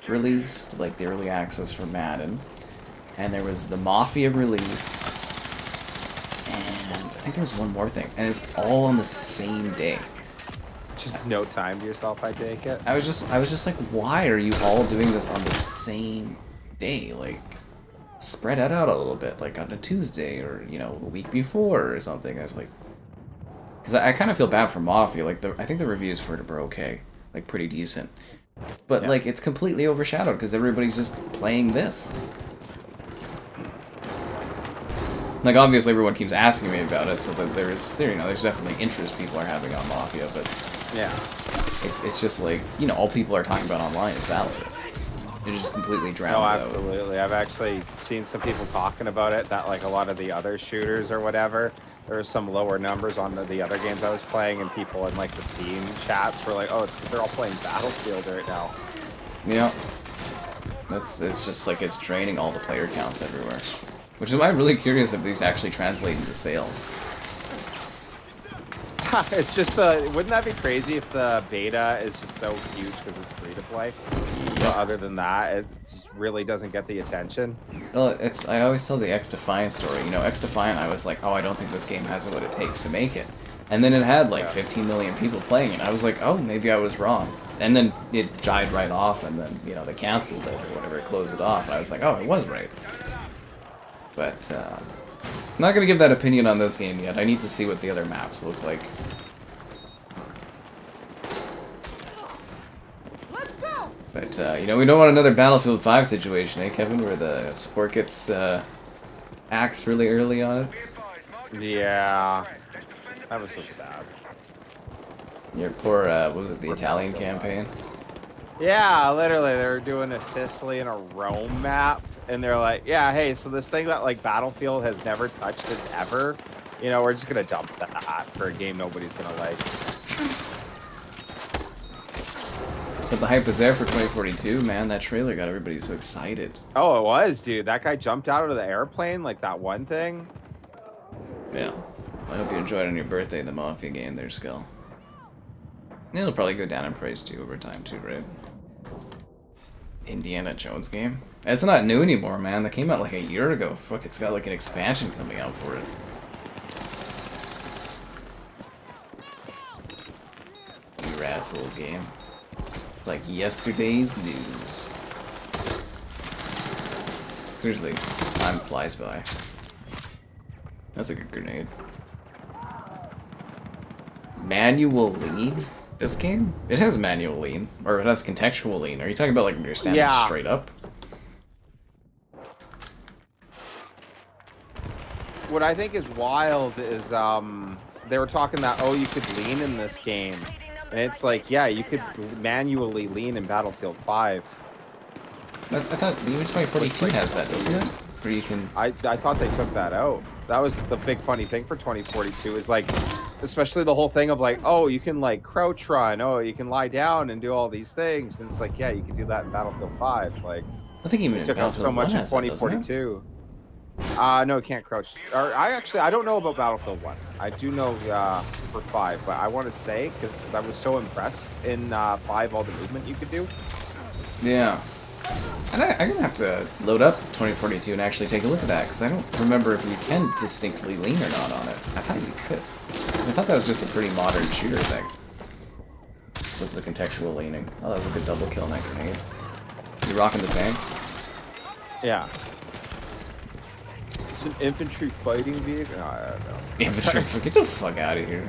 released, like the early access for Madden, and there was the Mafia release, and I think there was one more thing, and it's all on the same day. Just no time to yourself, I take it. I was just like, why are you all doing this on the same day? Like, spread it out a little bit, like on a Tuesday or you know a week before or something. I was like, because I kind of feel bad for Mafia. Like I think the reviews for it were okay, like pretty decent, but like it's completely overshadowed because everybody's just playing this. Like obviously everyone keeps asking me about it, so that there's definitely interest people are having on Mafia, but yeah, it's just like you know all people are talking about online is Battlefield. It just completely drowns out. Oh, absolutely. I've actually seen some people talking about it, that like a lot of the other shooters or whatever, there were some lower numbers on the other games I was playing, and people in like the Steam chats were like, oh, they're all playing Battlefield right now. Yeah. It's just like it's draining all the player counts everywhere. Which is why I'm really curious if these actually translate into sales. It's just wouldn't that be crazy if the beta is just so huge because it's free to play? But other than that, it just really doesn't get the attention. Well, I always tell the X Defiant story. You know, X Defiant, I was like, oh, I don't think this game has what it takes to make it. And then it had like 15 million people playing it. I was like, oh, maybe I was wrong. And then it died right off, and then, you know, they canceled it or whatever, closed it off. And I was like, oh, it was right. But, I'm not going to give that opinion on this game yet. I need to see what the other maps look like. But, you know, we don't want another Battlefield 5 situation, eh, Kevin, where the support gets axed really early on it? Yeah. That was so sad. Your poor, what was it, the Italian campaign? Yeah, literally, they were doing a Sicily and a Rome map, and they're like, yeah, hey, so this thing that, like, Battlefield has never touched it ever, you know, we're just gonna dump that for a game nobody's gonna like. But the hype was there for 2042, man. That trailer got everybody so excited. Oh, it was, dude. That guy jumped out of the airplane, like that one thing. Yeah. I hope you enjoyed on your birthday the Mafia game there, Skull. It'll probably go down in price too over time too, right? Indiana Jones game? It's not new anymore, man. That came out like a year ago. Fuck, it's got like an expansion coming out for it. You asshole game. It's like yesterday's news. Seriously, time flies by. That's a good grenade. Manual lean? This game? It has manual lean. Or it has contextual lean. Are you talking about like you're standing straight up? What I think is wild is they were talking that, oh, you could lean in this game. And it's like, yeah, you could manually lean in Battlefield 5. I thought the 2042 has that, doesn't it? Where you can... I thought they took that out. That was the big funny thing for 2042 is like, especially the whole thing of like, oh, you can like crouch run, oh, you can lie down and do all these things. And it's like, yeah, you can do that in Battlefield 5. Like, I think even in took out so much in 2042. No, it can't crouch. Or I don't know about Battlefield 1. I do know for 5, but I want to say, because I was so impressed in 5, all the movement you could do. Yeah. And I'm gonna have to load up 2042 and actually take a look at that, because I don't remember if you can distinctly lean or not on it. I thought you could. Because I thought that was just a pretty modern shooter thing. Was the contextual leaning. Oh, that was a good double kill on that grenade. You rocking the tank? Yeah. It's an infantry fighting vehicle? No, I don't know. Infantry, get the fuck out of here.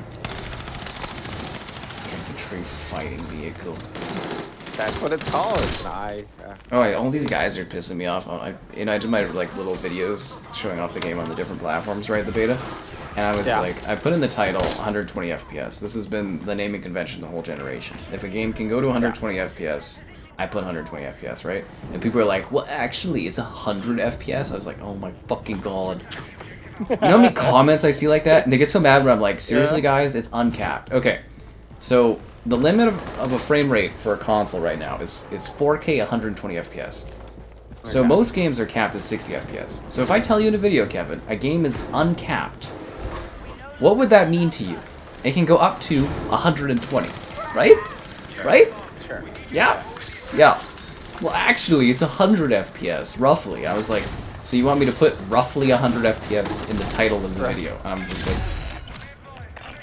Infantry fighting vehicle. That's what it's called. It's an Oh, yeah, all these guys are pissing me off. I did my like little videos showing off the game on the different platforms, right? The beta, and I was like, I put in the title 120 FPS. This has been the naming convention the whole generation. If a game can go to 120 FPS, I put 120 FPS, right? And people are like, well, actually, it's 100 FPS. I was like, oh my fucking god. You know how many comments I see like that? And they get so mad when I'm like, seriously, guys, it's uncapped. Okay, so the limit of a frame rate for a console right now is 4K 120 FPS. So Okay. most games are capped at 60 FPS. So if I tell you in a video, Kevin, a game is uncapped, what would that mean to you? It can go up to 120, right? Right? Sure. Yeah. Yeah. Well, actually, it's 100 FPS, roughly. I was like, so you want me to put roughly 100 FPS in the title of the video? I'm just like...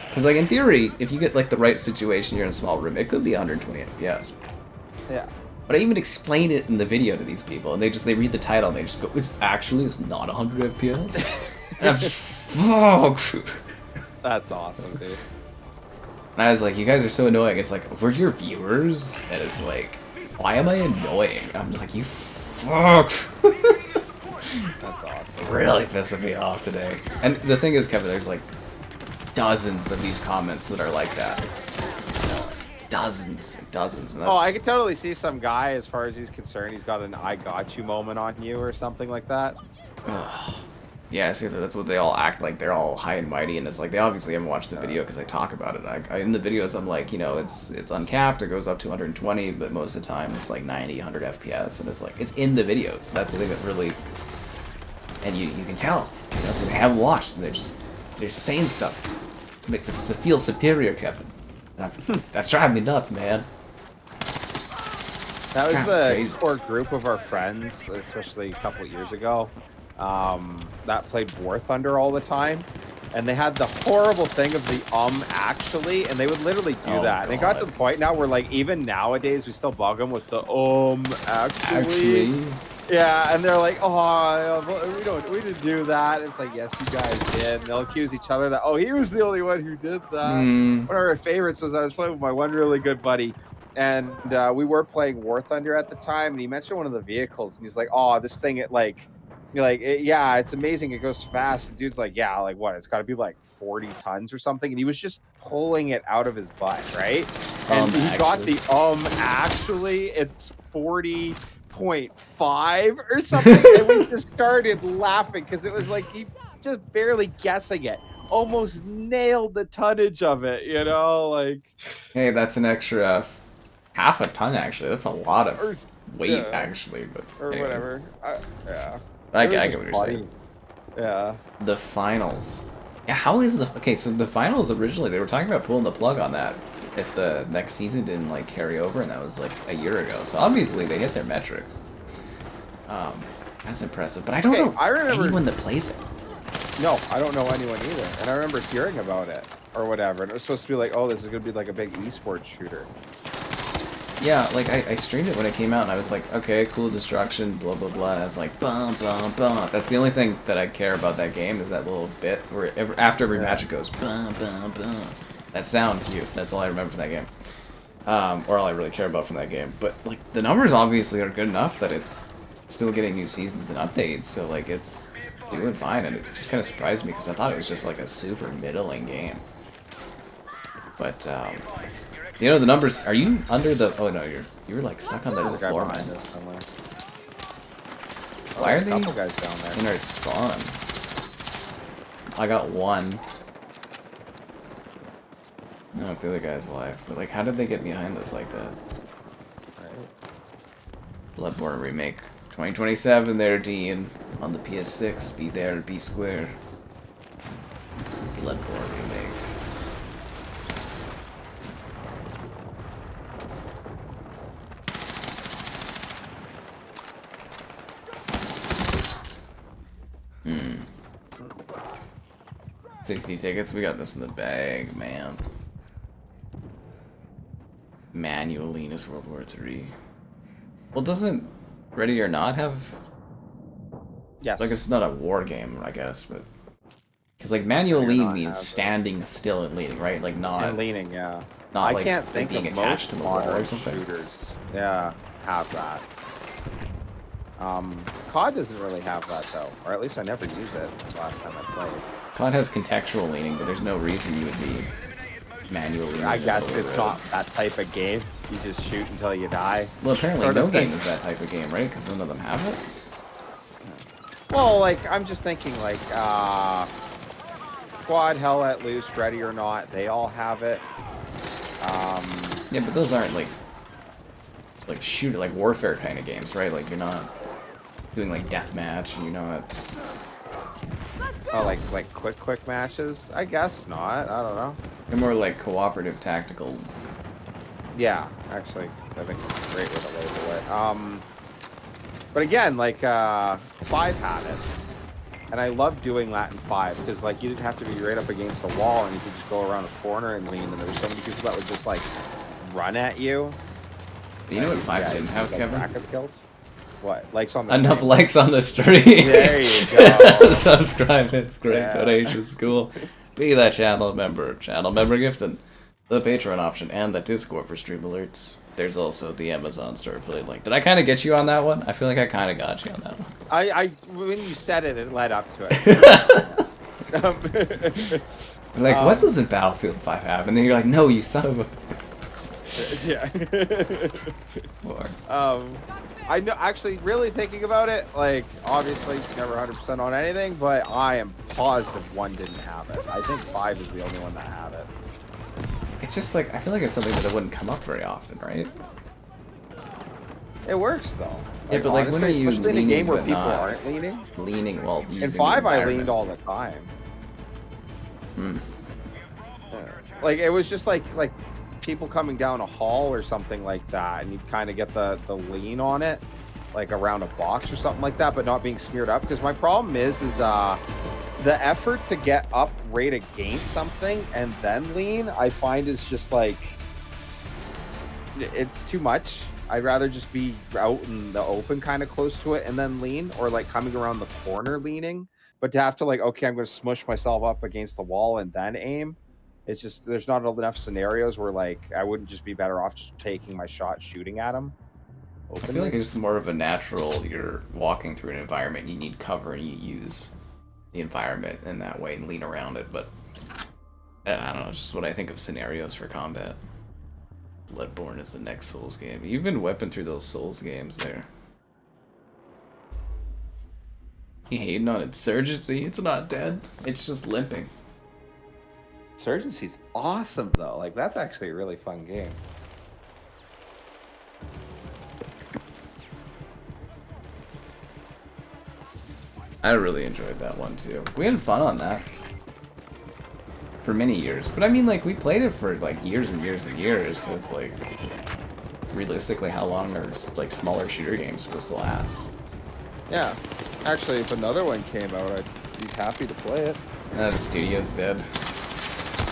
Because, like, in theory, if you get, like, the right situation, you're in a small room, it could be 120 FPS. Yeah. But I even explain it in the video to these people, and they read the title, and they just go, it's not 100 FPS? And I'm just, fuck! That's awesome, dude. And I was like, you guys are so annoying. It's like, we're your viewers, and it's like, why am I annoying? I'm like, you fuck! That's awesome. Really pissing me off today. And the thing is, Kevin, there's like dozens of these comments that are like that. Dozens and dozens. And that's... Oh, I could totally see some guy, as far as he's concerned, he's got an I got you moment on you or something like that. Yeah, see, so that's what they all act like. They're all high and mighty, and it's like they obviously haven't watched the video because I talk about it. In the videos, I'm like, it's uncapped. It goes up to 120, but most of the time it's like 90, 100 FPS, and it's like it's in the videos. That's the thing that really, and you can tell, they haven't watched, and they're saying stuff to feel superior, Kevin. That drives me nuts, man. That was Kinda the crazy. core group of our friends, especially a couple of years ago, that played War Thunder all the time. And they had the horrible thing of the actually, and they would literally do Oh, that. And it got to God. the point now where, like, even nowadays, we still bug them with the actually. Yeah, and they're like, oh, we didn't do that. It's like, yes, you guys did. And they'll accuse each other that, oh, he was the only one who did that. One of our favorites was I was playing with my one really good buddy, and we were playing War Thunder at the time, and he mentioned one of the vehicles, and he's like, oh, this thing, yeah, it's amazing. It goes fast. And dude's like, yeah, like what? It's got to be like 40 tons or something. And he was just pulling it out of his butt, right? And he got the actually, it's 40.5 or something. And we just started laughing because it was like he just barely guessing it. Almost nailed the tonnage of it, like. Hey, that's an extra half a ton, actually. That's a lot of weight, actually. But Or anyway. whatever. Yeah. I It was get just what you're funny. saying. Yeah. The finals. Yeah, how is the... Okay, so the finals originally, they were talking about pulling the plug on that if the next season didn't, like, carry over, and that was, like, a year ago. So obviously they hit their metrics. That's impressive. But I don't know I remember... anyone that plays it. No, I don't know anyone either. And I remember hearing about it or whatever. And it was supposed to be like, oh, this is going to be like a big esports shooter. Yeah, like, I streamed it when it came out, and I was like, okay, cool destruction, blah, blah, blah, and I was like, bum, bum, bum. That's the only thing that I care about that game, is that little bit where after every match it goes, bum, bum, bum. That sound cute. That's all I remember from that game. Or all I really care about from that game. But, like, the numbers obviously are good enough that it's still getting new seasons and updates, so, like, it's doing fine, and it just kind of surprised me, because I thought it was just, like, a super middling game. But, the numbers, are you under the... Oh, no, you're like, stuck under the floor, man. Why are they couple guys down there? in our spawn? I got one. I don't know if the other guy's alive, but, like, how did they get behind us like that? Bloodborne Remake 2027 there, Dean. On the PS6. Be there, be square. Bloodborne Remake. 60 tickets, we got this in the bag, man. Manual Linus World War III. Well, doesn't Ready or Not have... Yes. Like, it's not a war game, I guess, but... Because, like, manual Ready or lean Not means has it. standing still and leaning, right? Like, not... And leaning, yeah. Not I like, can't like think being of attached most to the wall or modern something. shooters. Yeah, have that. COD doesn't really have that though, or at least I never used it last time I played. COD has contextual leaning, but there's no reason you would be manually. I guess it's not that type of game. You just shoot until you die. Well, apparently sort no of thing. game is that type of game, right? Because none of them have it. Well, like I'm just thinking, like Quad, Hell Let Loose, Ready or Not, they all have it. Yeah, but those aren't like shooter, like warfare kind of games, right? Like you're not doing like deathmatch, and you're not. Oh, like quick matches? I guess not. I don't know. They're more like cooperative tactical. Yeah, actually, I think it's a great way to label it. But again, like 5 had it, and I love doing that in 5 because like you didn't have to be right up against the wall, and you could just go around a corner and lean. And there were so many people that would just like run at you. You know what 5 didn't have, like, Kevin? backup kills. What likes on the Enough stream? likes on the stream. There you go. Subscribe, it's great. Yeah. Donations, cool. Be that channel member. Channel member gifted. The Patreon option and the Discord for stream alerts. There's also the Amazon store affiliate link. Did I kind of get you on that one? I feel like I kind of got you on that one. I when you said it, it led up to it. Like, what doesn't Battlefield 5 have? And then you're like, no, you son of a... Yeah. Or... I know, actually, really thinking about it, like, obviously, never 100% on anything, but I am positive 1 didn't have it. I think 5 is the only one that had it. It's just like, I feel like it's something that it wouldn't come up very often, right? It works, though. Yeah, but, like, when honestly, are you especially in a leaning game where but people not aren't leaning? leaning while using In 5, the I environment? leaned all the time. Hmm. Yeah. Like, it was just like people coming down a hall or something like that, and you'd kind of get the lean on it, like around a box or something like that, but not being smeared up. Because my problem is the effort to get up right against something and then lean, I find is just like, it's too much. I'd rather just be out in the open kind of close to it and then lean, or like coming around the corner leaning. But to have to like, okay, I'm going to smush myself up against the wall and then aim. It's just, there's not enough scenarios where like, I wouldn't just be better off just taking my shot, shooting at him. I feel like it's more of a natural, you're walking through an environment, you need cover, and you use the environment in that way and lean around it, but I don't know, it's just what I think of scenarios for combat. Bloodborne is the next Souls game. You've been whipping through those Souls games there. You hating on Insurgency? It's not dead. It's just limping. Insurgency's awesome though. Like that's actually a really fun game. I really enjoyed that one too. We had fun on that for many years. But I mean, like, we played it for like years and years and years, so it's like, realistically, how long are like smaller shooter games supposed to last? Yeah. Actually, if another one came out, I'd be happy to play it. The studio's dead.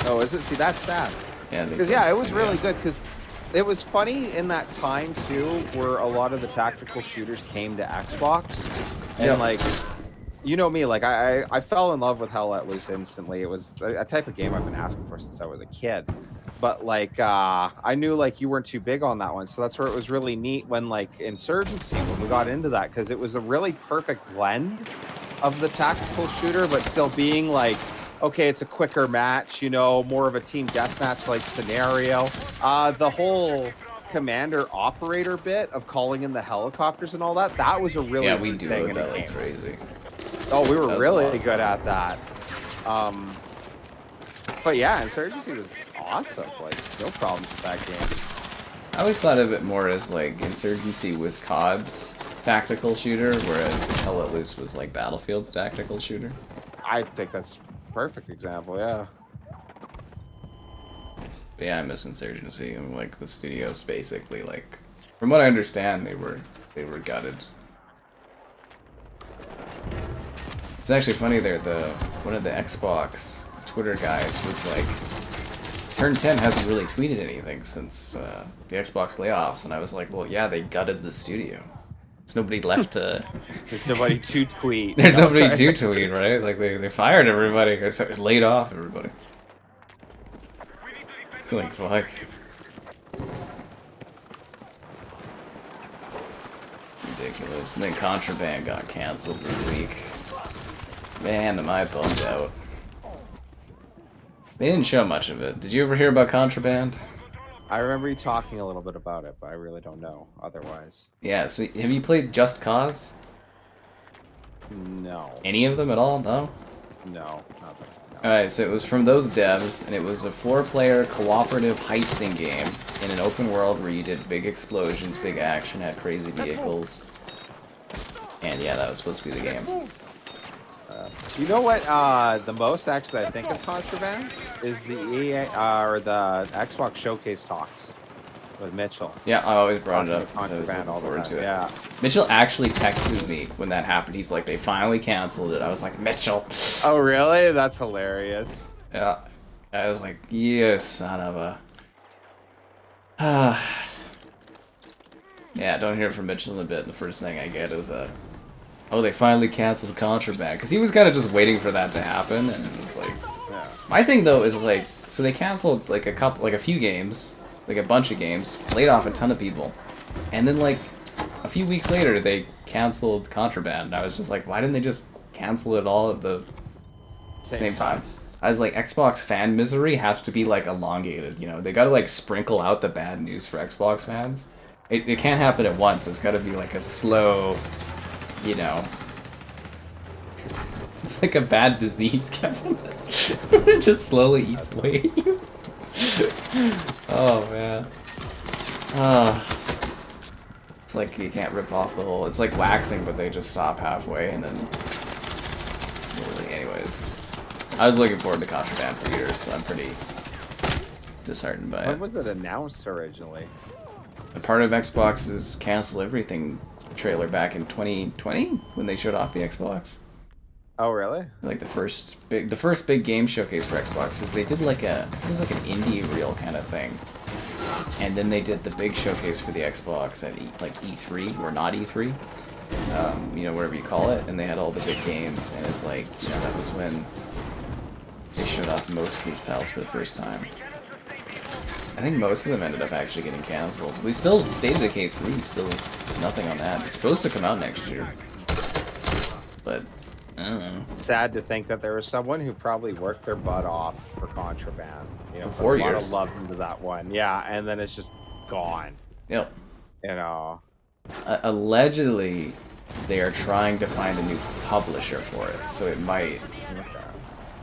Oh, is it? See, that's sad. Yeah, Because yeah, it was really good. Because it was funny in that time too, where a lot of the tactical shooters came to Xbox, and like, you know me, like I fell in love with Hell Let Loose instantly. It was a type of game I've been asking for since I was a kid. But like, I knew like you weren't too big on that one, so that's where it was really neat when like Insurgency, when we got into that, because it was a really perfect blend of the tactical shooter, but still being like, okay, it's a quicker match, you know, more of a team deathmatch like scenario. The whole commander operator bit of calling in the helicopters and all that, that was a really we good do thing it in that a like game. crazy. Oh, we were That was a lot really of good fun. at that. But yeah, Insurgency was awesome. Like, no problems with that game. I always thought of it more as like Insurgency was COD's tactical shooter, whereas Hell Let Loose was like Battlefield's tactical shooter. I think that's a perfect example, yeah. But yeah, I miss Insurgency, and like the studios basically, like, from what I understand, they were gutted. It's actually funny there, one of the Xbox Twitter guys was like, Turn 10 hasn't really tweeted anything since the Xbox layoffs, and I was like, well, yeah, they gutted the studio. There's nobody left to... There's nobody to tweet. There's nobody to tweet, right? Like, they fired everybody, laid off everybody. It's like, fuck. Ridiculous. And then Contraband got canceled this week. Man, am I bummed out. They didn't show much of it. Did you ever hear about Contraband? I remember you talking a little bit about it, but I really don't know otherwise. Yeah, so have you played Just Cause? No. Any of them at all? No? No. Nothing. No. Alright, so it was from those devs, and it was a 4-player cooperative heisting game in an open world where you did big explosions, big action, had crazy vehicles. And yeah, that was supposed to be the game. You know what? The most actually I think of Contraband is the EA or the Xbox Showcase talks with Mitchell. Yeah, I always brought it up. Contraband all the time. Yeah. Mitchell actually texted me when that happened. He's like, they finally canceled it. I was like, Mitchell. Oh really? That's hilarious. Yeah. I was like, you son of a. Yeah, don't hear from Mitchell in a bit. The first thing I get is a. Oh, they finally canceled Contraband. Because he was kind of just waiting for that to happen, and it's like... Yeah. My thing, though, is like... So they canceled, like, a few games. Like, a bunch of games. Laid off a ton of people. And then, like, a few weeks later, they canceled Contraband. And I was just like, why didn't they just cancel it all at the same time? I was like, Xbox fan misery has to be, like, elongated, you know? They gotta, like, sprinkle out the bad news for Xbox fans. It can't happen at once. It's gotta be, like, a slow... You know, it's like a bad disease, Kevin. It just slowly eats away at you. Oh man. It's like you can't rip off the whole. It's like waxing, but they just stop halfway and then slowly. Anyways, I was looking forward to Contraband for years, so I'm pretty disheartened by it. When was it announced originally? A part of Xbox's cancel everything trailer back in 2020 when they showed off the Xbox. Oh really? Like the first big game showcase for Xbox is they did like it was like an indie reel kind of thing, and then they did the big showcase for the Xbox at like E3 or not E3, you know, whatever you call it, and they had all the big games, and it's like, you know, that was when they showed off most of these titles for the first time. I think most of them ended up actually getting canceled. We still State of Decay 3, still nothing on that. It's supposed to come out next year. But, I don't know. Sad to think that there was someone who probably worked their butt off for Contraband. You know, for 4 put a lot years. of love into that one. Yeah, and then it's just gone. Yep. You know. Allegedly, they are trying to find a new publisher for it, so it might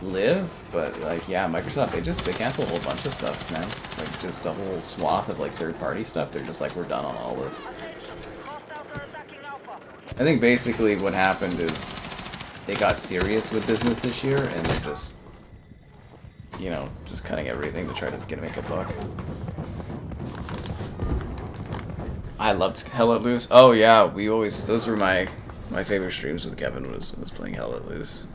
live, but like, yeah, Microsoft, they canceled a whole bunch of stuff, man. Like, just a whole swath of like third-party stuff. They're just like, we're done on all this. I think basically what happened is they got serious with business this year, and they're just, you know, just cutting everything to try to make a buck. I loved Hell Let Loose. Oh yeah, those were my favorite streams with Kevin was playing Hell Let Loose.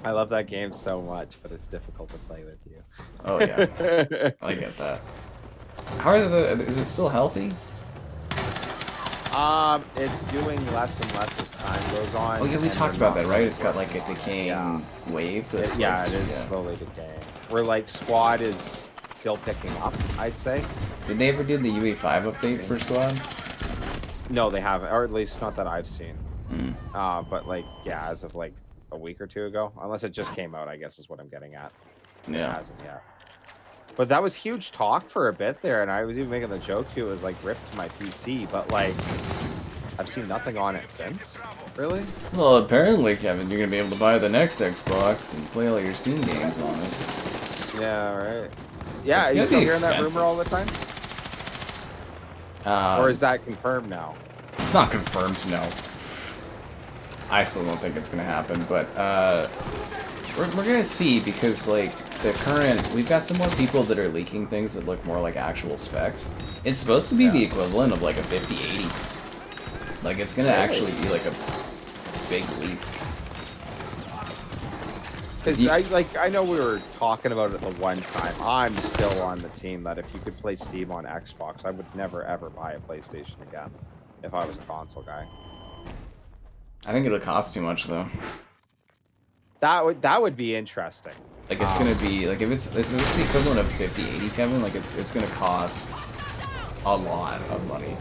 I love that game so much, but it's difficult to play with you. Oh yeah, I get that. How are is it still healthy? It's doing less and less as time goes on. Oh yeah, we talked about that, right? It's got like a decaying wave. That's it is slowly decaying. Where like Squad is still picking up, I'd say. Did they ever do the UE5 update for Squad? No, they haven't, or at least not that I've seen. Mm. But like, yeah, as of like a week or two ago, unless it just came out, I guess is what I'm getting at. Yeah. It hasn't yet. But that was huge talk for a bit there, and I was even making the joke too. It was like ripped to my PC, but like I've seen nothing on it since. Really? Well, apparently, Kevin, you're gonna be able to buy the next Xbox and play all your Steam games on it. Yeah, right. Yeah, It's are you gonna still be hearing that expensive. rumor all the time? Or is that confirmed now? It's not confirmed, no. I still don't think it's gonna happen, but we're gonna see, because like we've got some more people that are leaking things that look more like actual specs. It's supposed to be the equivalent of like a 5080. Like, it's gonna actually be like a big sleep. Because I know we were talking about it the one time. I'm still on the team that if you could play Steam on Xbox, I would never ever buy a PlayStation again if I was a console guy. I think it'll cost too much though. That would be interesting. Like it's gonna be like if it's the equivalent of 50-80, Kevin. Like it's gonna cost a lot of money.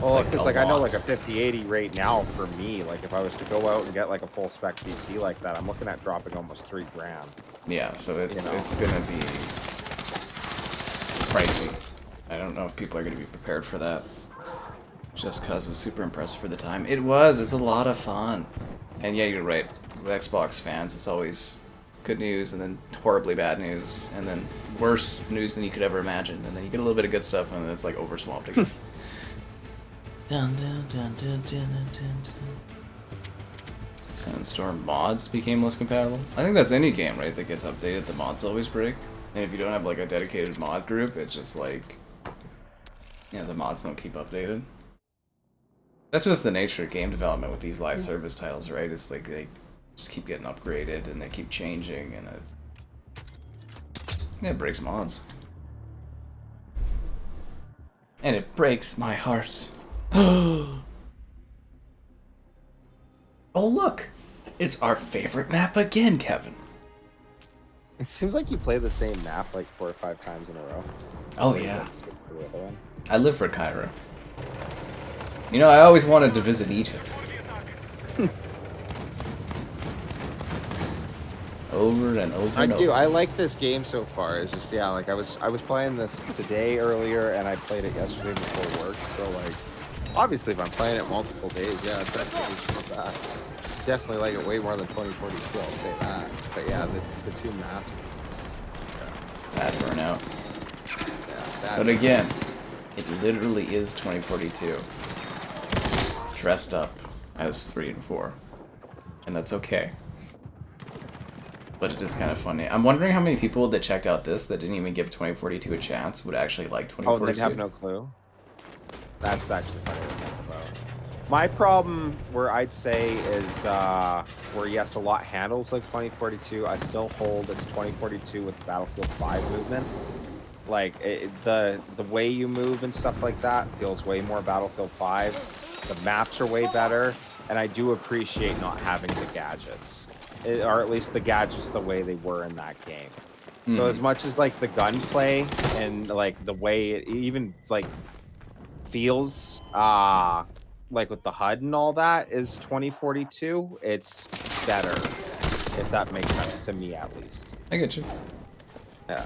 Well, Like, because a I know lot. like a 50-80 right now for me, like if I was to go out and get like a full spec PC like that, I'm looking at dropping almost $3 grand. Yeah, so it's You know. it's gonna be pricey. I don't know if people are gonna be prepared for that. Just cause it was super impressive for the time. It was. It's a lot of fun. And yeah, you're right. With Xbox fans, it's always good news and then horribly bad news and then worse news than you could ever imagine. And then you get a little bit of good stuff and then it's like overswamped again. Dun, dun, dun, dun, dun, dun, dun. Sandstorm mods became less compatible. I think that's any game, right, that gets updated. The mods always break. And if you don't have like a dedicated mod group, it's just like, yeah, the mods don't keep updated. That's just the nature of game development with these live service titles, right? It's like they just keep getting upgraded and they keep changing, and it breaks mods. And it breaks my heart. Oh look! It's our favorite map again, Kevin. It seems like you play the same map like 4 or 5 times in a row. Oh yeah. Skip to the other one. I live for Cairo. You know, I always wanted to visit Egypt. Over and over and over. I like this game so far. It's just like I was playing this today earlier and I played it yesterday before work. So like obviously if I'm playing it multiple days, yeah, it's definitely back. Definitely like it way more than 2042, I'll say that. But yeah, the 2 maps Bad burnout. yeah, But again, it literally is 2042. Dressed up as 3 and 4. And that's okay. But it is kind of funny. I'm wondering how many people that checked out this that didn't even give 2042 a chance would actually like 2042. Oh, they have no clue? That's actually funny to think about. My problem, where I'd say, is where yes, a lot handles like 2042. I still hold it's 2042 with Battlefield 5 movement. Like the way you move and stuff like that feels way more Battlefield 5. The maps are way better, and I do appreciate not having the gadgets, or at least the gadgets the way they were in that game. So as much as like the gunplay and like the way it even like feels like with the HUD and all that is 2042, it's better, if that makes sense to me at least. I get you. Yeah.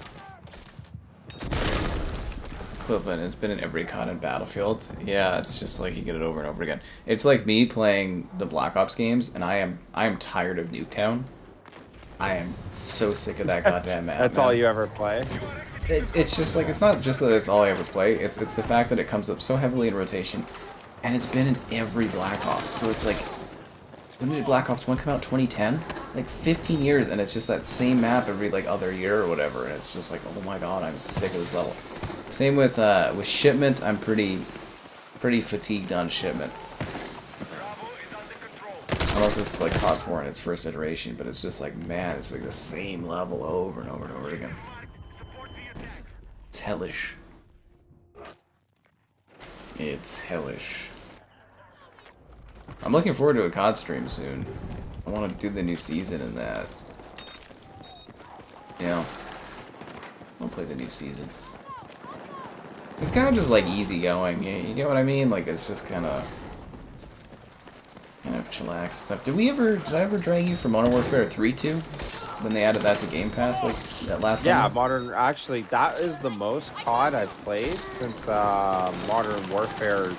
Equivalent. It's been in every COD and Battlefield. Yeah, it's just like you get it over and over again. It's like me playing the Black Ops games, and I am tired of Nuketown. I am so sick of that goddamn map. That's all you ever play? It's just like, it's not just that it's all I ever play. It's the fact that it comes up so heavily in rotation, and it's been in every Black Ops. So it's like, when did Black Ops 1 come out? 2010? Like 15 years, and it's just that same map every like other year or whatever. And it's just like, oh my god, I'm sick of this level. Same with Shipment. I'm pretty fatigued on Shipment. Unless it's like COD 4 in its first iteration, but it's just like, man, it's like the same level over and over and over again. It's hellish. It's hellish. I'm looking forward to a COD stream soon. I want to do the new season in that. Yeah. I'll play the new season. It's kind of just like easy going. You get what I mean? Like it's just kind of chillax and stuff. Did I ever drag you for Modern Warfare 3 too? When they added that to Game Pass, like that last summer? Actually, that is the most COD I've played since Modern Warfare,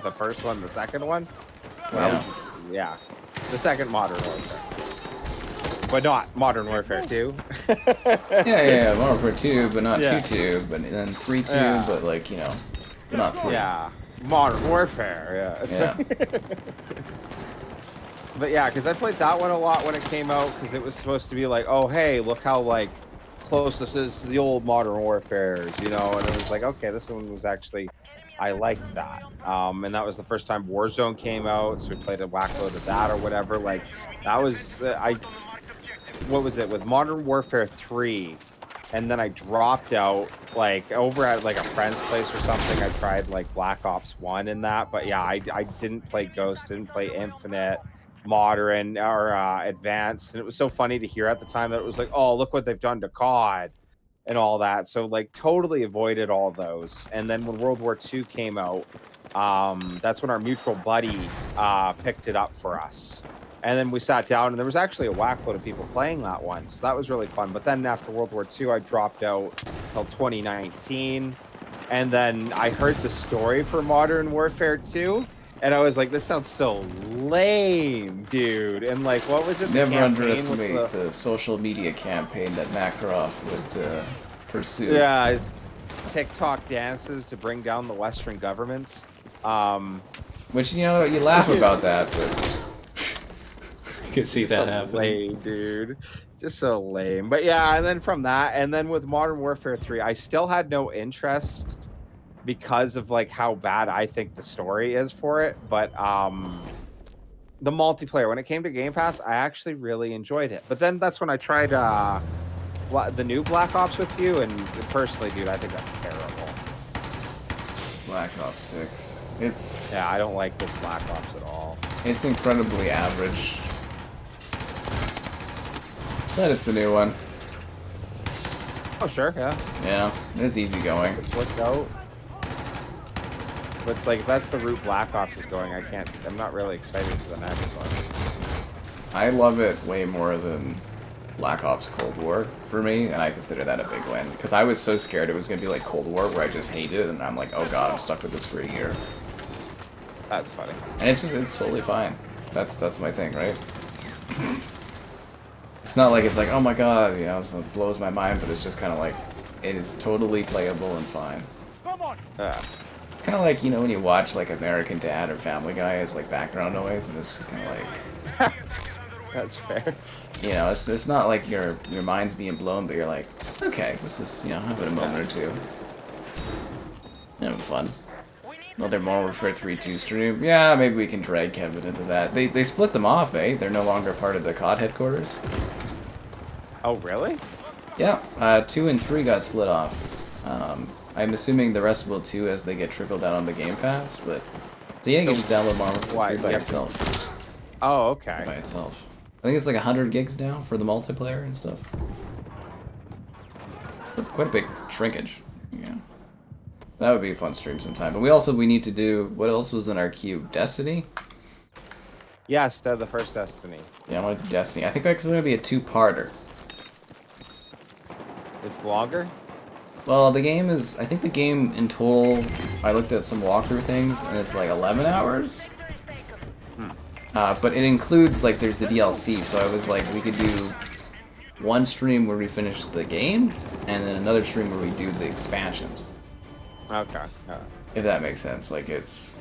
the first one, the second one. Wow. Yeah, the second Modern Warfare. But not Modern Warfare 2. yeah, Modern Warfare 2, but not Yeah. 2-2, but then 3-2, Yeah. but like, you know, not 3. Yeah, Modern Warfare, yeah. But yeah, because I played that one a lot when it came out, because it was supposed to be like, oh hey, look how like close this is to the old Modern Warfares, you know, and it was like, okay, this one was actually I liked that. And that was the first time Warzone came out, so we played a whack load of that or whatever. Like that was what was it with Modern Warfare 3, and then I dropped out like over at like a friend's place or something. I tried like Black Ops 1 and that, but yeah, I didn't play Ghost, didn't play Infinite, Modern or Advanced, and it was so funny to hear at the time that it was like, oh, look what they've done to COD and all that. So like totally avoided all those. And then when World War II came out, that's when our mutual buddy picked it up for us. And then we sat down, and there was actually a whack load of people playing that one. So that was really fun. But then after World War II, I dropped out till 2019. And then I heard the story for Modern Warfare 2. And I was like, this sounds so lame, dude. And like, what was it? Never underestimate the social media campaign that Makarov would pursue. Yeah, it's TikTok dances to bring down the Western governments. Which, you know, you laugh about that, but you can see that happening. Lame, dude. Just so lame. But yeah, and then from that, and then with Modern Warfare 3, I still had no interest because of like how bad I think the story is for it. But the multiplayer, when it came to Game Pass, I actually really enjoyed it. But then that's when I tried the new Black Ops with you, and personally, dude, I think that's terrible. Black Ops 6. Yeah, I don't like this Black Ops at all. It's incredibly average. But it's the new one. Oh, sure, yeah. Yeah, it's easygoing. It's worked out. But it's like, if that's the route Black Ops is going, I'm not really excited for the next one. I love it way more than Black Ops Cold War for me, and I consider that a big win. Because I was so scared it was going to be like Cold War, where I just hate it, and I'm like, oh god, I'm stuck with this for a year. That's funny. And it's totally fine. That's my thing, right? It's not like it's like, oh my god, you know, it blows my mind, but it's just kind of like, it is totally playable and fine. Come on. It's kind of like, you know, when you watch like American Dad or Family Guy as like background noise, and it's just kind of like... That's fair. You know, it's not like your mind's being blown, but you're like, okay, this is, you know, having a moment or two. Having fun. Another Modern Warfare 3-2 stream. Yeah, maybe we can drag Kevin into that. They split them off, eh? They're no longer part of the COD headquarters. Oh, really? Yeah, 2 and 3 got split off. I'm assuming the rest will too as they get trickled out on the Game Pass, but... So yeah, you can just download Modern Warfare 3 by itself. Oh, okay. By itself. I think it's like 100 gigs now for the multiplayer and stuff. Quite a big shrinkage. Yeah. That would be a fun stream sometime. But we need to do... What else was in our queue? Destiny? Yes, the first Destiny. Yeah, I want to do Destiny. I think that's going to be a 2-parter. It's longer? Well, the game is... I think the game in total... I looked at some walkthrough things, and it's like 11 hours? But it includes, like, there's the DLC, so I was like, we could do one stream where we finish the game, and then another stream where we do the expansions. Okay. If that makes sense. Like, it's...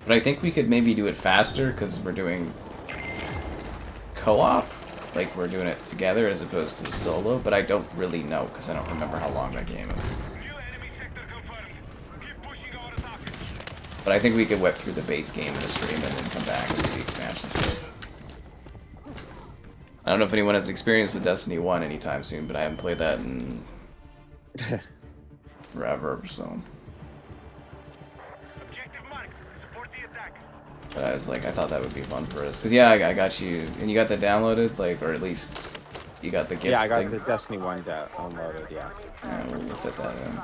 But I think we could maybe do it faster, because we're doing co-op. Like, we're doing it together as opposed to solo, but I don't really know, because I don't remember how long that game is. But I think we could whip through the base game in the stream and then come back and do the expansion stuff. I don't know if anyone has experience with Destiny 1 anytime soon, but I haven't played that in forever, so. But I was like, I thought that would be fun for us. Because, yeah, I got you, and you got that downloaded, like, or at least you got the gift. Yeah, I got thing. the Destiny 1 downloaded, yeah. Yeah, we'll fit that in.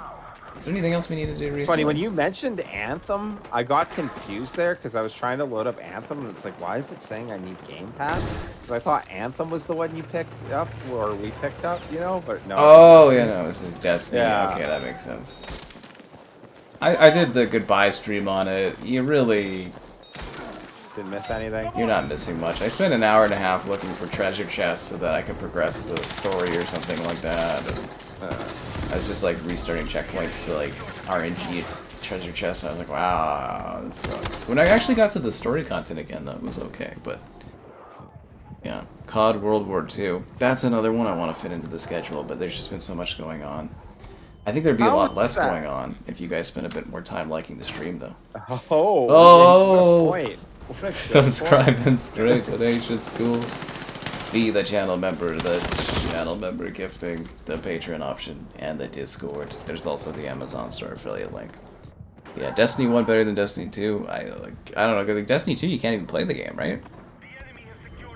Is there anything else we need to do recently? Funny, when you mentioned Anthem, I got confused there because I was trying to load up Anthem and it's like, why is it saying I need Game Pass? Because I thought Anthem was the one you picked up, or we picked up, you know, but no. Oh, yeah, no, this is Destiny. Yeah. Okay, that makes sense. I did the goodbye stream on it. You really... Didn't miss anything? You're not missing much. I spent an hour and a half looking for treasure chests so that I could progress the story or something like that. And, I was just like restarting checkpoints to like RNG treasure chests. I was like, wow, this sucks. When I actually got to the story content again, though, it was okay. But yeah, COD World War II. That's another one I want to fit into the schedule, but there's just been so much going on. I think there'd be a How lot is less that? going on if you guys spent a bit more time liking the stream, though. Oh. Oh! What a point. What a good Subscribe point. and great donations, cool. Be the channel member gifting, the Patreon option, and the Discord. There's also the Amazon store affiliate link. Yeah, Destiny 1 better than Destiny 2. I don't know, because like Destiny 2 you can't even play the game, right?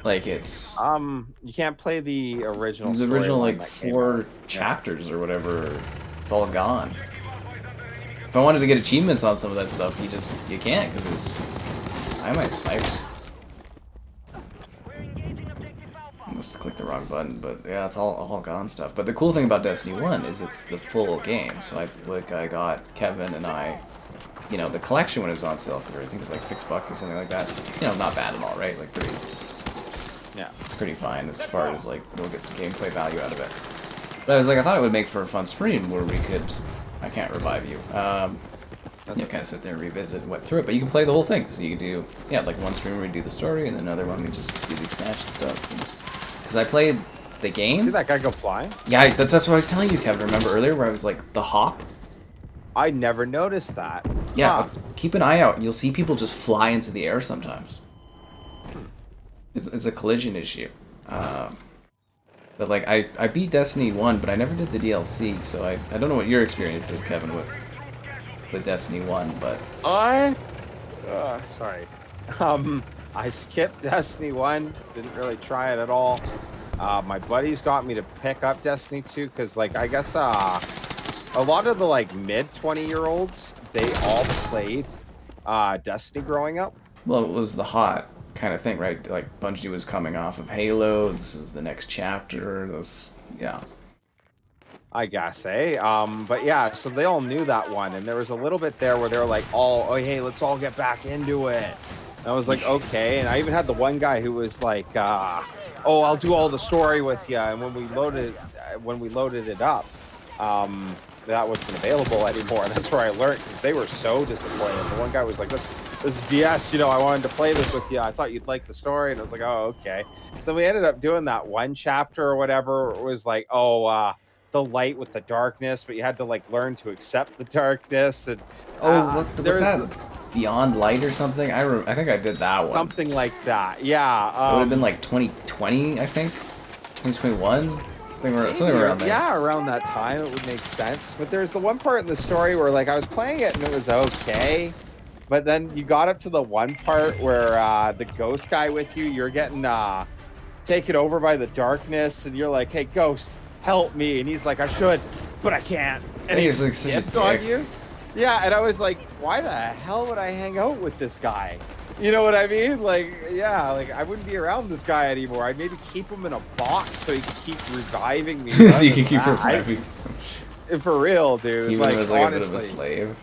Like it's You can't play the original. the original storyline like that came 4 out. chapters or whatever. It's all gone. If I wanted to get achievements on some of that stuff, you can't because it's. I might snipe. I must have clicked the wrong button, but yeah, it's all gone stuff. But the cool thing about Destiny 1 is it's the full game. So I got Kevin and I, you know, the collection when it was on sale for I think it was like $6 or something like that. You know, not bad at all, right? Like pretty fine as far as like we'll get some gameplay value out of it. But I was like, I thought it would make for a fun stream where we could. I can't revive you. You kind of sit there and revisit and whip through it, but you can play the whole thing. So you can do, yeah, like one stream where we do the story, and another one we just do the expansion stuff. Because I played the game. See that guy go flying? Yeah, that's what I was telling you, Kevin. Remember earlier where I was like, the hop? I never noticed that. Yeah, Huh. keep an eye out. You'll see people just fly into the air sometimes. It's a collision issue. But like, I beat Destiny 1, but I never did the DLC, so I don't know what your experience is, Kevin, with Destiny 1, but... Sorry. I skipped Destiny 1, didn't really try it at all. My buddies got me to pick up Destiny 2, because, like, I guess, a lot of the, like, mid-20-year-olds, they all played, Destiny growing up. Well, it was the hot kind of thing, right? Like, Bungie was coming off of Halo, this was the next chapter, yeah. I guess, eh? But yeah, so they all knew that one, and there was a little bit there where they were like, oh, hey, let's all get back into it. And I was like, okay. And I even had the one guy who was like, oh, I'll do all the story with you. And when we loaded it up, that wasn't available anymore. And that's where I learned, because they were so disappointed. The one guy was like, this is BS, you know, I wanted to play this with you. I thought you'd like the story. And I was like, oh, okay. So we ended up doing that one chapter or whatever. It was like, the light with the darkness, but you had to like learn to accept the darkness. And What was that? Beyond Light or something? I think I did that one. Something like that, yeah. It would have been like 2020, I think, 2021, something around there. Yeah, around that time it would make sense. But there's the one part in the story where like I was playing it and it was okay, but then you got up to the one part where the ghost guy with you, you're getting taken over by the darkness, and you're like, hey, ghost, help me. And he's like, I should, but I can't. And He's like such a dipped on dick. you. Yeah, and I was like, why the hell would I hang out with this guy? You know what I mean? Like, yeah, like I wouldn't be around this guy anymore. I'd maybe keep him in a box so he could keep reviving me. So you can keep reviving. For real, dude. He like, was like honestly, a bit of a slave.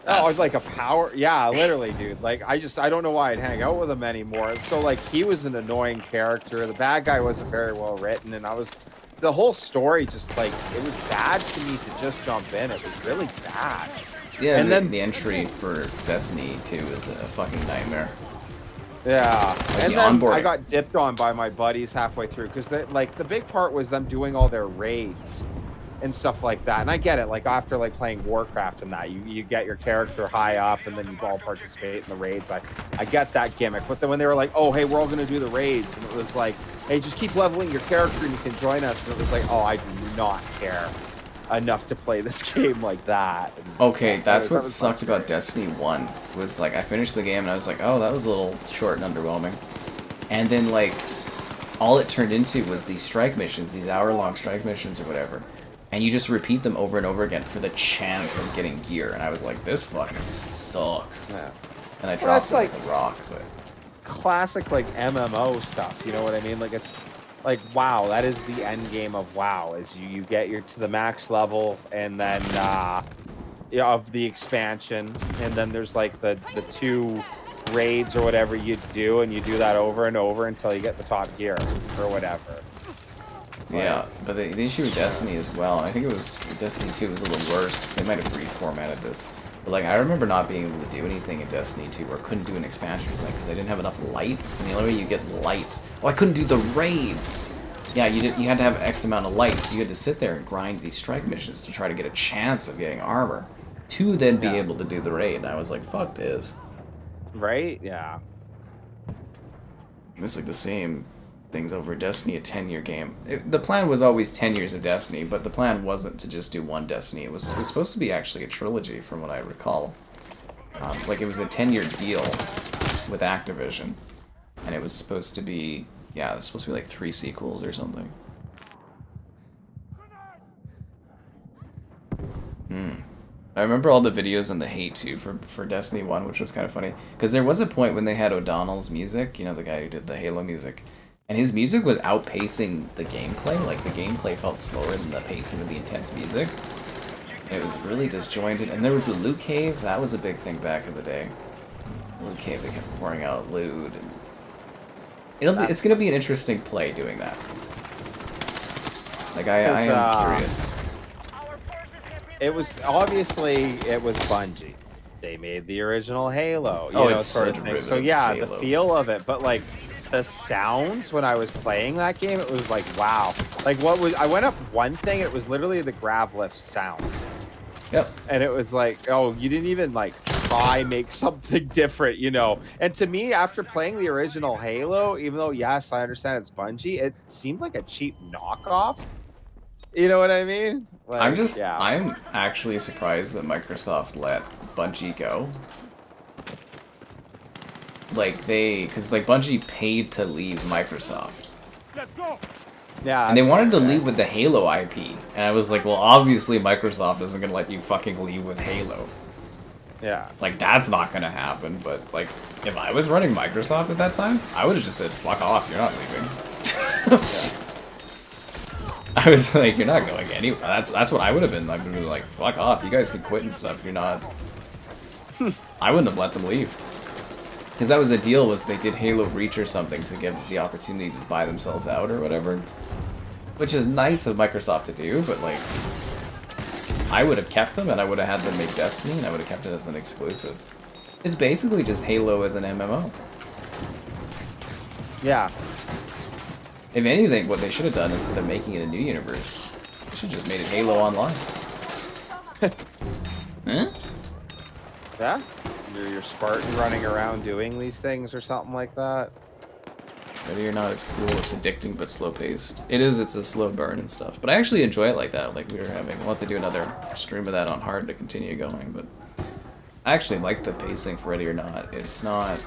I was like a power. Yeah, literally, dude. Like, I don't know why I'd hang out with him anymore. So, like, he was an annoying character. The bad guy wasn't very well written, and the whole story just like it was bad to me to just jump in. It was really bad. Yeah, and then the entry for Destiny 2 is a fucking nightmare. Yeah, Like and the then onboarding. I got dipped on by my buddies halfway through because like the big part was them doing all their raids and stuff like that. And I get it, like after like playing Warcraft and that, you get your character high up and then you all participate in the raids. I get that gimmick, but then when they were like, oh hey, we're all gonna do the raids, and it was like, hey, just keep leveling your character and you can join us, and it was like, oh, I do not care enough to play this game like that. And Okay, that's what was sucked about Destiny 1, was like I finished the game and I was like, oh, that was a little short and underwhelming. And then like, all it turned into was these strike missions, these hour-long strike missions or whatever. And you just repeat them over and over again for the chance of getting gear. And I was like, this fucking sucks. Yeah. And I Well, dropped that's it like like- a rock, but... classic like MMO stuff, you know what I mean? Like it's like WoW, that is the end game of WoW, is you get to the max level and then of the expansion, and then there's like the 2 raids or whatever you do, and you do that over and over until you get the top gear or whatever. Yeah, but the issue with Destiny as well, I think it was Destiny 2 was a little worse. They might have reformatted this. But like, I remember not being able to do anything in Destiny 2, or couldn't do an expansion or something because I didn't have enough light. And the only way you get light... Oh, I couldn't do the raids! Yeah, you had to have X amount of lights, so you had to sit there and grind these strike missions to try to get a chance of getting armor, to then be able to do the raid. And I was like, fuck this. Right? Yeah. It's like the same things over Destiny, a 10-year game. The plan was always 10 years of Destiny, but the plan wasn't to just do one Destiny. It was supposed to be actually a trilogy, from what I recall. Like, it was a 10-year deal with Activision, and it was supposed to be, yeah, it was supposed to be like 3 sequels or something. I remember all the videos and the hate, too, for Destiny 1, which was kind of funny. Because there was a point when they had O'Donnell's music, you know, the guy who did the Halo music, and his music was outpacing the gameplay. Like, the gameplay felt slower than the pacing of the intense music. It was really disjointed. And there was the loot cave. That was a big thing back in the day. Loot cave, they kept pouring out loot. And it's going to be an interesting play doing that. Like, I am curious. It was obviously it was Bungie. They made the original Halo. You know, it's sort so of thing. derivative So yeah, of the Halo. feel of it, but like the sounds when I was playing that game, it was like wow. Like what was I went up one thing, it was literally the grav lift sound. Yep. And it was like, oh, you didn't even like try make something different, you know. And to me, after playing the original Halo, even though yes, I understand it's Bungie, it seemed like a cheap knockoff. You know what I mean? Like, I'm actually surprised that Microsoft let Bungie go. Like, because like Bungie paid to leave Microsoft. Let's go. Yeah. And they wanted to leave with the Halo IP. And I was like, well, obviously Microsoft isn't going to let you fucking leave with Halo. Yeah. Like, that's not going to happen. But, like, if I was running Microsoft at that time, I would have just said, fuck off, you're not leaving. Yeah. I was like, you're not going anywhere. That's what I would have been. I would have been like, fuck off. You guys can quit and stuff. You're not. I wouldn't have let them leave. Because that was the deal, was they did Halo Reach or something to give the opportunity to buy themselves out or whatever. Which is nice of Microsoft to do, but like, I would have kept them and I would have had them make Destiny and I would have kept it as an exclusive. It's basically just Halo as an MMO. Yeah. If anything, what they should have done instead of making it a new universe, they should have just made it Halo Online. Huh? Yeah? You're Spartan running around doing these things or something like that. Ready or Not, it's cool, it's addicting but slow paced. It's a slow burn and stuff. But I actually enjoy it like that, like we were having. We'll have to do another stream of that on hard to continue going, but I actually like the pacing for Ready or Not. It's not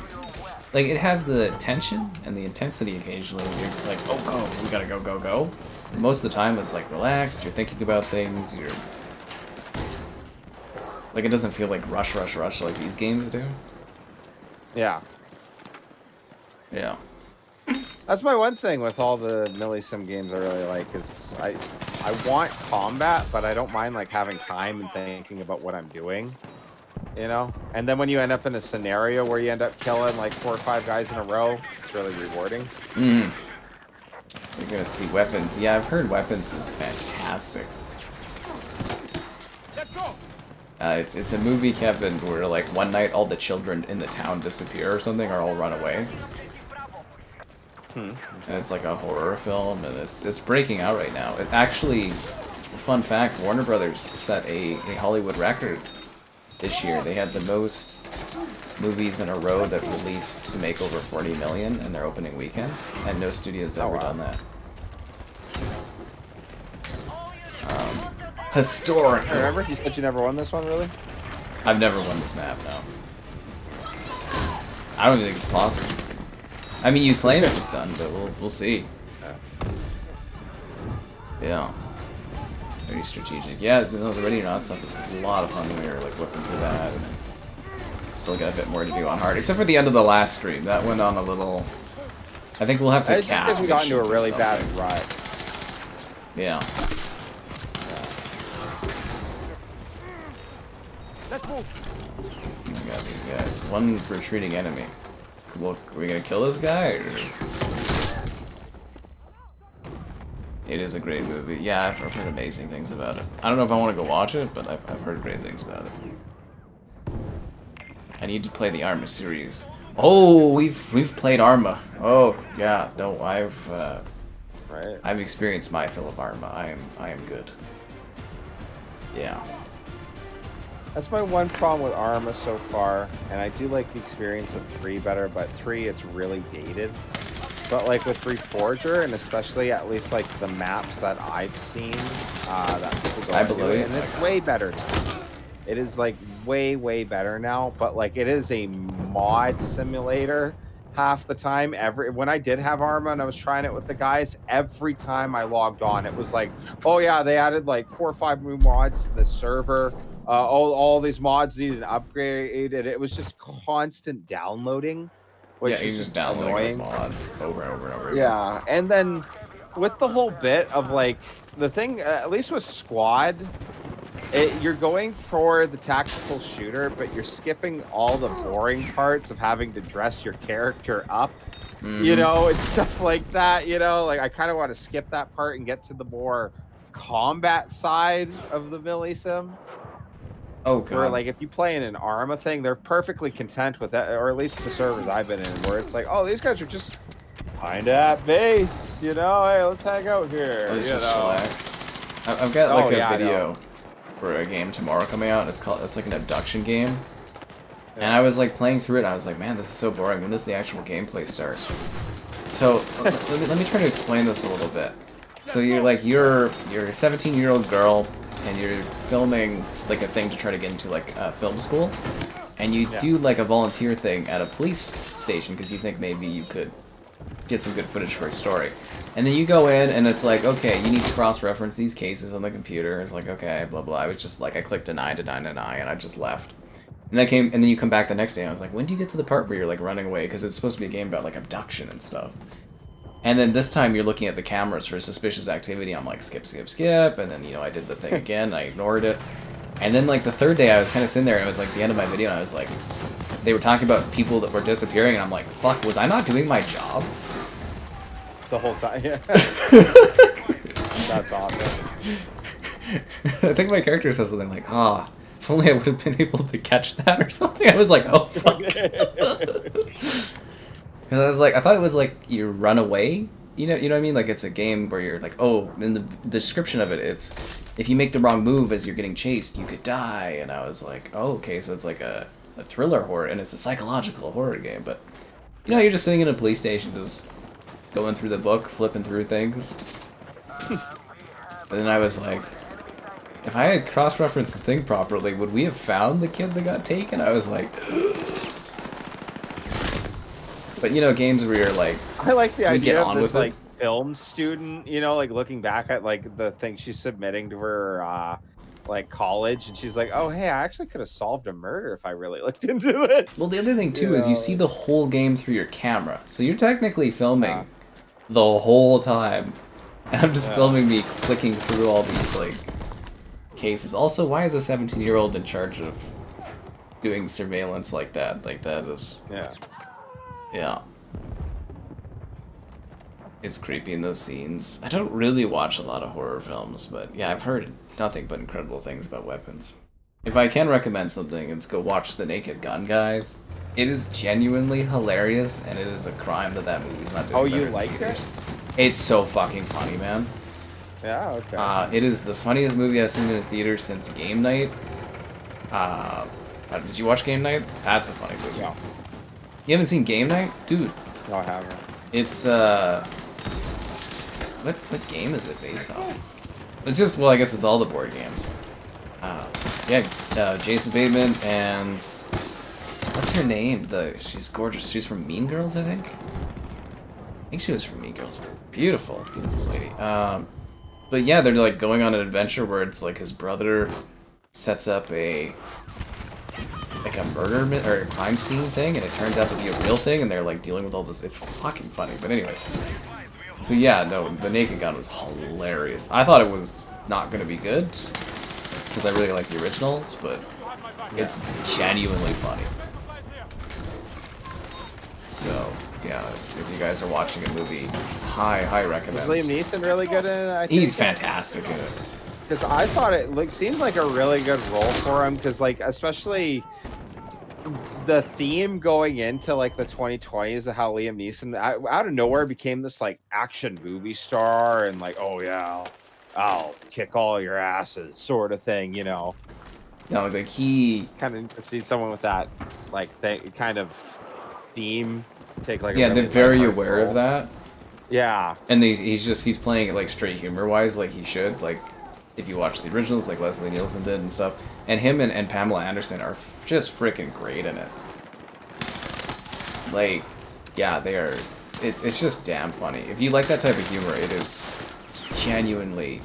like, it has the tension and the intensity occasionally when you're like, oh go, we gotta go, go, go. But most of the time it's like relaxed, you're thinking about things, you're like, it doesn't feel like rush, rush, rush like these games do. Yeah. Yeah. That's my one thing with all the milli-sim games I really like is I want combat, but I don't mind like having time and thinking about what I'm doing. You know? And then when you end up in a scenario where you end up killing like 4 or 5 guys in a row, it's really rewarding. Mm. You're gonna see weapons. Yeah, I've heard weapons is fantastic. Let's go. It's a movie, Kevin, where like one night all the children in the town disappear or something, or all run away. And it's like a horror film, and it's breaking out right now. It actually, fun fact, Warner Brothers set a Hollywood record this year. They had the most movies in a row that released to make over 40 million in their opening weekend, and no studio's ever done that. Historic. Remember? You said you never won this one, really? I've never won this map, no. I don't even think it's possible. I mean, you claim it was done, but we'll see. Yeah. Very strategic. Yeah, no, the Ready or Not stuff is a lot of fun when we were like whipping through that. And still got a bit more to do on hard, except for the end of the last stream. That went on a little. I think we'll have to It's just cap. because we got into a missions or really bad something. rut. Yeah. Let's move. I got these guys. One retreating enemy. Well, are we gonna kill this guy? Or... It is a great movie. Yeah, I've heard amazing things about it. I don't know if I want to go watch it, but I've heard great things about it. I need to play the Arma series. Oh, we've played Arma. Oh yeah, no, Right. I've experienced my fill of Arma. I am good. Yeah. That's my one problem with Arma so far, and I do like the experience of 3 better, but 3 it's really dated. But like with Reforger, and especially at least like the maps that I've seen that people go into, and it's way better now. It is like way better now, but like it is a mod simulator half the time. When I did have Arma and I was trying it with the guys, every time I logged on, it was like, oh yeah, they added like 4 or 5 new mods to the server. All these mods needed an upgrade, and it was just constant downloading, which Yeah, you're is just just downloading annoying. like mods over and over and over again. Yeah, and then with the whole bit of like the thing, at least with Squad, you're going for the tactical shooter, but you're skipping all the boring parts of having to dress your character up, you know, and stuff like that. You know, like I kind of want to skip that part and get to the more combat side of the milsim. Oh god. Where like if you play in an Arma thing, they're perfectly content with that, or at least the servers I've been in, where it's like, oh, these guys are just kind of at base, you know. Hey, let's hang out here. Let's you just know. chillax. I've got like a video for a game tomorrow coming out. It's like an abduction game. Yeah. And I was like playing through it, and I was like, man, this is so boring. When does the actual gameplay start? So let me try to explain this a little bit. So you're a 17-year-old girl, and you're filming like a thing to try to get into like film school, and you do like a volunteer thing at a police station because you think maybe you could get some good footage for a story. And then you go in, and it's like, okay, you need to cross-reference these cases on the computer. It's like, okay, blah blah. I was just like, I clicked deny, and I just left. And then you come back the next day, and I was like, when do you get to the part where you're like running away? Because it's supposed to be a game about like abduction and stuff. And then this time you're looking at the cameras for suspicious activity. I'm like, skip, skip, skip. And then, you know, I did the thing again. I ignored it. And then, like, the third day I was kind of sitting there, and it was, like, the end of my video, and I was like, they were talking about people that were disappearing, and I'm like, fuck, was I not doing my job? The whole time, yeah. That's awesome. I think my character says something like, if only I would have been able to catch that or something. I was like, oh, fuck. Because I was like, I thought it was like you run away, you know what I mean? Like it's a game where you're like, oh, in the description of it, it's if you make the wrong move as you're getting chased, you could die. And I was like, oh, okay, so it's like a thriller horror, and it's a psychological horror game. But you know, you're just sitting in a police station, just going through the book, flipping through things. But then I was like, if I had cross-referenced the thing properly, would we have found the kid that got taken? I was like. But you know, games where you're like, I like the idea of this like film student, you know, like looking back at like the thing she's submitting to her like college, and she's like, oh hey, I actually could have solved a murder if I really looked into this. Well, the other thing too is you see the whole game through your camera, so you're technically filming the whole time, and I'm just filming me clicking through all these like cases. Also, why is a 17-year-old in charge of doing surveillance like that? Like that is yeah. It's creepy in those scenes. I don't really watch a lot of horror films, but yeah, I've heard nothing but incredible things about weapons. If I can recommend something, it's go watch The Naked Gun, guys. It is genuinely hilarious, and it is a crime that movie's not doing better you in liked theaters. It's so fucking funny, man. Yeah, okay. It is the funniest movie I've seen in a theater since Game Night. Did you watch Game Night? That's a funny movie. Yeah. You haven't seen Game Night? Dude. No, I haven't. It's, what game is it based on? It's just, well, I guess it's all the board games. Jason Bateman and... What's her name? She's gorgeous. She's from Mean Girls, I think? I think she was from Mean Girls. Beautiful, beautiful lady. But yeah, they're like going on an adventure where it's like his brother sets up a murder or a crime scene thing, and it turns out to be a real thing, and they're like dealing with all this. It's fucking funny. But anyways, so yeah, no, The Naked Gun was hilarious. I thought it was not gonna be good because I really like the originals, but it's genuinely funny. So yeah, if you guys are watching a movie, high recommend. Is Liam Neeson really good in it? I think he's fantastic in it. Because I thought it seemed like a really good role for him. Because like especially the theme going into like the 2020s of how Liam Neeson out of nowhere became this like action movie star and like, oh yeah, I'll kick all your asses sort of thing, you know. No, like he. Kind of to see someone with that like kind of theme take like a Yeah, really they're very lighthearted aware role. of that. Yeah. And he's playing it like straight humor wise, like he should. Like if you watch the originals, like Leslie Nielsen did and stuff. And him and Pamela Anderson are just freaking great in it. Like, yeah, they are. It's just damn funny. If you like that type of humor, it is genuinely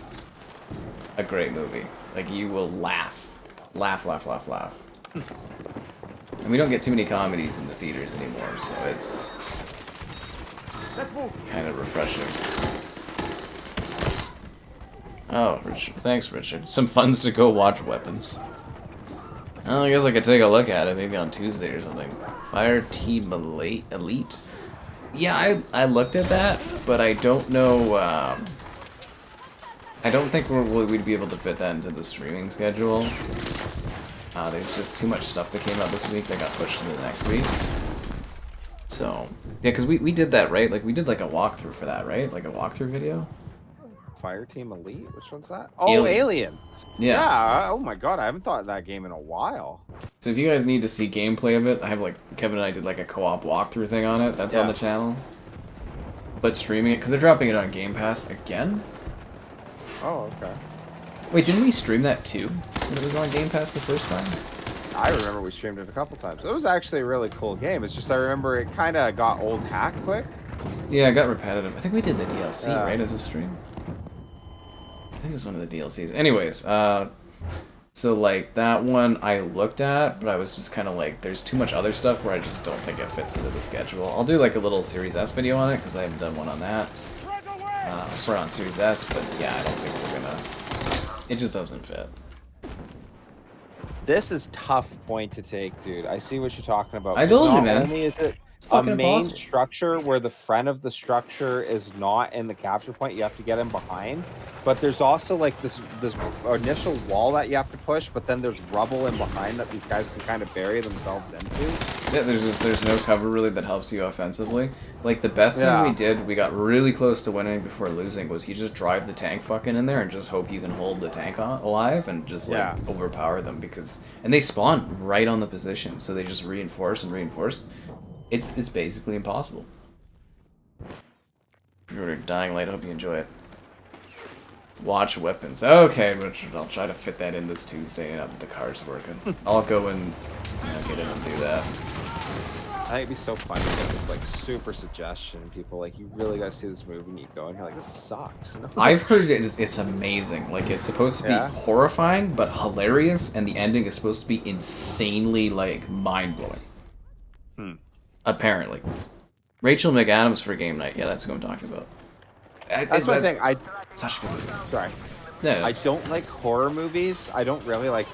a great movie. Like you will laugh, laugh. And we don't get too many comedies in the theaters anymore, so it's Let's move. kind of refreshing. Oh, Richard. Thanks, Richard. Some funds to go watch Weapons. Oh, I guess I could take a look at it, maybe on Tuesday or something. Fire Team Elite? Yeah, I looked at that, but I don't know, I don't think we'd be able to fit that into the streaming schedule. There's just too much stuff that came out this week that got pushed into the next week. So, yeah, because we did that, right? Like, we did, like, a walkthrough for that, right? Like, a walkthrough video? Fire Team Elite? Which one's that? Oh, Aliens. Yeah. Oh my god, I haven't thought of that game in a while. So if you guys need to see gameplay of it, I have, like, Kevin and I did, like, a co-op walkthrough thing on it. That's on the channel. But streaming it, because they're dropping it on Game Pass again? Oh, okay. Wait, didn't we stream that too? When it was on Game Pass the first time? I remember we streamed it a couple times. It was actually a really cool game. It's just I remember it kind of got old hat quick. Yeah, it got repetitive. I think we did the DLC, Yeah. right, as a stream? I think it was one of the DLCs. Anyways, so, like, that one I looked at, but I was just kind of like, there's too much other stuff where I just don't think it fits into the schedule. I'll do, like, a little Series S video on it, because I haven't done one on that. For on Series S, but yeah, I don't think we're gonna... It just doesn't fit. This is tough point to take, dude. I see what you're talking about. I told you, Not man. only is it It's a fucking main impossible. structure where the front of the structure is not in the capture point, you have to get in behind. But there's also like this initial wall that you have to push, but then there's rubble in behind that these guys can kind of bury themselves into. Yeah, there's no cover really that helps you offensively. Like the best thing we did, we got really close to winning before losing, was you just drive the tank fucking in there and just hope you can hold the tank alive and just like overpower them, because and they spawn right on the position, so they just reinforce and reinforce. It's basically impossible. If you're Dying Light, I hope you enjoy it. Watch Weapons. Okay, Richard, I'll try to fit that in this Tuesday now that the car's working. I'll go and get in and do that. I think it'd be so fun to get this like super suggestion. People like, you really gotta see this movie, and you go and you're like, this sucks. You know? I've heard it's amazing. Like, it's supposed to be horrifying but hilarious, and the ending is supposed to be insanely like mind-blowing. Apparently. Rachel McAdams for game night. Yeah, that's what I'm talking about. That's one thing. Such a good movie. Sorry. No, I don't like horror movies. I don't really like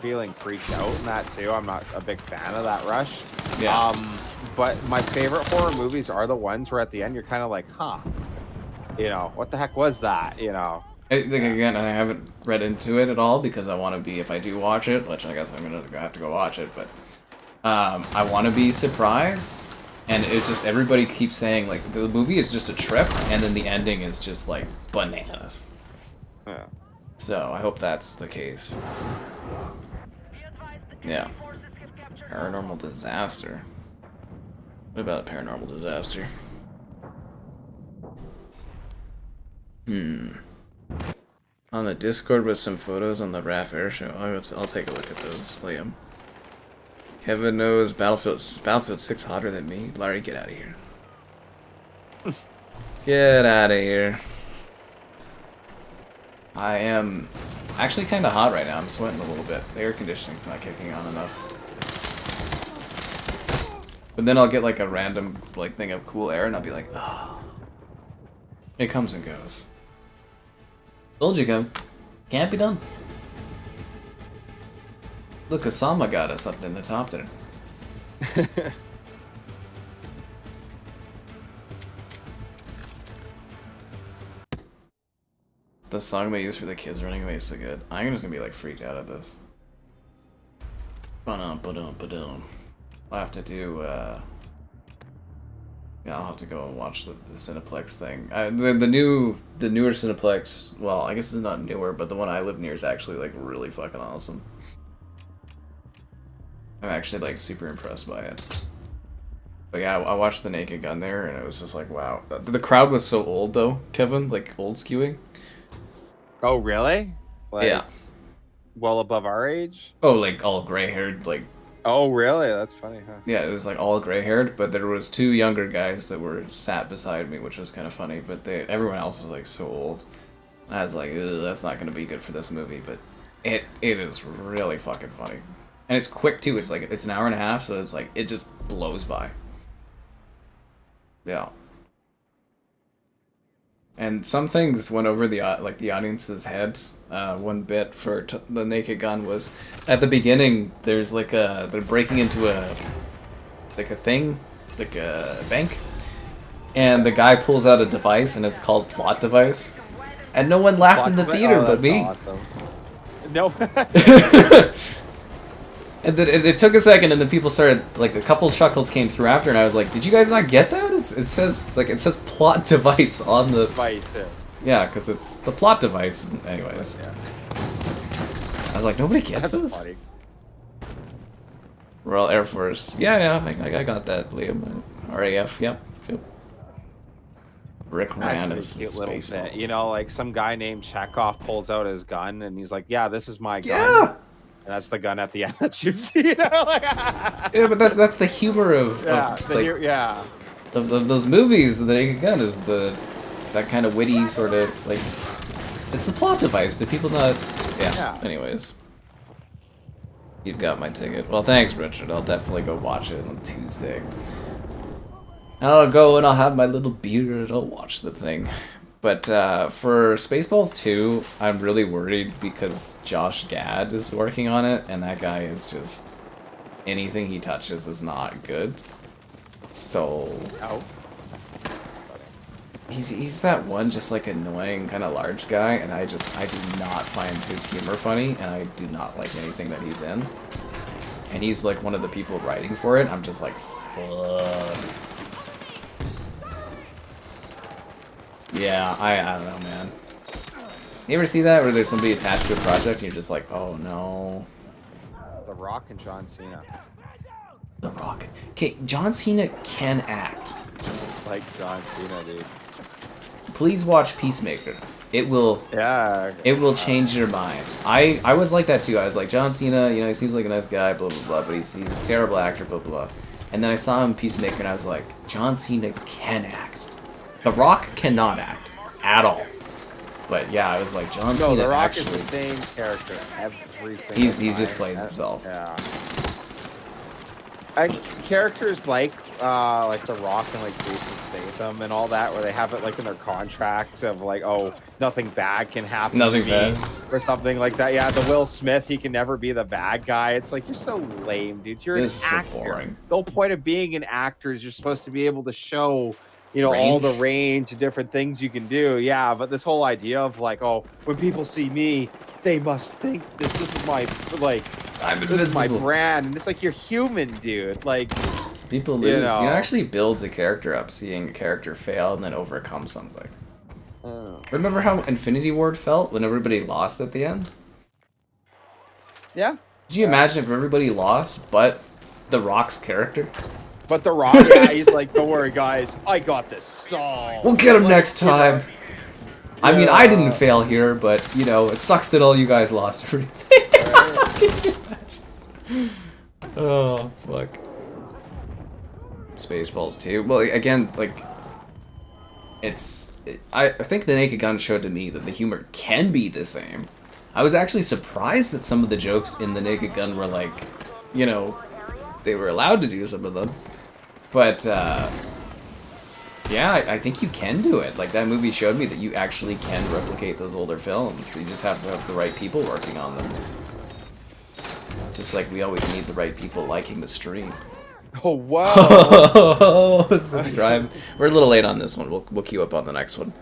feeling freaked out in that too. I'm not a big fan of that rush. Yeah. But my favorite horror movies are the ones where at the end you're kind of like, huh, you know, what the heck was that? You know. Again, I haven't read into it at all because I want to be, if I do watch it, which I guess I'm gonna have to go watch it, but I want to be surprised. And it's just, everybody keeps saying, like, the movie is just a trip, and then the ending is just, like, bananas. Yeah. So, I hope that's the case. Yeah. Paranormal disaster. What about a paranormal disaster? On the Discord with some photos on the RAF air show. I'll take a look at those, Liam. Kevin knows Battlefield 6 hotter than me. Larry, get out of here. Get out of here. I am actually kind of hot right now. I'm sweating a little bit. The air conditioning's not kicking on enough. But then I'll get like a random like thing of cool air and I'll be like, oh. It comes and goes. Told you, Kevin. Can't be done. Look, Osama got us up in the top there. The song they use for the kids running away is so good. I'm just gonna be like freaked out at this. Ba-dum, ba-dum, ba-dum. I'll have to do, yeah, I'll have to go and watch the Cineplex thing. The newer Cineplex, well, I guess it's not newer, but the one I live near is actually, like, really fucking awesome. I'm actually, like, super impressed by it. But yeah, I watched The Naked Gun there, and it was just like, wow. The crowd was so old, though, Kevin, like, old skewing. Oh, really? Like, Yeah. well above our age? Oh, like, all gray-haired, like... Oh, really? That's funny, huh? Yeah, it was, like, all gray-haired, but there was 2 younger guys that were sat beside me, which was kind of funny, but everyone else was, like, so old. I was like, ugh, that's not gonna be good for this movie, but it is really fucking funny. And it's quick, too. It's, like, it's an hour and a half, so it's, like, it just blows by. Yeah. And some things went over the audience's head. One bit for The Naked Gun was at the beginning. There's like they're breaking into a thing, like a bank, and the guy pulls out a device, and it's called plot device, and no one laughed in the theater but me. Awesome. No. And then it took a second, and then people started, like, a couple chuckles came through after, and I was like, did you guys not get that? It says plot device on the... Device, yeah, because it's the plot device. Anyways. Yeah. I was like, nobody gets this? Funny. Royal Air Force. Yeah, I got that, Liam. RAF, yep. Rick Actually, Moranis cute little space. bit. You know, like some guy named Chekhov pulls out his gun, and he's like, yeah, this is my gun. Yeah! And that's the gun at the end that shoots you. Like, Yeah, but that's the humor of those movies. The Naked Gun is that kind of witty sort of, like, it's the plot device. Do people not? Yeah. Anyways, you've got my ticket. Well, thanks, Richard. I'll definitely go watch it on Tuesday. And I'll go and I'll have my little beer and I'll watch the thing. But for Spaceballs 2, I'm really worried because Josh Gad is working on it, and that guy is just... anything he touches is not good. So... oh. He's that one just, like, annoying kind of large guy, and I do not find his humor funny, and I do not like anything that he's in. And he's, like, one of the people writing for it. I'm just like, fuck. Yeah, I don't know, man. You ever see that where there's somebody attached to a project and you're just like, oh no. The Rock and John Cena. The Rock. Okay, John Cena can act. Like John Cena, dude. Please watch Peacemaker. It will. Yeah. It will change your mind. I was like that too. I was like, John Cena, you know, he seems like a nice guy, blah blah blah, but he's a terrible actor, blah blah. And then I saw him in Peacemaker, and I was like, John Cena can act. The Rock cannot act at all. But yeah, I was like, John Cena. No, The Rock actually, is the same character every single he just time. plays himself. Yeah. And characters like The Rock and like Jason Statham and all that, where they have it like in their contract of like, oh, nothing bad can happen. Nothing to me, bad. or something like that. Yeah, the Will Smith, he can never be the bad guy. It's like, you're so lame, dude. You're This is an so actor. boring. The whole point of being an actor is you're supposed to be able to show, you know, all the range of different things you can do. Yeah, but this whole idea of like, oh, when people see me, they must think this is my, like, this is my brand. And it's like, you're human, dude. Like, people lose. You know, actually builds a character up, seeing a character fail and then overcome something. Remember how Infinity Ward felt when everybody lost at the end? Yeah. Could you imagine if everybody lost, but The Rock's character? But The Rock, yeah, he's like, don't worry, guys, I got this solved. We'll get him next time. Yeah. I mean, I didn't fail here, but, you know, it sucks that all you guys lost everything. Could you imagine? Oh, fuck. Spaceballs 2. Well, again, like, I think The Naked Gun showed to me that the humor can be the same. I was actually surprised that some of the jokes in The Naked Gun were like, you know, they were allowed to do some of them. But, yeah, I think you can do it. Like, that movie showed me that you actually can replicate those older films. You just have to have the right people working on them. Just like we always need the right people liking the stream. Oh, wow. Subscribe. We're a little late on this one. We'll queue up on the next one.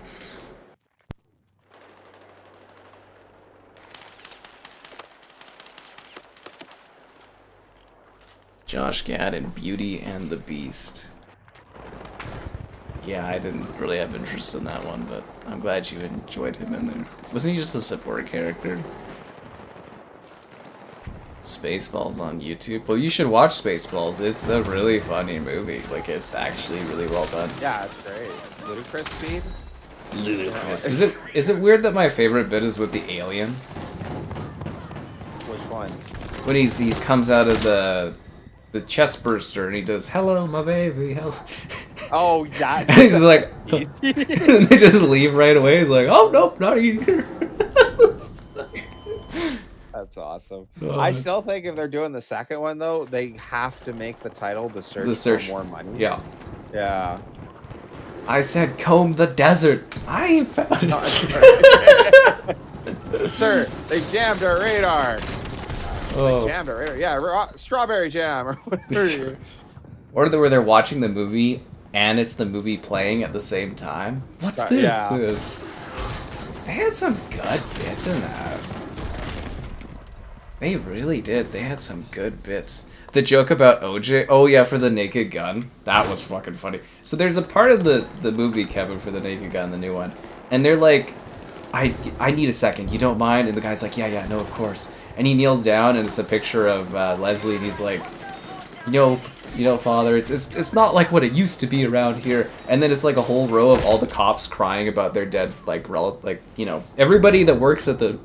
Josh Gad in Beauty and the Beast. Yeah, I didn't really have interest in that one, but I'm glad you enjoyed him in there. Wasn't he just a support character? Spaceballs on YouTube. Well, you should watch Spaceballs. It's a really funny movie. Like, it's actually really well done. Yeah, it's great. Ludicrous speed. Ludicrous. Is it weird that my favorite bit is with the alien? Which one? When he comes out of the chest burster and he does, "Hello, my baby." Hello. Oh, yeah. And he's like, and they just leave right away. He's like, "Oh nope, not here." That's awesome. I still think if they're doing the second one though, they have to make the title "The Search for More Money." Yeah. Yeah. I said, "Comb the desert." I ain't found it. Sir, they jammed our radar. Oh. They jammed our radar. Yeah, strawberry jam or whatever. Or where they're watching the movie and it's the movie playing at the same time. What's this? Yeah. They had some good bits in that. They really did. They had some good bits. The joke about OJ, oh yeah, for the Naked Gun, that was fucking funny. So there's a part of the movie, Kevin, for the Naked Gun, the new one, and they're like, I need a second, you don't mind? And the guy's like, yeah, no, of course. And he kneels down, and it's a picture of Leslie, and he's like, you know, Father, it's not like what it used to be around here. And then it's like a whole row of all the cops crying about their dead, like, you know, everybody that works at the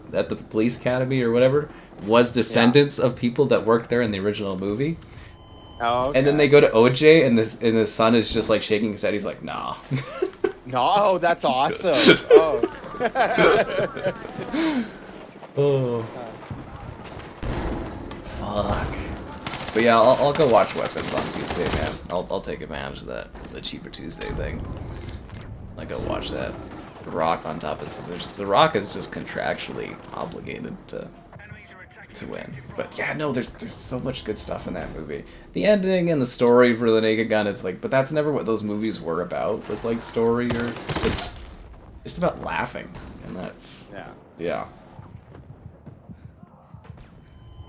police academy or whatever was descendants of people that worked there in the original movie. Oh, okay. And then they go to OJ, and the son is just like shaking his head. He's like, "Nah." No, that's awesome. Oh. Oh. Fuck. But yeah, I'll go watch Weapons on Tuesday, man. I'll take advantage of the cheaper Tuesday thing. I'll go watch that. The Rock on top of Scissors. The Rock is just contractually obligated to win. But yeah, no, there's so much good stuff in that movie. The ending and the story for the Naked Gun, it's like, but that's never what those movies were about. Was like story, or it's just about laughing, and that's yeah.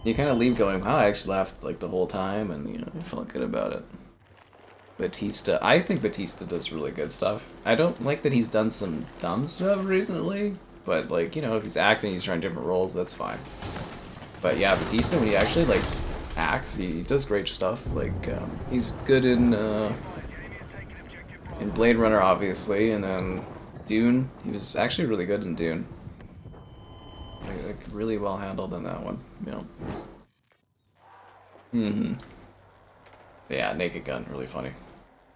You kind of leave going, wow, I actually laughed like the whole time, and you know, I felt good about it. Batista, I think Batista does really good stuff. I don't like that he's done some dumb stuff recently, but like, you know, if he's acting, he's trying different roles, that's fine. But yeah, Batista, when he actually like acts, he does great stuff. Like he's good in Blade Runner, obviously, and then Dune. He was actually really good in Dune. Like really well handled in that one. You know. Yeah, Naked Gun, really funny.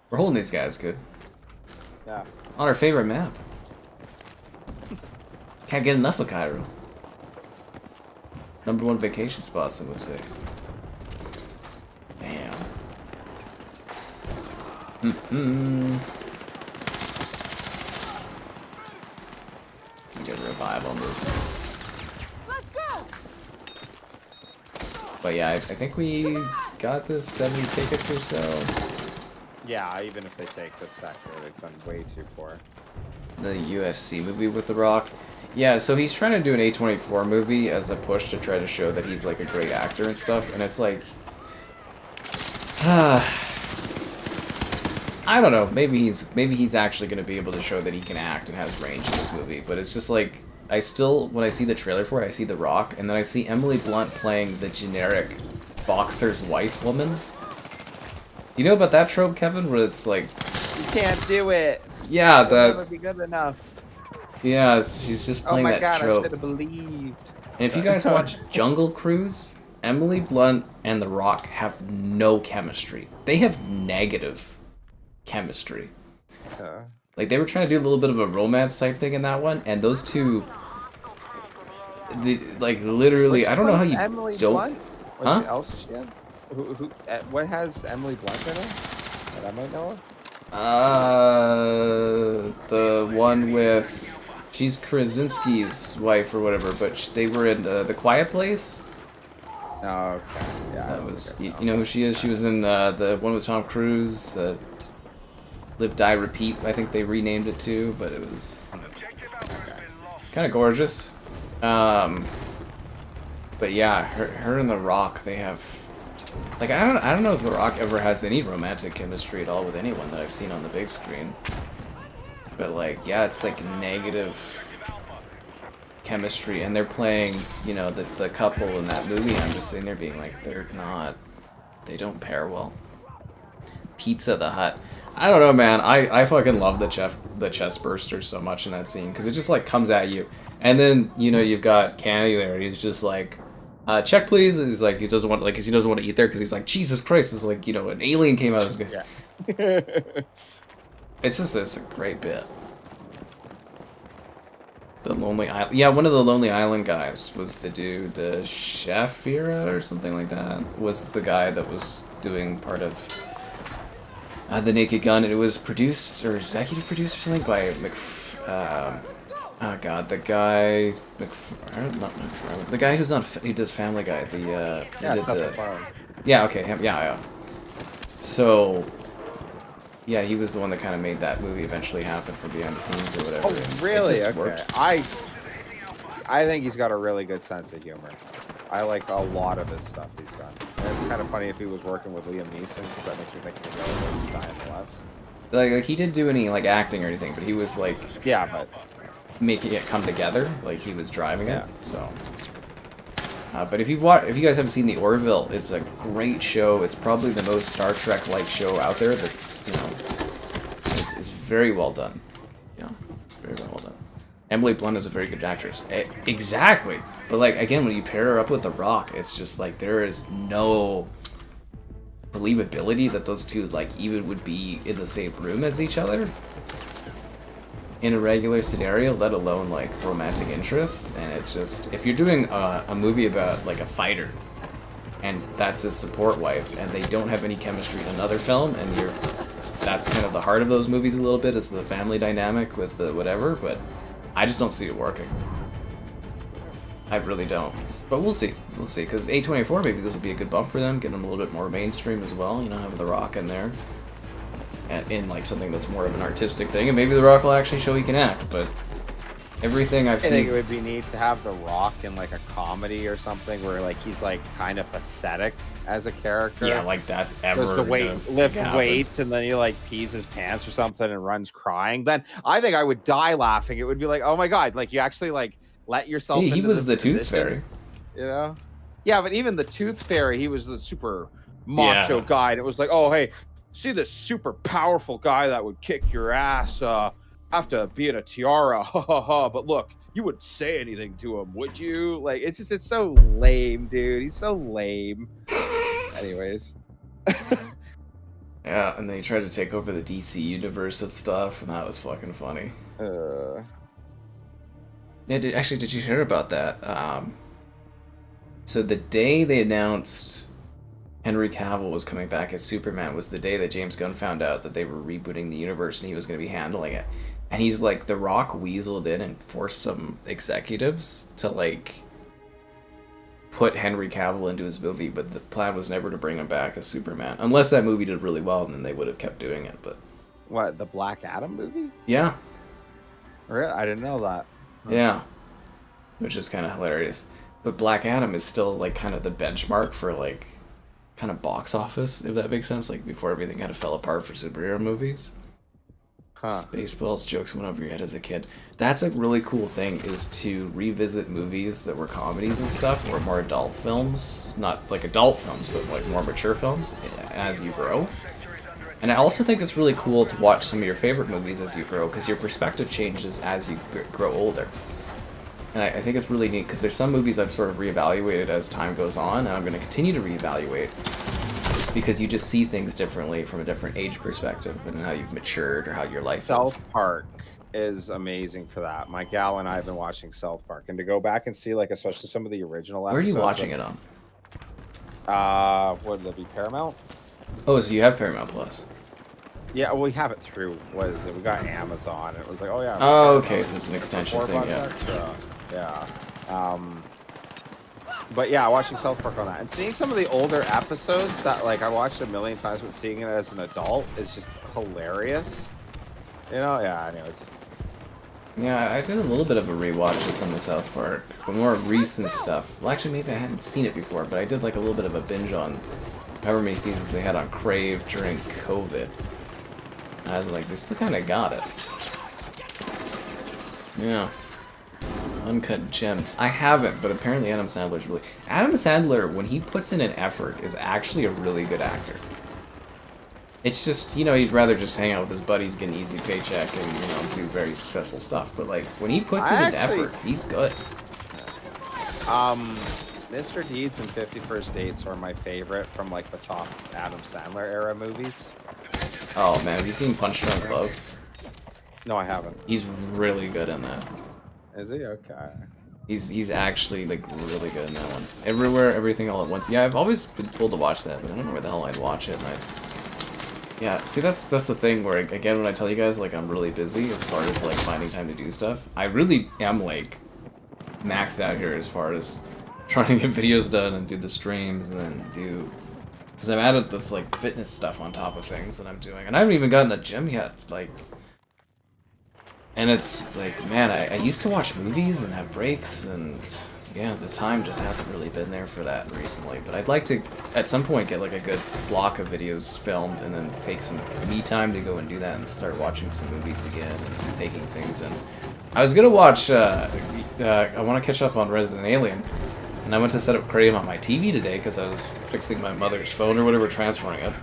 We're holding these guys good. Yeah. On our favorite map. Can't get enough of Cairo. #1 vacation spot, some would say. Damn. Get a revive on this. Let's go. But yeah, I think we got this 70 tickets or so. Yeah, even if they take this sector, they've done way too poor. The UFC movie with The Rock. Yeah, so he's trying to do an A24 movie as a push to try to show that he's like a great actor and stuff, and it's like, I don't know. Maybe he's actually going to be able to show that he can act and has range in this movie. But it's just like, when I see the trailer for it, I see The Rock, and then I see Emily Blunt playing the generic boxer's wife woman. Do you know about that trope, Kevin? Where it's like, you can't do it. Yeah, that would be good enough. Yeah, she's just playing that trope. Oh my god, I should have believed. And if you guys watch Jungle Cruise, Emily Blunt and The Rock have no chemistry. They have negative chemistry. Like, they were trying to do a little bit of a romance type thing in that one, and those two, like, literally, I don't know how you Emily don't... Blunt? Huh? What else is she in? What has Emily Blunt in it that I might know of? The one with... She's Krasinski's wife or whatever, but they were in The Quiet Place. Oh, okay. Yeah. That was, you know who she is? She was in the one with Tom Cruise, Live, Die, Repeat. I think they renamed it too, but it was kind of gorgeous. But yeah, her and The Rock, they have Like, I don't know if The Rock ever has any romantic chemistry at all with anyone that I've seen on the big screen. But, like, yeah, it's, like, negative chemistry. And they're playing, you know, the couple in that movie. I'm just sitting there being like, they don't pair well. Pizza the Hut. I don't know, man. I fucking love the chest bursters so much in that scene. Because it just, like, comes at you. And then, you know, you've got Canny there. And he's just like... check please. And he's like, he doesn't want to eat there because he's like, Jesus Christ, it's like, you know, an alien came out of his guy. Yeah. It's a great bit. The Lonely Island. Yeah, one of the Lonely Island guys was the dude, the Shafira or something like that, was the guy that was doing part of The Naked Gun. It was produced or executive produced or something by oh god, the guy, not McFarlane, the guy who's on, he does Family Guy, yeah, okay, him, yeah. So, yeah, he was the one that kind of made that movie eventually happen for behind the scenes or whatever. Oh, really? Okay. Worked. I think he's got a really good sense of humor. I like a lot of his stuff he's done. And it's kind of funny if he was working with Liam Neeson, because that makes me think of the guy in the West. Like, he didn't do any, like, acting or anything, but he was, like... Yeah, but... making it come together, like he was driving it. So, but if you guys haven't seen The Orville, it's a great show. It's probably the most Star Trek-like show out there. That's, you know, it's very well done. Yeah, very well done. Emily Blunt is a very good actress. Exactly, but like again, when you pair her up with The Rock, it's just like there is no believability that those two like even would be in the same room as each other in a regular scenario, let alone like romantic interests. And it's just, if you're doing a movie about like a fighter and that's his support wife and they don't have any chemistry in another film, and that's kind of the heart of those movies a little bit, is the family dynamic with the whatever, but I just don't see it working. I really don't. But we'll see, because A24, maybe this will be a good bump for them, get them a little bit more mainstream as well, you know, having The Rock in there. In like something that's more of an artistic thing, and maybe The Rock will actually show he can act. But everything I've seen, I think it would be neat to have The Rock in like a comedy or something where like he's like kind of pathetic as a character. Yeah, like that's ever does the lift weights and then he like pees his pants or something and runs crying. Then I think I would die laughing. It would be like, oh my god, like you actually like let yourself. He was the Tooth Fairy, you know. Yeah, but even the Tooth Fairy, he was the super macho guy. And it was like, oh hey. See this super powerful guy that would kick your ass after being a tiara, ha ha ha. But look, you wouldn't say anything to him, would you? Like, it's so lame, dude. He's so lame. Anyways. Yeah, and they tried to take over the DC universe and stuff, and that was fucking funny. Yeah, did you hear about that? So the day they announced Henry Cavill was coming back as Superman was the day that James Gunn found out that they were rebooting the universe and he was going to be handling it. And he's like, The Rock weaseled in and forced some executives to like put Henry Cavill into his movie, but the plan was never to bring him back as Superman. Unless that movie did really well, and then they would have kept doing it. But what, the Black Adam movie? Yeah. Really? I didn't know that. Yeah. Which is kind of hilarious. But Black Adam is still like kind of the benchmark for like kind of box office, if that makes sense, like before everything kind of fell apart for superhero movies. Spaceballs, jokes went over your head as a kid. That's a really cool thing, is to revisit movies that were comedies and stuff, or more adult films, not like adult films, but like more mature films as you grow. And I also think it's really cool to watch some of your favorite movies as you grow, because your perspective changes as you grow older. And I think it's really neat, because there's some movies I've sort of reevaluated as time goes on, and I'm going to continue to reevaluate, because you just see things differently from a different age perspective, and how you've matured, or how your life South Park is amazing for that. My gal and I have been watching South Park, and to go back and see, like, especially some of the original episodes. Where are you watching it on? Would it be Paramount? Oh, so you have Paramount Plus. Yeah, well, we have it through, what is it? We got Amazon. It was like, oh yeah. Oh, okay, so it's an extension thing, yeah. Yeah. But yeah, watching South Park on that and seeing some of the older episodes that like I watched a million times, but seeing it as an adult is just hilarious. You know? Yeah. Anyways. Yeah, I did a little bit of a rewatch of some of South Park, but more recent stuff. Well, actually, maybe I hadn't seen it before, but I did like a little bit of a binge on however many seasons they had on Crave during COVID. I was like, they still kind of got it. Yeah. Uncut Gems. I haven't, but apparently Adam Sandler's really... Adam Sandler, when he puts in an effort, is actually a really good actor. It's just, you know, he'd rather just hang out with his buddies, get an easy paycheck, and, you know, do very successful stuff. But, like, when he puts in an effort, he's good. Mr. Deeds and 50 First Dates are my favorite from, like, the top Adam Sandler era movies. Oh, man, have you seen Punch Drunk Love? No, I haven't. He's really good in that. Is he? Okay. He's actually, like, really good in that one. Everywhere, Everything, All at Once. Yeah, I've always been told to watch that, but I don't know where the hell I'd watch it. And yeah, see, that's the thing where, again, when I tell you guys, like, I'm really busy as far as, like, finding time to do stuff, I really am, like, maxed out here as far as trying to get videos done and do the streams and then do... Because I've added this, like, fitness stuff on top of things that I'm doing. And I haven't even gotten a gym yet, like... And it's like, man, I used to watch movies and have breaks, and yeah, the time just hasn't really been there for that recently. But I'd like to, at some point, get like a good block of videos filmed and then take some me time to go and do that and start watching some movies again and taking things in. I was gonna watch, I want to catch up on Resident Alien, and I went to set up Crave on my TV today because I was fixing my mother's phone or whatever, transferring it.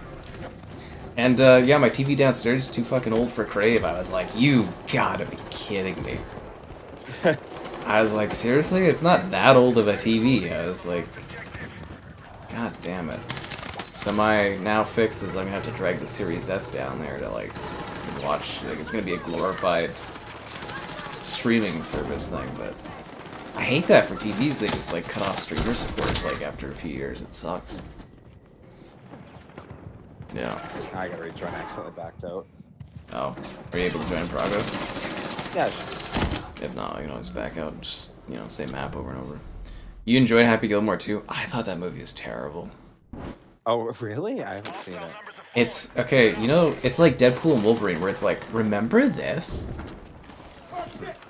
And, yeah, my TV downstairs is too fucking old for Crave. I was like, you gotta be kidding me. I was like, seriously? It's not that old of a TV. I was like, god damn it. So my now fix is I'm gonna have to drag the Series S down there to, like, watch. Like, it's gonna be a glorified streaming service thing, but I hate that for TVs. They just, like, cut off streamer support, like, after a few years. It sucks. Yeah. I gotta rejoin, accidentally backed out. Oh, are you able to join in progress? Yeah. If not, I can always back out and just, you know, same map over and over. You enjoyed Happy Gilmore too? I thought that movie was terrible. Oh, really? I haven't seen it. It's, okay, you know, it's like Deadpool and Wolverine, where it's like, remember this?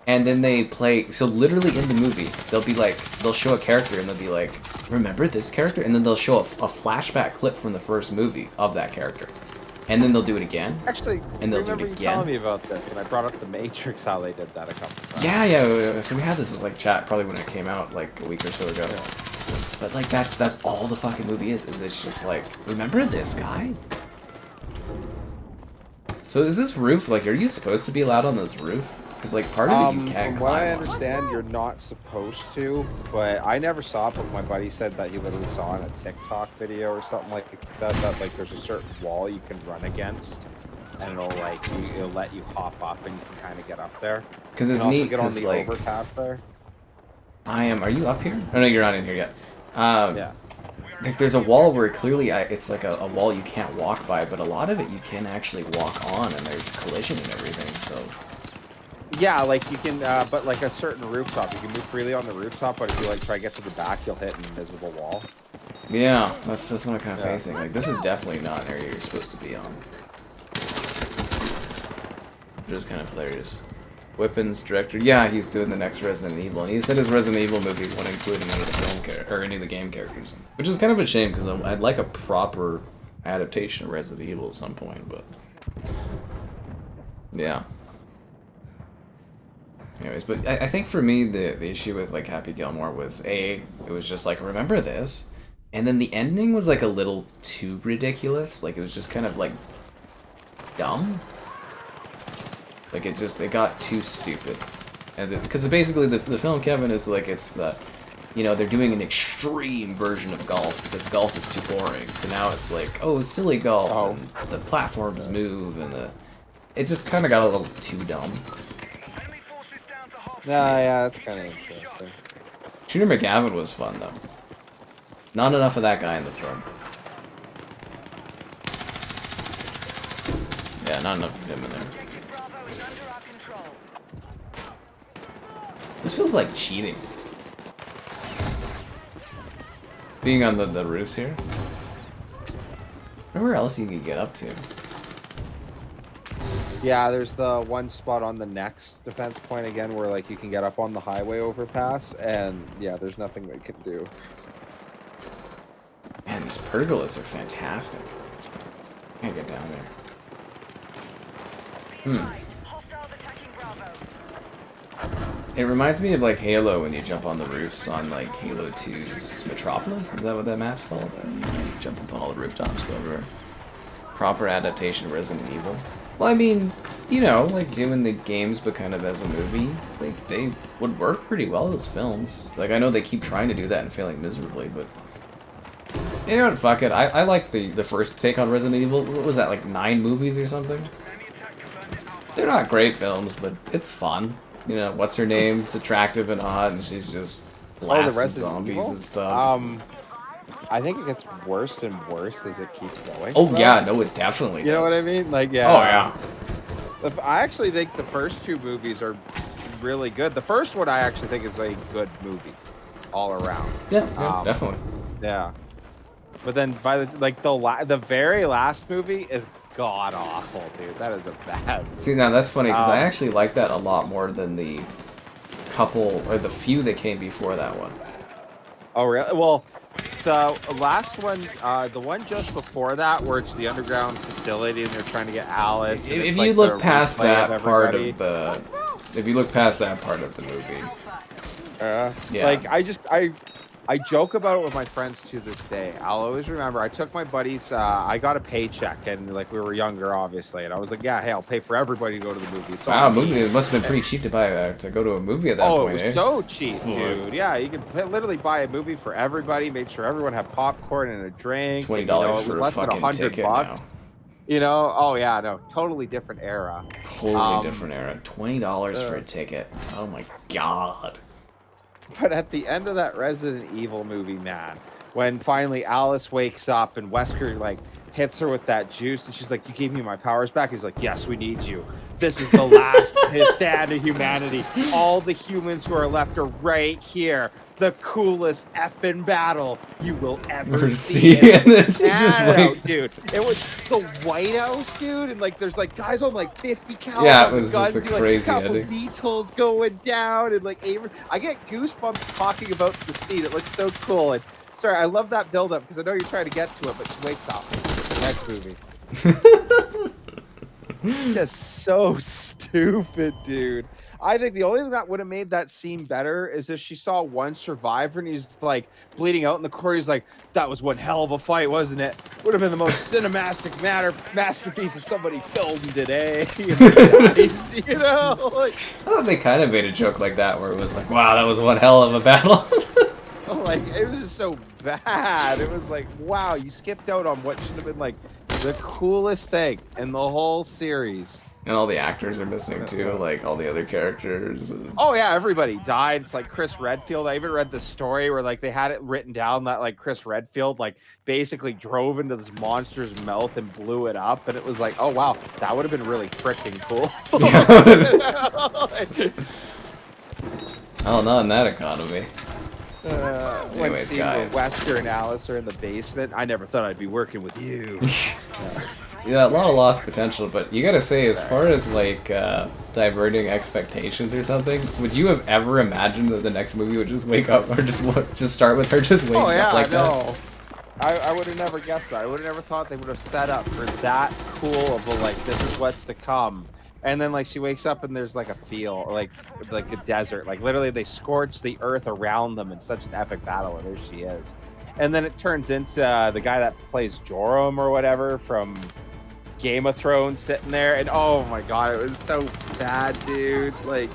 And then they play, so literally in the movie, they'll be like, they'll show a character and they'll be like, remember this character? And then they'll show a flashback clip from the first movie of that character. And then they'll do it again. Actually, and they'll remember do it you again. telling me about this, and I brought up The Matrix, how they did that a couple times. Yeah, so we had this as like chat probably when it came out like a week or so ago. Yeah. But like that's all the fucking movie is it's just like, remember this guy? So is this roof, like, are you supposed to be allowed on this roof? Because, like, part of it you can't From what I climb on. understand, you're not supposed to, but I never saw it, but my buddy said that he literally saw in a TikTok video or something like that, that, like, there's a certain wall you can run against, and it'll, like, it'll let you hop up, and you can kind of get up there. Because it's neat, get on because, the like... overpass there. are you up here? Oh, no, you're not in here yet. Yeah. Like, there's a wall where clearly it's like a wall you can't walk by, but a lot of it you can actually walk on, and there's collision and everything, so... Yeah, like you can, but like a certain rooftop, you can move freely on the rooftop, but if you like try to get to the back, you'll hit an invisible wall. Yeah, that's what I'm kind of facing. Like, this is definitely not an area you're supposed to be on. Just kind of hilarious. Weapons director, yeah, he's doing the next Resident Evil, and he said his Resident Evil movie won't include any of the film or any of the game characters, which is kind of a shame because I'd like a proper adaptation of Resident Evil at some point, but yeah. Anyways, but I think for me, the issue with, like, Happy Gilmore was, it was just like, remember this? And then the ending was, like, a little too ridiculous. Like, it was just kind of, like, dumb. Like, it got too stupid. And because basically, the film, Kevin, is, like, it's the, you know, they're doing an extreme version of golf because golf is too boring. So now it's like, oh, silly golf, and the platforms move, and it just kind of got a little too dumb. Yeah, that's kind of interesting. Shooter McGavin was fun, though. Not enough of that guy in the film. Yeah, not enough of him in there. This feels like cheating. Being on the roofs here. Where else you can get up to? Yeah, there's the one spot on the next defense point again where, like, you can get up on the highway overpass, and yeah, there's nothing they can do. Man, these pergolas are fantastic. Can't get down there. It reminds me of like Halo when you jump on the roofs on like Halo 2's Metropolis. Is that what that map's called? You jump up on all the rooftops, go over. Proper adaptation of Resident Evil. Well, I mean, you know, like doing the games but kind of as a movie, like they would work pretty well as films. Like I know they keep trying to do that and failing miserably, but you know what? Fuck it. I like the first take on Resident Evil. What was that, like 9 movies or something? They're not great films, but it's fun. You know, what's her name? She's attractive and hot, and she's just blasting zombies Evil? and stuff. I think it gets worse and worse as it keeps going. Oh yeah, no, it definitely does. You know what I mean? Like, yeah. Oh yeah. I actually think the first 2 movies are really good. The first one I actually think is a good movie, all around. Yeah, definitely. Yeah. But then by the very last movie is god awful, dude. That is a bad. See, now that's funny because I actually like that a lot more than the couple or the few that came before that one. Oh really? Well, the last one, the one just before that, where it's the underground facility and they're trying to get Alice. If you look past that part of the, if you look past that part of the movie, yeah. Like I joke about it with my friends to this day. I'll always remember. I took my buddies. I got a paycheck, and like we were younger, obviously, and I was like, "Yeah, hey, I'll pay for everybody to go to the movie." Wow, movie! It must have been pretty cheap to buy to go to a movie at that point. Oh, it was so cheap, dude. Yeah, you could literally buy a movie for everybody. Made sure everyone had popcorn and a drink. $20 for a fucking ticket now. You know? Oh yeah, no, totally different era. Totally different era. $20 for a ticket. Oh my god. But at the end of that Resident Evil movie, man, when finally Alice wakes up and Wesker like hits her with that juice and she's like, "You gave me my powers back." He's like, "Yes, we need you. This is the last stand of humanity. All the humans who are left are right here. The coolest effing battle you will ever see." And then she just wakes, dude. It was the White House, dude, and like there's like guys on like 50 caliber yeah, it was guns, just a dude, crazy like, ending. Beetles going down and like I get goosebumps talking about the scene. It looks so cool. And sorry, I love that build up because I know you're trying to get to it, but she wakes up. Next movie. Just so stupid, dude. I think the only thing that would have made that scene better is if she saw one survivor and he's like bleeding out in the corner. He's like, "That was one hell of a fight, wasn't it? Would have been the most cinematic masterpiece of somebody filmed it, eh?" You know? Like, I thought they kind of made a joke like that where it was like, "Wow, that was one hell of a battle." like it was just so bad. It was like, wow, you skipped out on what should have been like the coolest thing in the whole series. And all the actors are missing too, like all the other characters. Oh yeah, everybody died. It's like Chris Redfield. I even read the story where like they had it written down that like Chris Redfield like basically drove into this monster's mouth and blew it up, and it was like, oh wow, that would have been really freaking cool. Oh, not in that economy. One Anyways, scene guys. where Wesker and Alice are in the basement. I never thought I'd be working with you. Yeah, a lot of lost potential, but you gotta say, as far as like diverting expectations or something, would you have ever imagined that the next movie would just wake up or just start with her just waking up like that? I would have never guessed that. I would have never thought they would have set up for that cool of a like this is what's to come. And then like she wakes up and there's like a field, like a desert. Like literally they scorch the earth around them in such an epic battle, and there she is. And then it turns into the guy that plays Joram or whatever from Game of Thrones sitting there, and oh my god, it was so bad, dude. Like,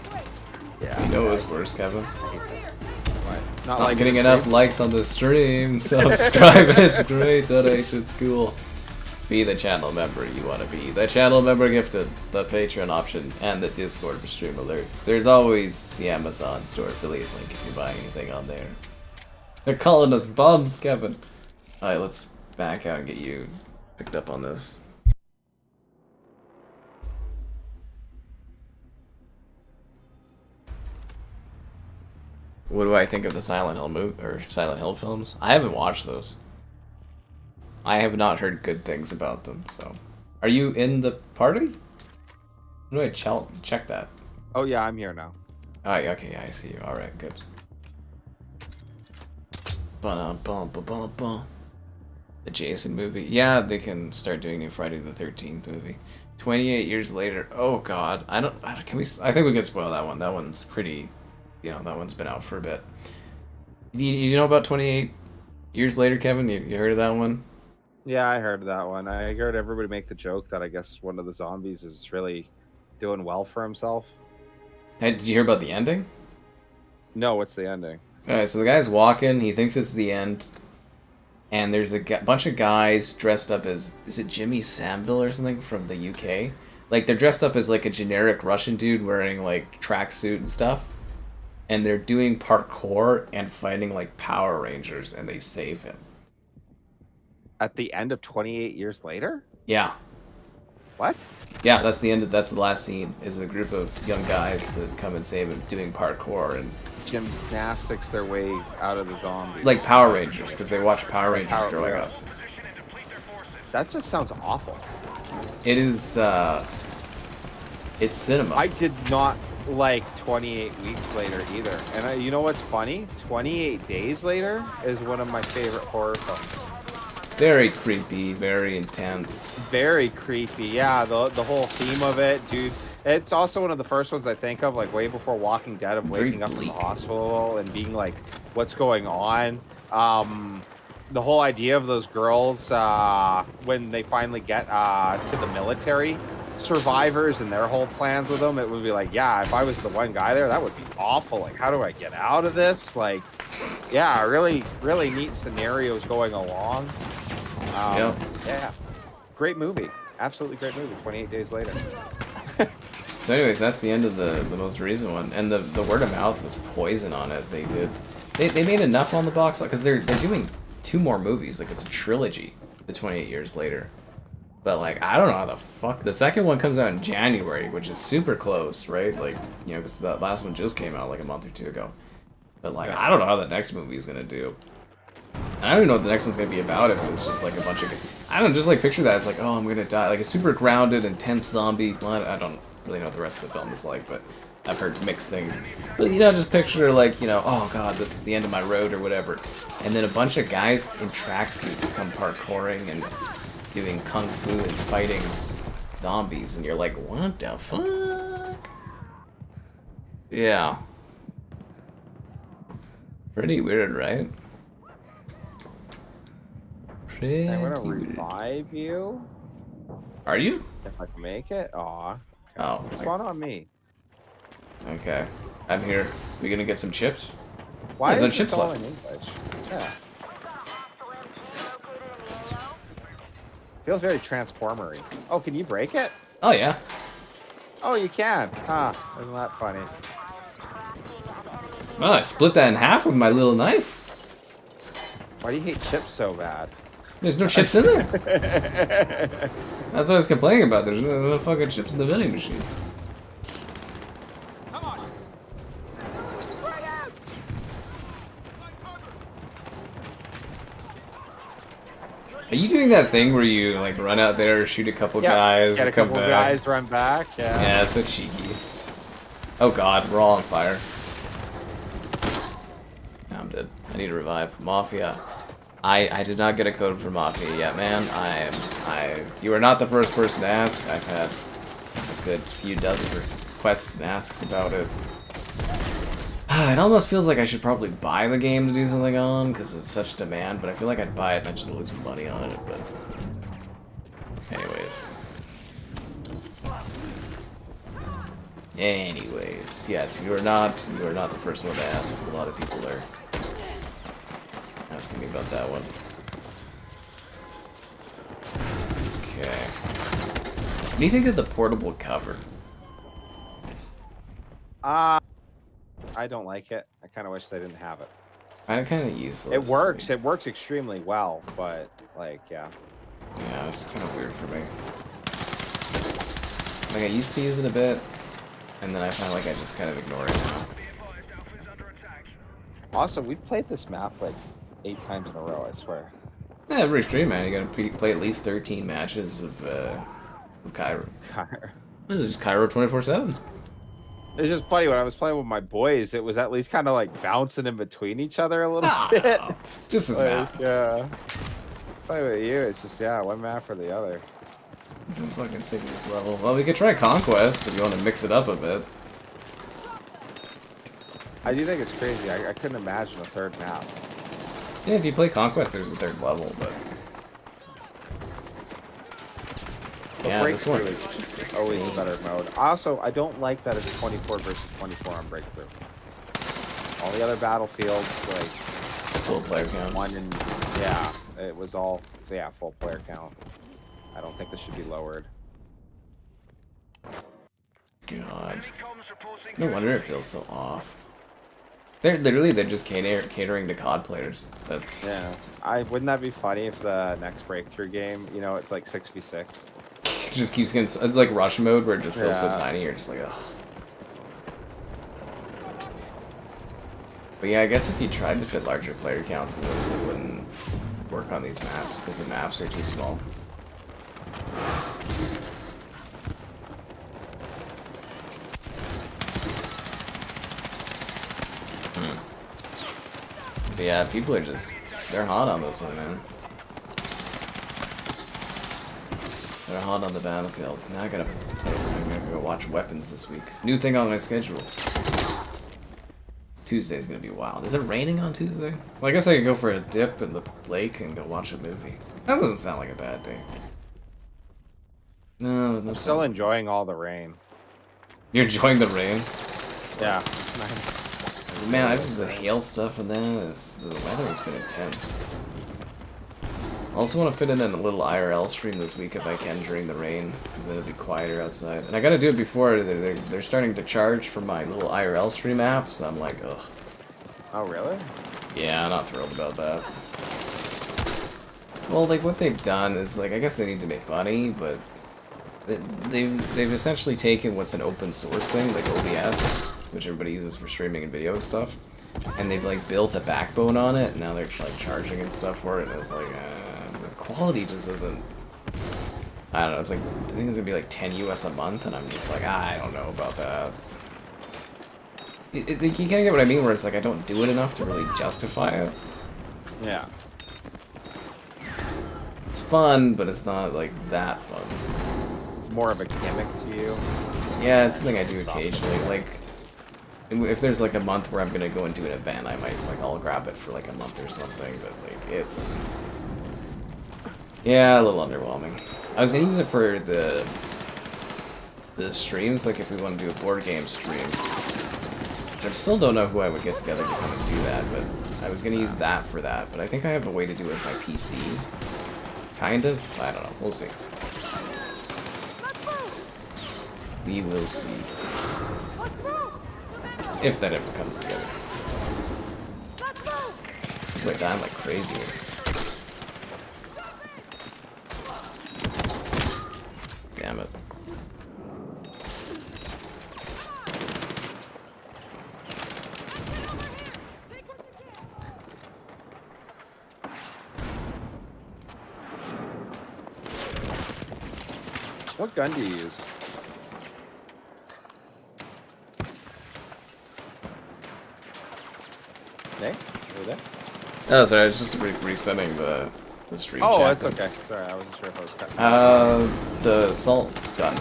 yeah. You know it was worse, Kevin. What? Not like getting enough likes on the stream. Subscribe, it's great. Donation's cool. Be the channel member you want to be. The channel member gifted, the Patreon option, and the Discord for stream alerts. There's always the Amazon store affiliate link if you buy anything on there. They're calling us bums, Kevin. Alright, let's back out and get you picked up on this. What do I think of the Silent Hill films? I haven't watched those. I have not heard good things about them, so. Are you in the party? How do I check that? Oh yeah, I'm here now. Oh, okay, yeah, I see you. Alright, good. Ba-dum-bum-ba-bum-bum. The Jason movie. Yeah, they can start doing new Friday the 13th movie. 28 years later. Oh God, can we? I think we can spoil that one. That one's pretty. You know, that one's been out for a bit. You know about 28 years later, Kevin? You heard of that one? Yeah, I heard that one. I heard everybody make the joke that I guess one of the zombies is really doing well for himself. Hey, did you hear about the ending? No, what's the ending? Alright, so the guy's walking. He thinks it's the end. And there's a bunch of guys dressed up as, is it Jimmy Samville or something from the UK? Like, they're dressed up as, like, a generic Russian dude wearing, like, tracksuit and stuff. And they're doing parkour and fighting, like, Power Rangers, and they save him. At the end of 28 years later? Yeah. What? Yeah, that's the end. That's the last scene, is a group of young guys that come and save him doing parkour and... Gymnastics their way out of the zombies. Like Power Rangers, because they watch Power Rangers growing up. That just sounds awful. It is, it's cinema. I did not like 28 weeks later either. And you know what's funny? 28 Days Later is one of my favorite horror films. Very creepy, very intense. Very creepy. Yeah, the whole theme of it, dude. It's also one of the first ones I think of, like way before Walking Dead, of waking up in the hospital and being like, what's going on? The whole idea of those girls, when they finally get to the military, survivors and their whole plans with them, it would be like, yeah, if I was the one guy there, that would be awful. Like, how do I get out of this? Like, yeah, really, really neat scenarios going along. Yeah, great movie. Absolutely great movie. 28 Days Later. So anyways, that's the end of the most recent one. And the word of mouth was poison on it. They made enough on the box, because they're doing 2 more movies. Like, it's a trilogy, the 28 years later. But, like, I don't know how the fuck... The second one comes out in January, which is super close, right? Like, you know, because that last one just came out, like, a month or 2 ago. But, like, I don't know how the next movie is going to do. And I don't even know what the next one's going to be about if it's just, like, a bunch of... I don't know, just, like, picture that. It's like, oh, I'm going to die. Like, a super grounded, intense zombie... Well, I don't really know what the rest of the film is like, but I've heard mixed things. But, you know, just picture, like, you know, oh, God, this is the end of my road or whatever. And then a bunch of guys in tracksuits come parkouring and doing kung fu and fighting zombies. And you're like, what the fuck? Yeah. Pretty weird, right? Pretty I'm gonna weird. revive you. Are you? If I can make it. Aw. Oh. Spawn on me. Okay. I'm here. We gonna get some chips? Why There's no is chips this all left. in English? Yeah. Feels very transformery. Oh, can you break it? Oh, yeah. Oh, you can. Huh. Isn't that funny? Well, I split that in half with my little knife. Why do you hate chips so bad? There's no chips in there. That's what I was complaining about. There's no fucking chips in the vending machine. Come on. Spray out. Are you doing that thing where you like run out there, shoot a couple guys, Get a come couple back? guys, run back. Yeah. Yeah, so cheeky. Oh God, we're all on fire. No, I'm dead. I need to revive. Mafia. I did not get a code for Mafia yet, man. You are not the first person to ask. I've had a good few dozen requests and asks about it. It almost feels like I should probably buy the game to do something on, because it's such demand, but I feel like I'd buy it and I'd just lose money on it, but... Anyways, yes, you are not the first one to ask. A lot of people are asking me about that one. Okay. What do you think of the portable cover? I don't like it. I kind of wish they didn't have it. I kind of useless. It works. It works extremely well, but like, yeah. Yeah, it's kind of weird for me. Like, I used to use it a bit, and then I find like I just kind of ignore it now. Also, we've played this map like 8 times in a row, I swear. Yeah, every stream, man, you gotta play at least 13 matches of Cairo. This is Cairo 24/7. It's just funny, when I was playing with my boys, it was at least kind of like bouncing in between each other a little bit. Just as Like, map. yeah. dogfight with you, it's just, yeah, one man for the other. It's a fucking sickness level. Well, we could try Conquest if you want to mix it up a bit. I do think it's crazy. I couldn't imagine a third map. Yeah, if you play Conquest, there's a third level, but... Yeah, this one is just always a insane. better mode. Also, I don't like that it's 24 versus 24 on Breakthrough. All the other battlefields, like Full player count. one and yeah, it was all full player count. I don't think this should be lowered. God. No wonder it feels so off. They're just catering to COD players. That's Wouldn't that be funny if the next Breakthrough game, you know, it's like 6v6. It just keeps getting. It's like rush mode where it just feels so Yeah. tiny. You're just like, ugh. But yeah, I guess if you tried to fit larger player counts in this, it wouldn't work on these maps because the maps are too small. But yeah, people are they're hot on this one, man. They're hot on the battlefield. Now I'm gonna go watch weapons this week. New thing on my schedule. Tuesday's gonna be wild. Is it raining on Tuesday? Well, I guess I could go for a dip in the lake and go watch a movie. That doesn't sound like a bad day. No, I'm still enjoying all the rain. You're enjoying the rain? Yeah, it's nice. Man, I think the hail stuff and then the weather has been intense. I also want to fit in a little IRL stream this week if I can during the rain, because then it'll be quieter outside. And I gotta do it before they're starting to charge for my little IRL stream app, so I'm like, ugh. Oh, really? Yeah, I'm not thrilled about that. Well, like what they've done is like I guess they need to make money, but they've essentially taken what's an open source thing like OBS, which everybody uses for streaming and video stuff, and they've like built a backbone on it. And now they're like charging and stuff for it, and it's like the quality just isn't. I don't know. It's like I think it's gonna be like 10 US a month, and I'm just like I don't know about that. You kind of get what I mean, where it's like I don't do it enough to really justify it. Yeah. It's fun, but it's not like that fun. It's more of a gimmick to you. Yeah, it's something I do occasionally. Like, if there's like a month where I'm gonna go and do an event, I might I'll grab it for like a month or something. But like, it's a little underwhelming. I was gonna use it for the streams, like if we want to do a board game stream. Which I still don't know who I would get together to come and do that, but I was gonna use that for that. But I think I have a way to do it with my PC. Kind of. I don't know. We'll see. We will see. If that ever comes together. Wait, I'm like crazy. Damn it. What gun do you use? Hey, are you there? Oh, sorry, I was just resetting the stream Oh, chat. that's okay. Sorry, I wasn't sure if I was cutting. The assault gun.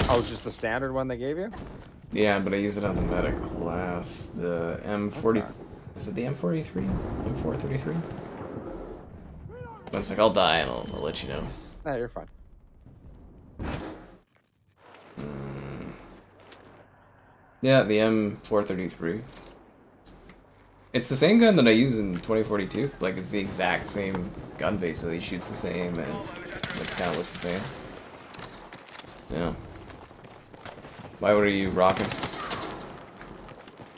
Oh, just the standard one they gave you? Yeah, but I use it on the meta class. The M40. Okay. Is it the M43? M433? One sec, I'll die and I'll let you know. No, you're fine. Yeah, the M433. It's the same gun that I use in 2042. Like, it's the exact same gun, basically. It shoots the same, and it's, it kind of looks the same. Yeah. Why were you rocking?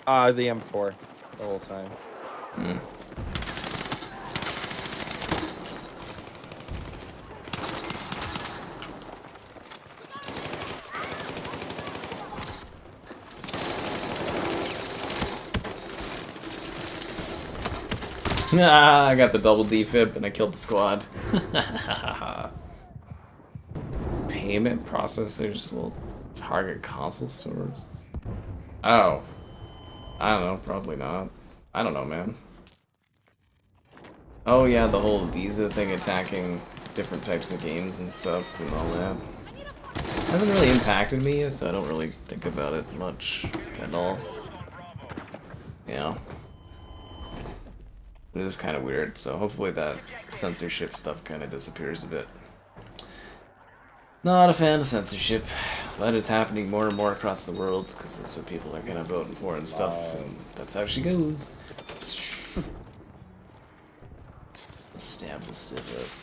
The M4 the whole time. Hmm. Ah, I got the double defib and I killed the squad. Payment processors will target console stores. Oh. I don't know, probably not. I don't know, man. Oh yeah, the whole visa thing attacking different types of games and stuff and all that. Hasn't really impacted me, so I don't really think about it much at all. Yeah. It is kind of weird, so hopefully that censorship stuff kind of disappears a bit. Not a fan of censorship, but it's happening more and more across the world because that's what people are kind of voting for and stuff, and that's how she goes. Stab this stuff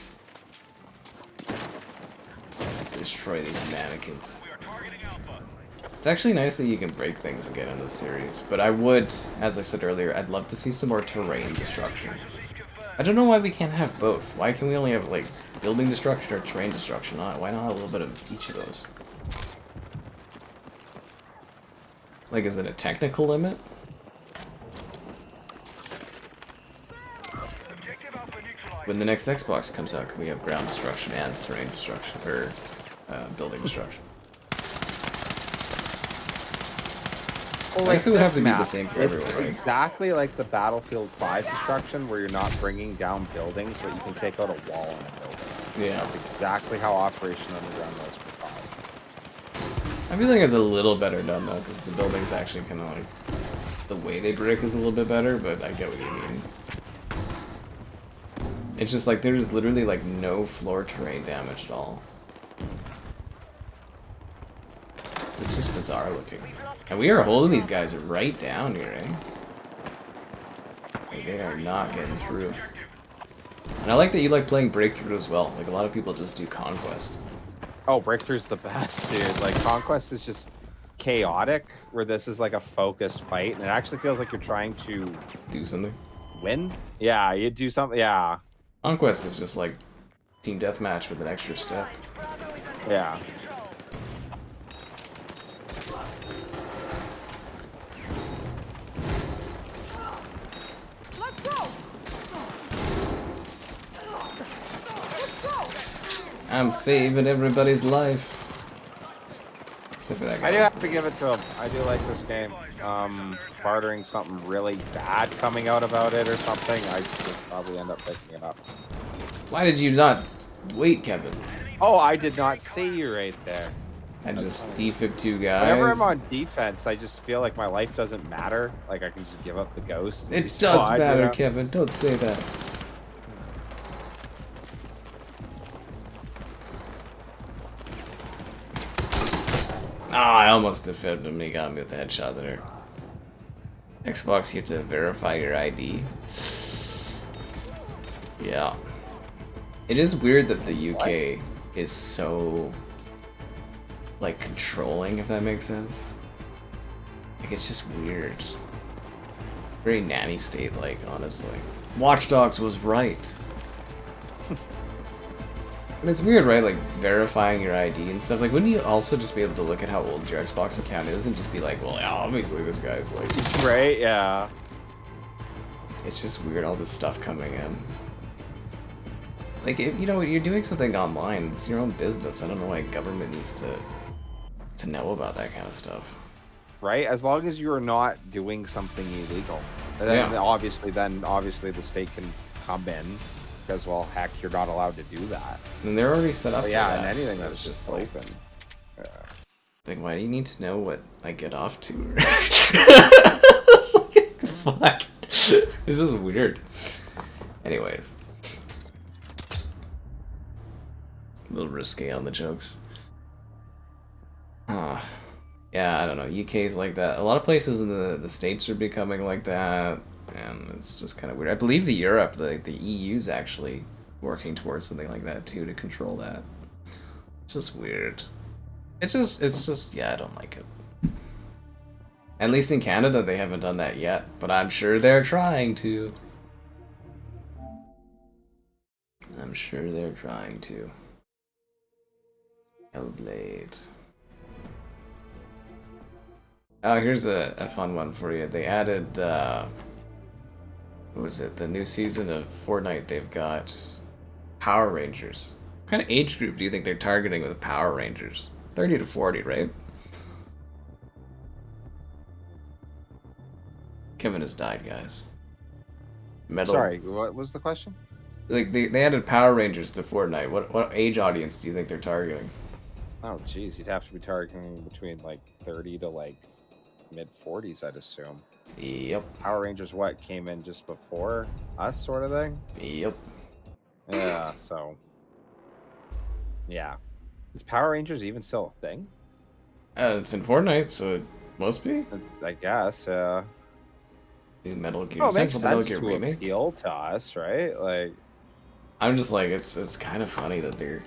up. Destroy these mannequins. It's actually nice that you can break things again in this series, but I would, as I said earlier, I'd love to see some more terrain destruction. I don't know why we can't have both. Why can we only have, like, building destruction or terrain destruction? Why not a little bit of each of those? Like, is it a technical limit? When the next Xbox comes out, can we have ground destruction and terrain destruction, or building destruction? Well, I guess it would have to be map, the same for it's everyone, right? exactly like the Battlefield 5 destruction, where you're not bringing down buildings, but you can take out a wall in a building. Yeah. That's exactly how Operation Underground was for 5. I feel like it's a little better done, though, because the buildings actually kind of, like, the way they break is a little bit better, but I get what you mean. It's just like, there's literally, like, no floor terrain damage at all. It's just bizarre looking. And we are holding these guys right down here, eh? Like, they are not getting through. And I like that you like playing Breakthrough as well. Like, a lot of people just do Conquest. Oh, Breakthrough's the best, dude. Like, Conquest is just chaotic, where this is like a focused fight, and it actually feels like you're trying to Do something. win. Yeah, you do something. Yeah. Conquest is just like team deathmatch with an extra step. Yeah. Let's go! Let's go! I'm saving everybody's life. Except for that guy. I do have to give it to him. I do like this game. Bartering something really bad coming out about it or something, I would probably end up picking it up. Why did you not wait, Kevin? Oh, I did not see you right there. I just defib two guys. Whenever I'm on defense, I just feel like my life doesn't matter. Like, I can just give up the ghost. And It respawn, does matter, you know? Kevin. Don't say that. Ah, I almost defibbed him. He got me with the headshot there. Xbox, you have to verify your ID. Yeah. It is weird that the UK is so, like, controlling, if that makes sense. Like, it's just weird. Very nanny state-like, honestly. Watch Dogs was right. And it's weird, right? Like, verifying your ID and stuff. Like, wouldn't you also just be able to look at how old your Xbox account is and just be like, well, yeah, obviously this guy's, like... Right, yeah. It's just weird, all this stuff coming in. Like, if, you know, you're doing something online, it's your own business. I don't know why government needs to know about that kind of stuff. Right? As long as you're not doing something illegal. And then obviously the state can come in. Because, well, heck, you're not allowed to do that. And they're already set up for Yeah, that. and anything that's that's just just like... open. Yeah. Like, why do you need to know what I get off to? Fuck. It's just weird. Anyways. A little risque on the jokes. Yeah, I don't know. UK's like that. A lot of places in the States are becoming like that. And it's just kind of weird. I believe the Europe, the EU's actually working towards something like that too, to control that. It's just weird. It's just, yeah, I don't like it. At least in Canada, they haven't done that yet, but I'm sure they're trying to. I'm sure they're trying to. Hellblade. Oh, here's a fun one for you. They added, what was it? The new season of Fortnite, they've got Power Rangers. What kind of age group do you think they're targeting with Power Rangers? 30 to 40, right? Kevin has died, guys. Metal. Sorry, what was the question? Like they added Power Rangers to Fortnite. What age audience do you think they're targeting? Oh, geez, you'd have to be targeting between like 30 to like mid 40s, I'd assume. Yep. Power Rangers, what came in just before us, sort of thing. Yep. Yeah. So, yeah, is Power Rangers even still a thing? It's in Fortnite, so it must be. I guess. New Metal Gear. Oh, Is it that makes the Metal sense Gear to remake? appeal to us, right? Like, I'm just like it's kind of funny that they're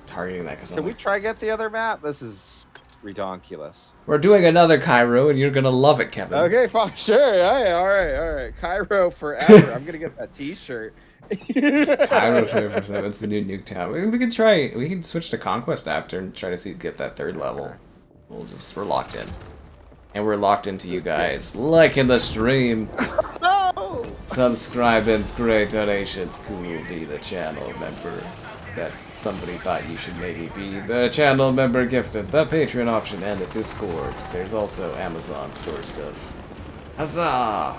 targeting that because can we try get the other map? This is redonkulous. we're doing another Cairo and you're gonna love it, Kevin. Okay, fine, sure. All right. Cairo forever. I'm gonna get that T-shirt. Cairo 24/7. It's the new Nuketown. We can try. We can switch to Conquest after and try to see get that 3rd level. We're locked in, and we're locked into you guys. Like in the stream. No! Subscribe and great donations. Cool, be the channel member that somebody thought you should maybe be. The channel member gifted, the Patreon option, and the Discord. There's also Amazon store stuff. Huzzah!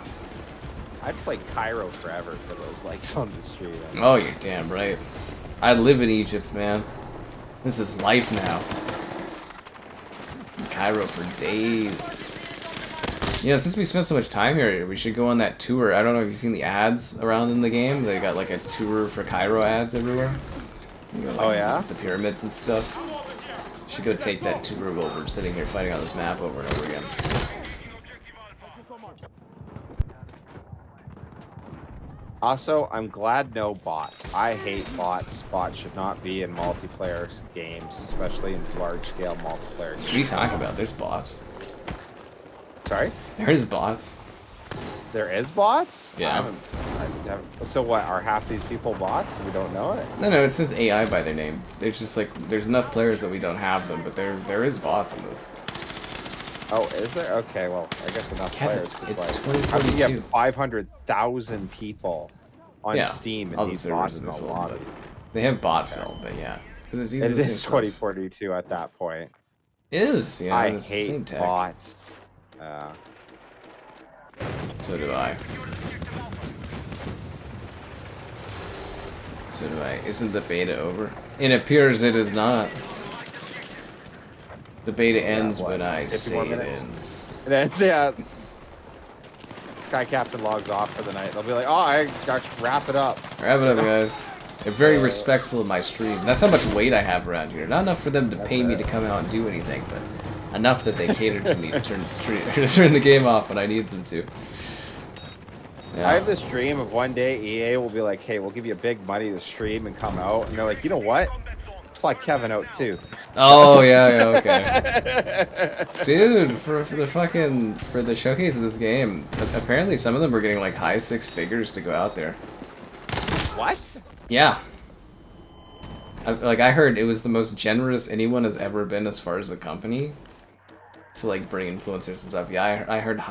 I'd play Cairo forever for those likes on the stream. Oh, you're damn right. I live in Egypt, man. This is life now. Cairo for days. You know, since we spent so much time here, we should go on that tour. I don't know if you've seen the ads around in the game. They got like a tour for Cairo ads everywhere. You go, like, Oh, yeah? visit the pyramids and stuff. You should go take that tour while we're sitting here fighting on this map over and over again. Also, I'm glad no bots. I hate bots. Bots should not be in multiplayer games, especially in large-scale multiplayer games. What are you talking about? There's bots. Sorry? There's bots. There is bots? Yeah. So what, are half these people bots and we don't know it? No, it says AI by their name. There's just like, there's enough players that we don't have them, but there is bots in this. Oh, is there? Okay, well, I guess enough Kevin, players. 'Cause, it's like, how do you 2042. have 500,000 people on Yeah, Steam all and the these servers bots in in the a film, lobby? but they have bot film, but yeah. Because it's easy It to same is stuff. 2042 at that point. It is, yeah. I It's the same hate tech. bots. So do I. So do I. Isn't the beta over? It appears it is not. The beta ends what, when I 50 say more it minutes? ends. And then, yeah, Sky Captain logs off for the night. They'll be like, oh, I got to wrap it up. Wrap it up, guys. They're very respectful of my stream. That's how much weight I have around here. Not enough for them to pay me to come out and do anything, but enough that they cater to me to turn the stream, to turn the game off when I need them to. Yeah. I have this dream of one day EA will be like, hey, we'll give you big money to stream and come out. And they're like, you know what? Let's fly Kevin out too. Oh yeah, okay. Dude, for the showcase of this game, apparently some of them were getting like high 6 figures to go out there. What? Yeah. I heard it was the most generous anyone has ever been as far as a company to like bring influencers and stuff. Yeah, I heard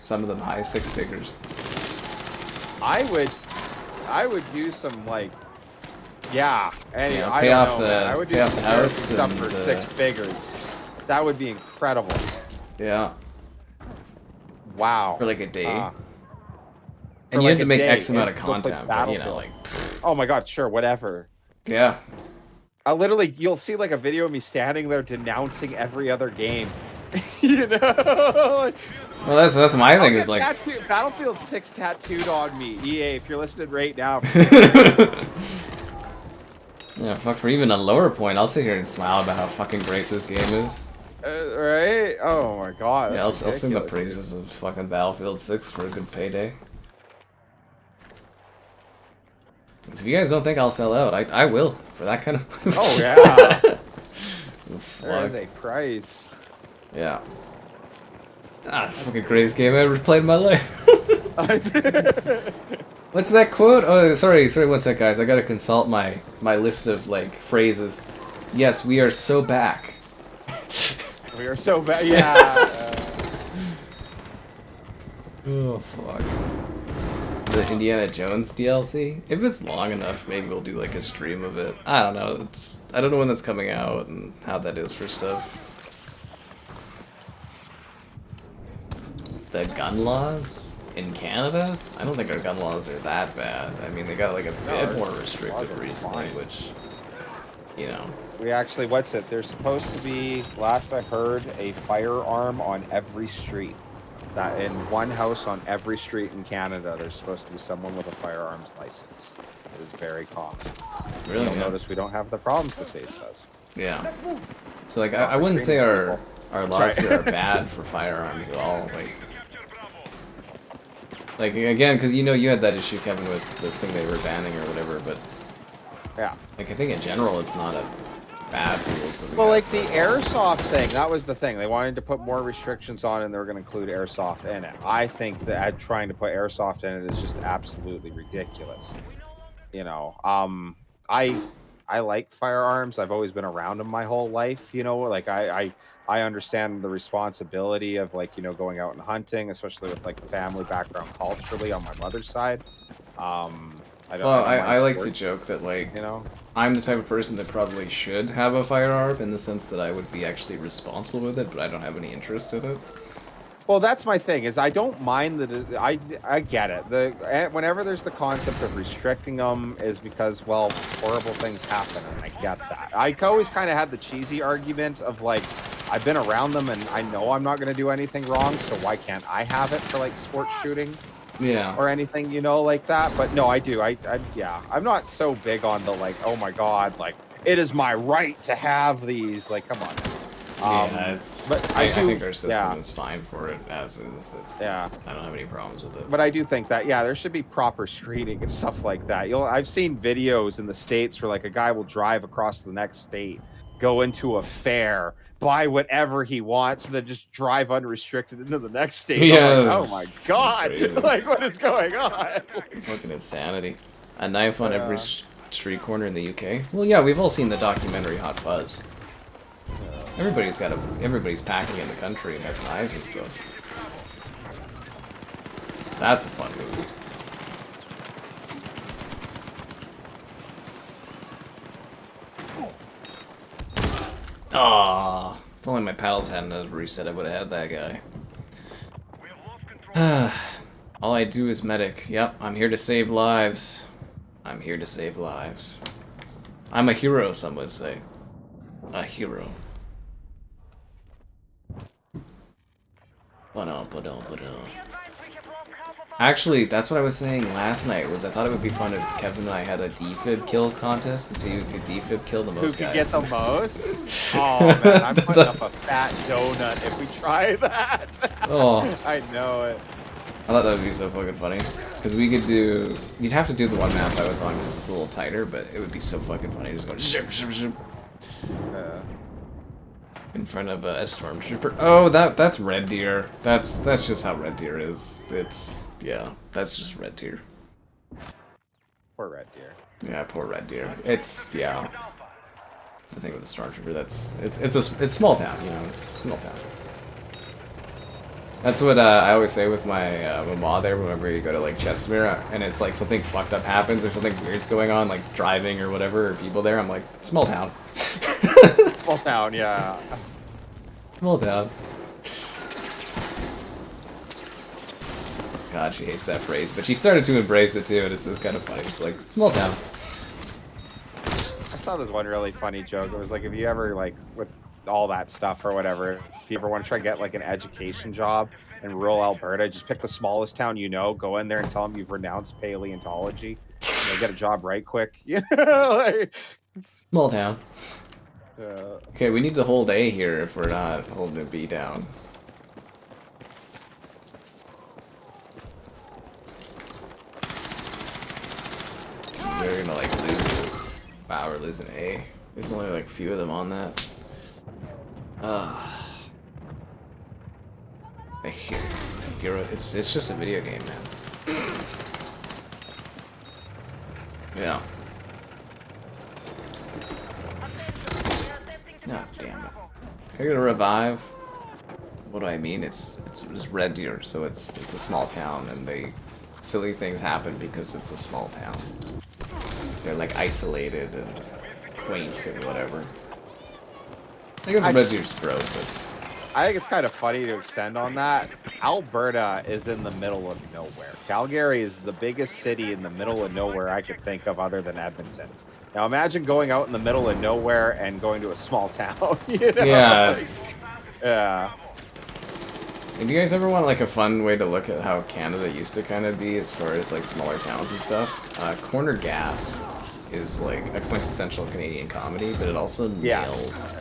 some of them high 6 figures. I would do some like, yeah. Anyway, Yeah, I pay don't off know, the- man. I would do pay off some the house stuff and for the- 6 figures. That would be incredible. Yeah. Wow. For like a day. For And you like had to a make day, X amount of and go play content, but you know, Battlefield. like, Oh my god, sure, whatever. yeah. You'll see like a video of me standing there denouncing every other game. You know? Well, that's my I'll thing get is like. Battlefield 6 tattooed on me. EA, if you're listening right now. Yeah, fuck, for even a lower point, I'll sit here and smile about how fucking great this game is. Right? Oh my god. Yeah, I'll that's sing the ridiculous, praises of fucking Battlefield 6 for a good payday. 'Cause if you guys don't think I'll sell out, I will, for that kind of... dude. Oh yeah. There is Fuck. a price. Yeah. Ah, fucking greatest game I ever played in my life. What's that quote? Oh, sorry, one sec, guys. I gotta consult my list of, like, phrases. Yes, we are so back. We are so bad. Yeah. Oh, fuck. The Indiana Jones DLC? If it's long enough, maybe we'll do, like, a stream of it. I don't know. I don't know when that's coming out and how that is for stuff. The gun laws? in Canada, I don't think our gun laws are that bad. I mean, they got like a bit more restrictive recently, which, you know. We actually, what's it? There's supposed to be, last I heard, a firearm on every street. That in one house on every street in Canada, there's supposed to be someone with a firearms license. It is very common. Really? You'll notice we don't have the problems the States does. Yeah. So like, I wouldn't say our laws here are bad for firearms at all. Like again, because you know you had that issue, Kevin, with the thing they were banning or whatever, but yeah, like I think in general it's not a bad rules. Well, like the airsoft thing, that was the thing. They wanted to put more restrictions on, and they were going to include airsoft in it. I think that trying to put airsoft in it is just absolutely ridiculous. You know, I like firearms. I've always been around them my whole life. You know, like I understand the responsibility of like, you know, going out and hunting, especially with like the family background culturally on my mother's side. I like to joke that, like, you know, I'm the type of person that probably should have a firearm in the sense that I would be actually responsible with it, but I don't have any interest in it. Well, that's my thing, is I don't mind that. I get it. Whenever there's the concept of restricting them is because, well, horrible things happen, and I get that. I always kind of had the cheesy argument of like, I've been around them and I know I'm not going to do anything wrong, so why can't I have it for like sports shooting? Yeah. Or anything, you know, like that. But no, I do. Yeah, I'm not so big on the like, oh my God, like it is my right to have these. Like, come on. Yeah, it's. But I think our system is fine for it as is. Yeah. I don't have any problems with it. But I do think that there should be proper screening and stuff like that. I've seen videos in the States where like a guy will drive across the next state, go into a fair, buy whatever he wants, and then just drive unrestricted into the next state. Yeah. Like, oh my God! Like, what is going on? Fucking insanity. A knife on every street corner in the UK. Well, yeah, we've all seen the documentary Hot Fuzz. Everybody's packing in the country and has knives and stuff. That's a fun movie. Ah, if only my paddles hadn't reset, I would have had that guy. All I do is medic. Yep, I'm here to save lives. I'm here to save lives. I'm a hero, some would say. A hero. Actually, that's what I was saying last night, was I thought it would be fun if Kevin and I had a defib kill contest to see who could defib kill the most guys. Who could get the most? Oh man, I'm putting up a fat donut if we try that. Oh. I know it. I thought that would be so fucking funny. Because we could do... You'd have to do the one map I was on because it's a little tighter, but it would be so fucking funny. Just go zip, zip, zip. In front of a stormtrooper. Oh, that's Red Deer. That's just how Red Deer is. Yeah, that's just Red Deer. Poor Red Deer. Yeah, poor Red Deer. Yeah. The thing with the stormtrooper, it's small town, you know, it's small town. That's what I always say with my mom there whenever you go to like Chestermere and it's like something fucked up happens or something weird's going on, like driving or whatever, or people there. I'm like, small town. Small town, yeah. Small town. God, she hates that phrase, but she started to embrace it too, and it's kind of funny. It's like, small town. I saw this one really funny joke. It was like, if you ever, like, with all that stuff or whatever, if you ever want to try to get, like, an education job in rural Alberta, just pick the smallest town you know, go in there and tell them you've renounced paleontology, and you'll get a job right quick. You know? Like, small town. Okay, we need to hold A here if we're not holding B down. We're gonna like lose this. Wow, we're losing A. There's only like a few of them on that. Hero. It's just a video game, man. Yeah. God damn it. Can I get a revive? What do I mean? It's Red Deer, so it's a small town, and silly things happen because it's a small town. They're like isolated and quaint and whatever. I guess Red Deer's gross, but I think it's kind of funny to extend on that. Alberta is in the middle of nowhere. Calgary is the biggest city in the middle of nowhere I could think of other than Edmonton. Now imagine going out in the middle of nowhere and going to a small town. You know? Yeah, Like, it's... yeah. Do you guys ever want like a fun way to look at how Canada used to kind of be as far as like smaller towns and stuff? Corner Gas is like a quintessential Canadian comedy, but it also nails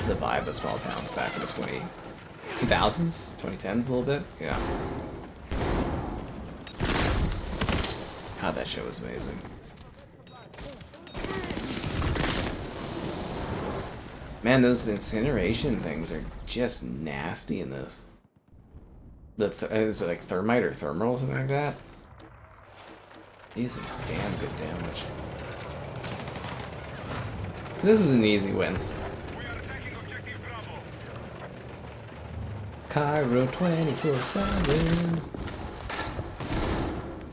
the vibe of small towns back in the 2000s, 2010s a little bit. Yeah. God, that show was amazing. Man, those incineration things are just nasty in this. Is it like thermite or thermal or something like that? These are damn good damage. So this is an easy win. Cairo 24/7.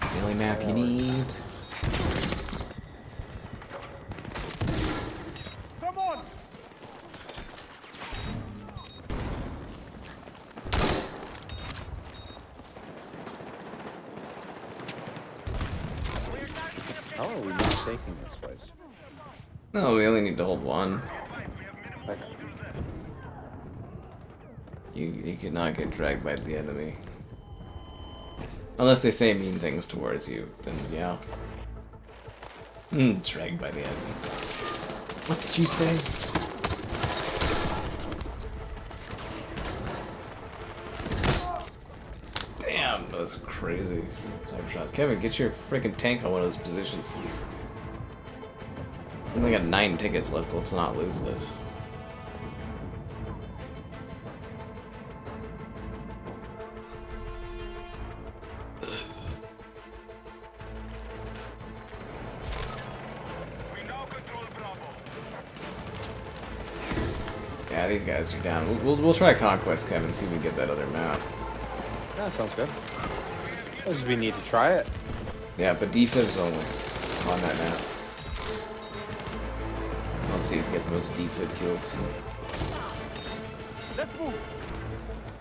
It's the only map you need. Come on! How are we not taking this place? No, we only need to hold one. Okay. You cannot get dragged by the enemy. Unless they say mean things towards you, then yeah. Dragged by the enemy. What did you say? Damn, that was crazy. Cyber shots. Kevin, get your freaking tank on one of those positions. We only got 9 tickets left. Let's not lose this. Yeah, these guys are down. We'll try Conquest, Kevin, see if we can get that other map. Yeah, sounds good. We need to try it. Yeah, but defibs only on that map. I'll see if we get the most defib kills. Let's move!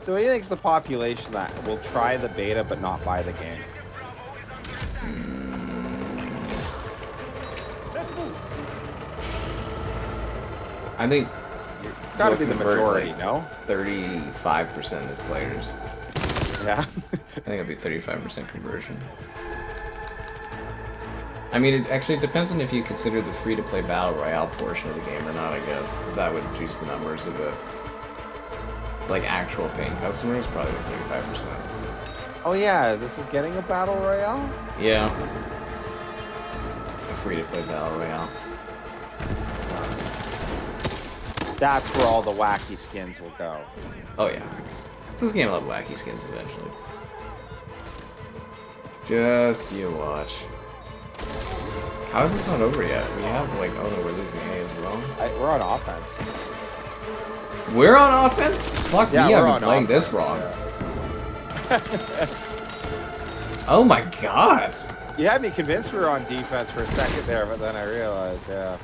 So what do you think is the population that will try the beta but not buy the game? Let's move! I think It's got to be the convert, majority, like, no? 35% of players. Yeah. I think it'll be 35% conversion. I mean, it actually depends on if you consider the free-to-play Battle Royale portion of the game or not, I guess, because that would juice the numbers a bit. Like, actual paying customers, probably 35%. Oh yeah, this is getting a battle royale? Yeah. A free-to-play Battle Royale. That's where all the wacky skins will go. Oh, yeah. This game will have wacky skins eventually. Just you watch. How is this not over yet? We have, like, oh no, we're losing A as well. We're on offense. We're on offense? Fuck Yeah, me, we're I've on been playing this wrong. Oh my god! You had me convinced we were on defense for a second there, but then I realized, yeah.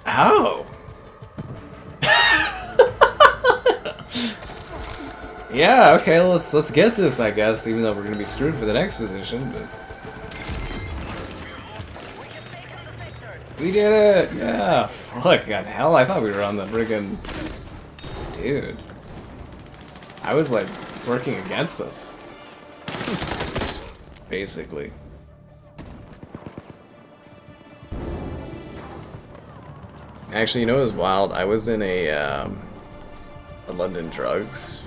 How? Yeah, okay, let's get this, I guess, even though we're gonna be screwed for the next position, but we did it! Yeah! Fuck, God, hell, I thought we were on the friggin' dude. I was like working against us. Basically. Actually, you know what was wild? I was in a London Drugs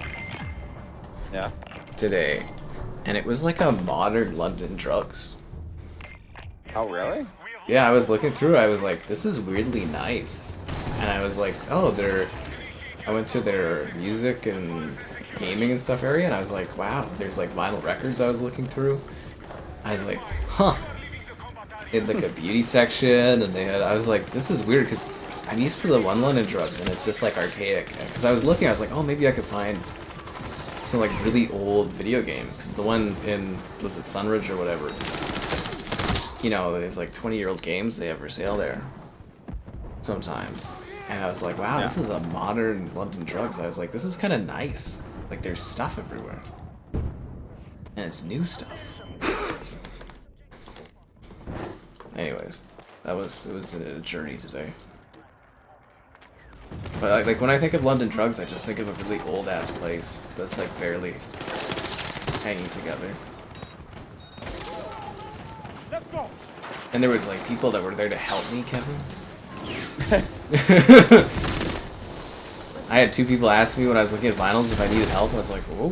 Yeah. today, and it was like a modern London Drugs. Oh, really? Yeah, I was looking through, I was like, this is weirdly nice. And I was like, oh, I went to their music and gaming and stuff area, and I was like, wow, there's like vinyl records I was looking through. I was like, huh. In like a beauty section, and I was like, this is weird, because I'm used to the one London Drugs, and it's just like archaic. Because I was looking, I was like, oh, maybe I could find some like really old video games, because the one in, was it Sunridge or whatever? You know, there's like 20-year-old games they have for sale there. Sometimes. And I was like, wow, Yeah. this is a modern London Drugs. I was like, this is kind of nice. Like, there's stuff everywhere. And it's new stuff. Anyways, it was a journey today. But like when I think of London Drugs, I just think of a really old ass place that's like barely hanging together. Let's go. And there was like people that were there to help me, Kevin. I had 2 people ask me when I was looking at vinyls if I needed help. I was like, whoa,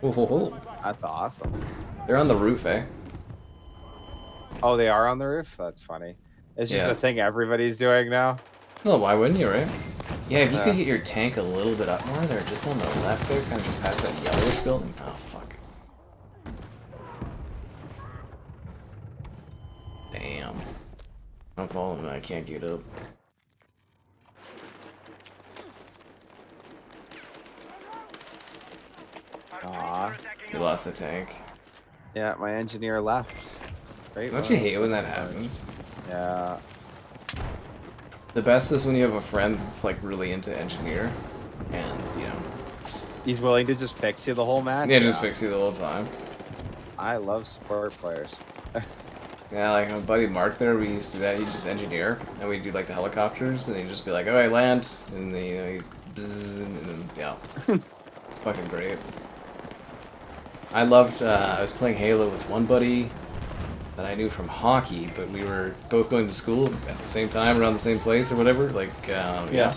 whoa, whoa, whoa. That's awesome. They're on the roof, eh? Oh, they are on the roof? That's funny. It's just Yeah. a thing everybody's doing now. Well, why wouldn't you, right? Yeah, if you could get your tank a little bit up more there, just on the left there, kind of just past that yellowish building. Oh, fuck. Damn. I'm falling and I can't get up. Aw. You lost the tank. Yeah, my engineer left. Great. Don't you hate when that happens? Yeah. The best is when you have a friend that's like really into engineer, and you know, He's willing to just fix you the whole match? yeah, just fix you the whole time. I love support players. Yeah, like my buddy Mark there, we used to do that. He'd just engineer, and we'd do like the helicopters, and he'd just be like, "Alright, land," and then, you know, he'd bzzz, and then yeah, it's fucking great. I loved. I was playing Halo with one buddy that I knew from hockey, but we were both going to school at the same time, around the same place or whatever. Like, yeah.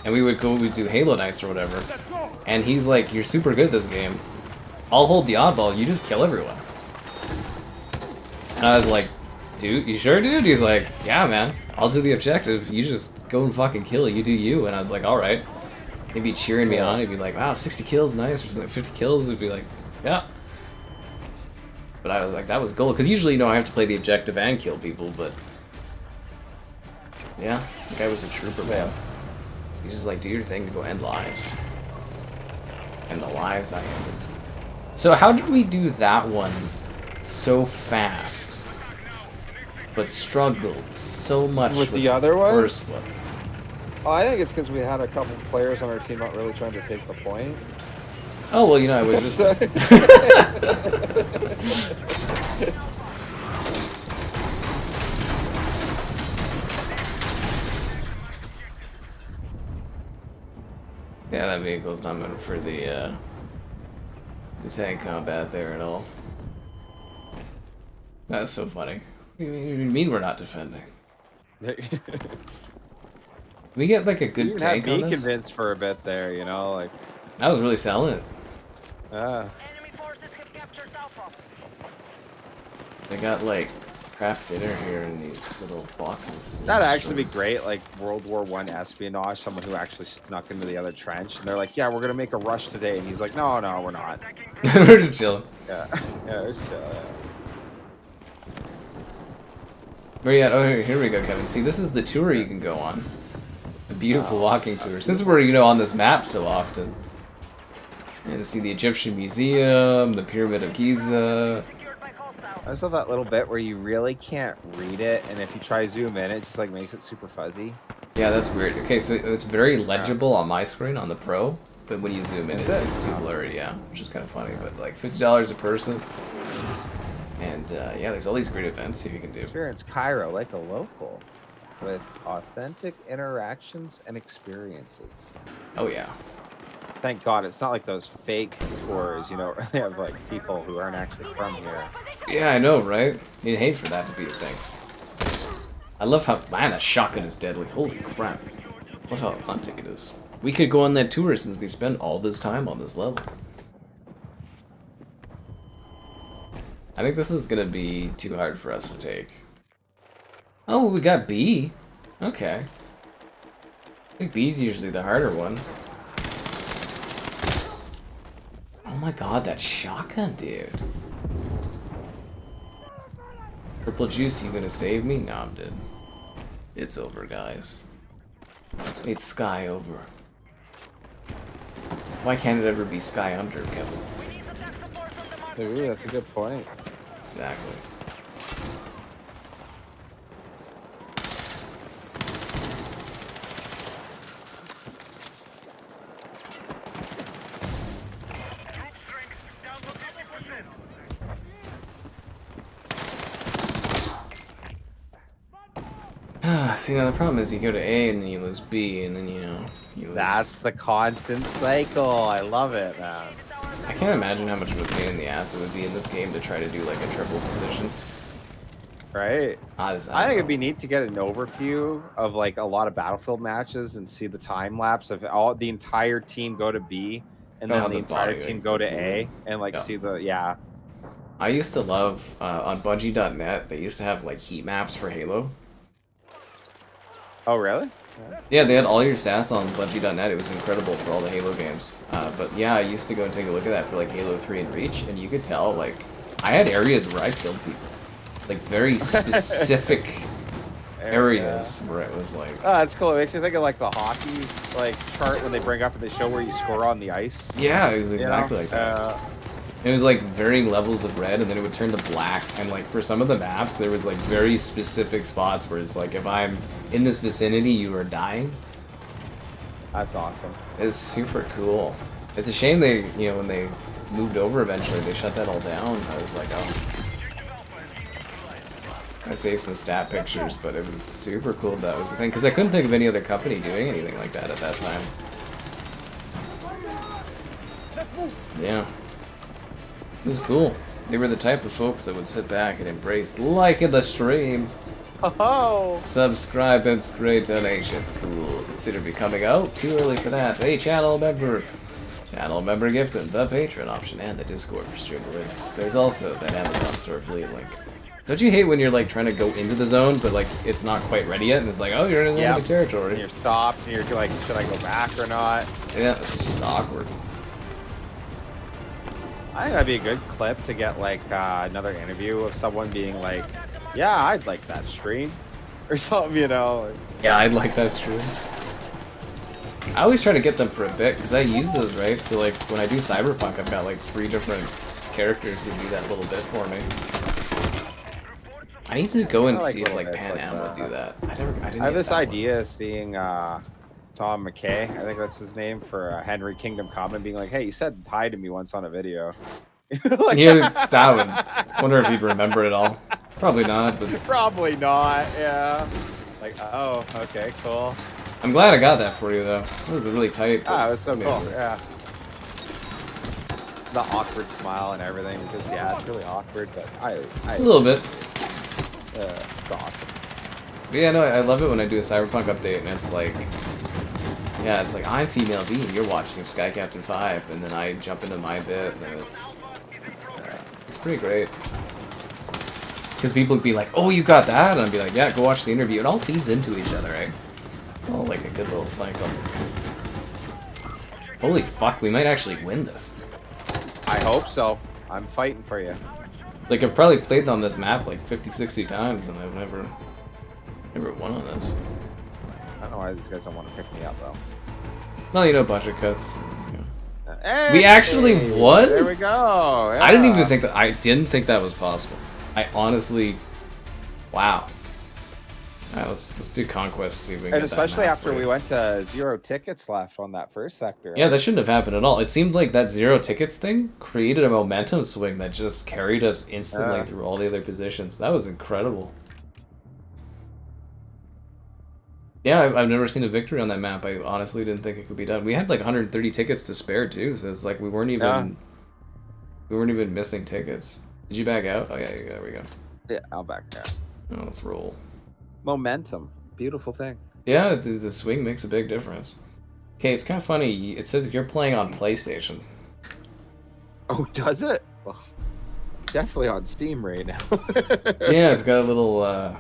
And we would go, we'd do Halo nights or whatever. And he's like, "You're super good at this game. I'll hold the oddball. You just kill everyone." And I was like, "Dude, you sure, dude?" He's like, "Yeah, man. I'll do the objective. You just go and fucking kill. You do you." And I was like, "All right." He'd be cheering me on. He'd be like, "Wow, 60 kills, nice." Or like 50 kills. He'd be like, "Yeah." But I was like, that was gold. Because usually, you know, I have to play the objective and kill people, but... Yeah, the guy was a trooper, man. He's just like, do your thing, go end lives. And the lives I ended. So how did we do that one so fast, but struggled so much With the other one? first one? Oh, I think it's because we had a couple players on our team not really trying to take the point. Oh, well, you know, I was just... Yeah, that vehicle's not meant for the tank combat there at all. That's so funny. What do you mean we're not defending? We get like a good You tank had on me this? convinced for a bit there, you know, like... I was really selling it. Ah. Enemy forces have captured Alpha. They got like craft dinner here in these little boxes. That'd actually be great, like World War I espionage, someone who actually snuck into the other trench, and they're like, "Yeah, we're gonna make a rush today," and he's like, "No, no, we're not." We're just chilling. Yeah, yeah, it's chill, yeah. Where you at? Oh, here we go, Kevin. See, this is the tour you can go on. A beautiful walking tour. Since we're, you know, on this map so often. And see the Egyptian Museum, the Pyramid of Giza. Secured by hostiles. I just love that little bit where you really can't read it, and if you try zoom in, it just like makes it super fuzzy. Yeah, that's weird. Okay, so it's very legible on my screen on the Pro, but when you zoom in, it's too blurry, yeah. Which is kind of funny, but like $50 a person. And yeah, there's all these great events you can do. Experience Cairo like a local, with authentic interactions and experiences. Oh yeah. Thank God it's not like those fake tours, you know, where they have like people who aren't actually from here. Yeah, I know, right? You'd hate for that to be a thing. I love how, man, that shotgun is deadly. Holy crap. Love how authentic it is. We could go on that tour since we spent all this time on this level. I think this is gonna be too hard for us to take. Oh, we got B. Okay. I think B's usually the harder one. Oh my god, that shotgun, dude. Purple Juice, you gonna save me? No, I'm dead. It's over, guys. It's sky over. Why can't it ever be sky under, Kevin? We need attack support on the mark. Ooh, that's a good point. Exactly. See, now the problem is you go to A and then you lose B and then, you know, you lose... That's the constant cycle. I love it, man. I can't imagine how much of a pain in the ass it would be in this game to try to do like a triple position. Right? I I think it'd be neat to get an overview of like a lot of Battlefield matches and see the time lapse of all the entire team go to B and Oh, then how the the entire body, team like, go to completely- A and like Yeah. see the I used to love on Budgie.net. They used to have like heat maps for Halo. Oh really? Yeah, they had all your stats on Budgie.net. It was incredible for all the Halo games. But yeah, I used to go and take a look at that for like Halo 3 and Reach, and you could tell like I had areas where I killed people, like very specific areas where it was like. Oh, that's cool. It makes you think of like the hockey like chart when they bring up and they show where you score on the ice. Yeah, it was You know? exactly like that. It was like varying levels of red, and then it would turn to black. And like for some of the maps, there was like very specific spots where it's like if I'm in this vicinity, you are dying. That's awesome. It's super cool. It's a shame they, you know, when they moved over eventually, they shut that all down. I was like, oh. I saved some stat pictures, but it was super cool that was the thing, because I couldn't think of any other company doing anything like that at that time. Yeah. It was cool. They were the type of folks that would sit back and embrace liking the stream. Oh, Subscribe and great donations. Cool. Consider becoming out. Too early for that. Hey, channel member. Channel member gifted, the Patreon option, and the Discord for stream links. There's also that Amazon store affiliate link. Don't you hate when you're like trying to go into the zone, but like it's not quite ready yet, and it's like, oh, you're in the enemy and territory. you're stopped and you're like, should I go back or not? Yeah, it's just awkward. I think that'd be a good clip to get like another interview of someone being like, yeah, I'd like that stream or something, you know. Yeah, I'd like that stream. I always try to get them for a bit, because I use those, right? So like when I do Cyberpunk, I've got like 3 different characters that do that little bit for me. I need to go and I like see if little like bits Pan like Am would that. do that. I didn't I have get this that one. idea of seeing Tom McKay, I think that's his name, for Henry Kingdom Come, and being like, hey, you said hi to me once on a video. Like, Yeah, that would. Wonder if he'd remember it all. Probably not, but probably not, yeah. Like, oh, okay, cool. I'm glad I got that for you though. It was really tight. Ah, it was so Yeah. cool, yeah. The awkward smile and everything, because yeah, it's really awkward, but A little bit. it's awesome. But yeah, no, I love it when I do a Cyberpunk update and it's like, yeah, it's like, I'm female B and you're watching Sky Captain 5, and then I jump into my bit, and then it's pretty great. Because people would be like, oh, you got that? And I'd be like, yeah, go watch the interview. It all feeds into each other, right? It's all like a good little cycle. Holy fuck, we might actually win this. I hope so. I'm fighting for you. Like, I've probably played on this map like 50, 60 times, and I've never won on this. I don't know why these guys don't want to pick me up, though. Well, you know, budget cuts. Hey, We actually won? There we go. I didn't even yeah. think that. I didn't think that was possible. I honestly, wow. Alright, let's do Conquest. See if we can And get that especially map after for we you. went to 0 tickets left on that first sector. Yeah, that shouldn't have happened at all. It seemed like that 0 tickets thing created a momentum swing that just carried us instantly Yeah. through all the other positions. That was incredible. Yeah, I've never seen a victory on that map. I honestly didn't think it could be done. We had like 130 tickets to spare too, so it's like we weren't even missing tickets. Did you back out? Oh yeah, there we go. Yeah, I'll back down. Oh, let's roll. Momentum. Beautiful thing. Yeah, the swing makes a big difference. Okay, it's kind of funny. It says you're playing on PlayStation. Oh, does it? Well, definitely on Steam right now. Yeah, it's got a little.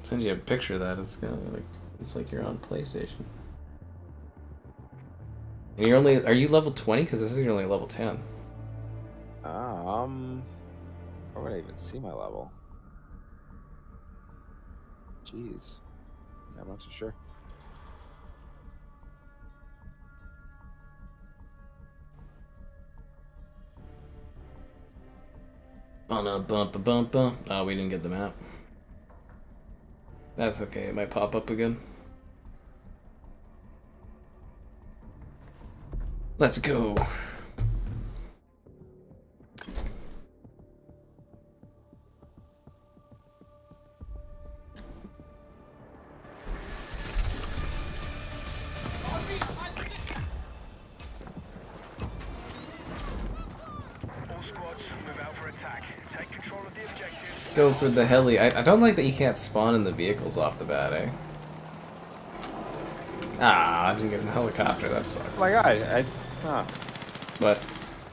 Send you a picture of that. It's got like it's like you're on PlayStation. And you're only. Are you level 20? Because this is you're only level 10. Where would I even see my level? Jeez. I'm not so sure. Oh, we didn't get the map. That's okay. It might pop up again. Let's go. Go for the heli. I don't like that you can't spawn in the vehicles off the bat, eh? Ah, I didn't get a helicopter. That sucks. Oh my god, huh. But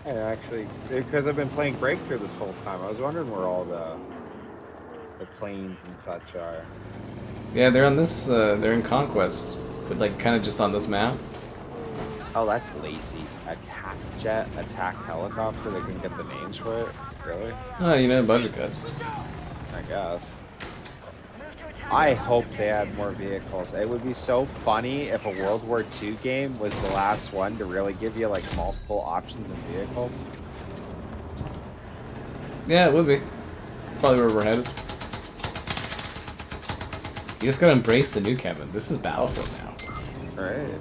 I actually, because I've been playing Breakthrough this whole time, I was wondering where all the planes and such are. yeah, they're on this. They're in Conquest, but like kind of just on this map. Oh, that's lazy. Attack jet, attack helicopter. They can get the names for it. Really? Oh, you know, budget cuts. I guess. I hope they had more vehicles. It would be so funny if a World War II game was the last one to really give you like multiple options in vehicles. Yeah, it would be. Probably where we're headed. You just gotta embrace the new Kevin. This is Battlefield now. Right.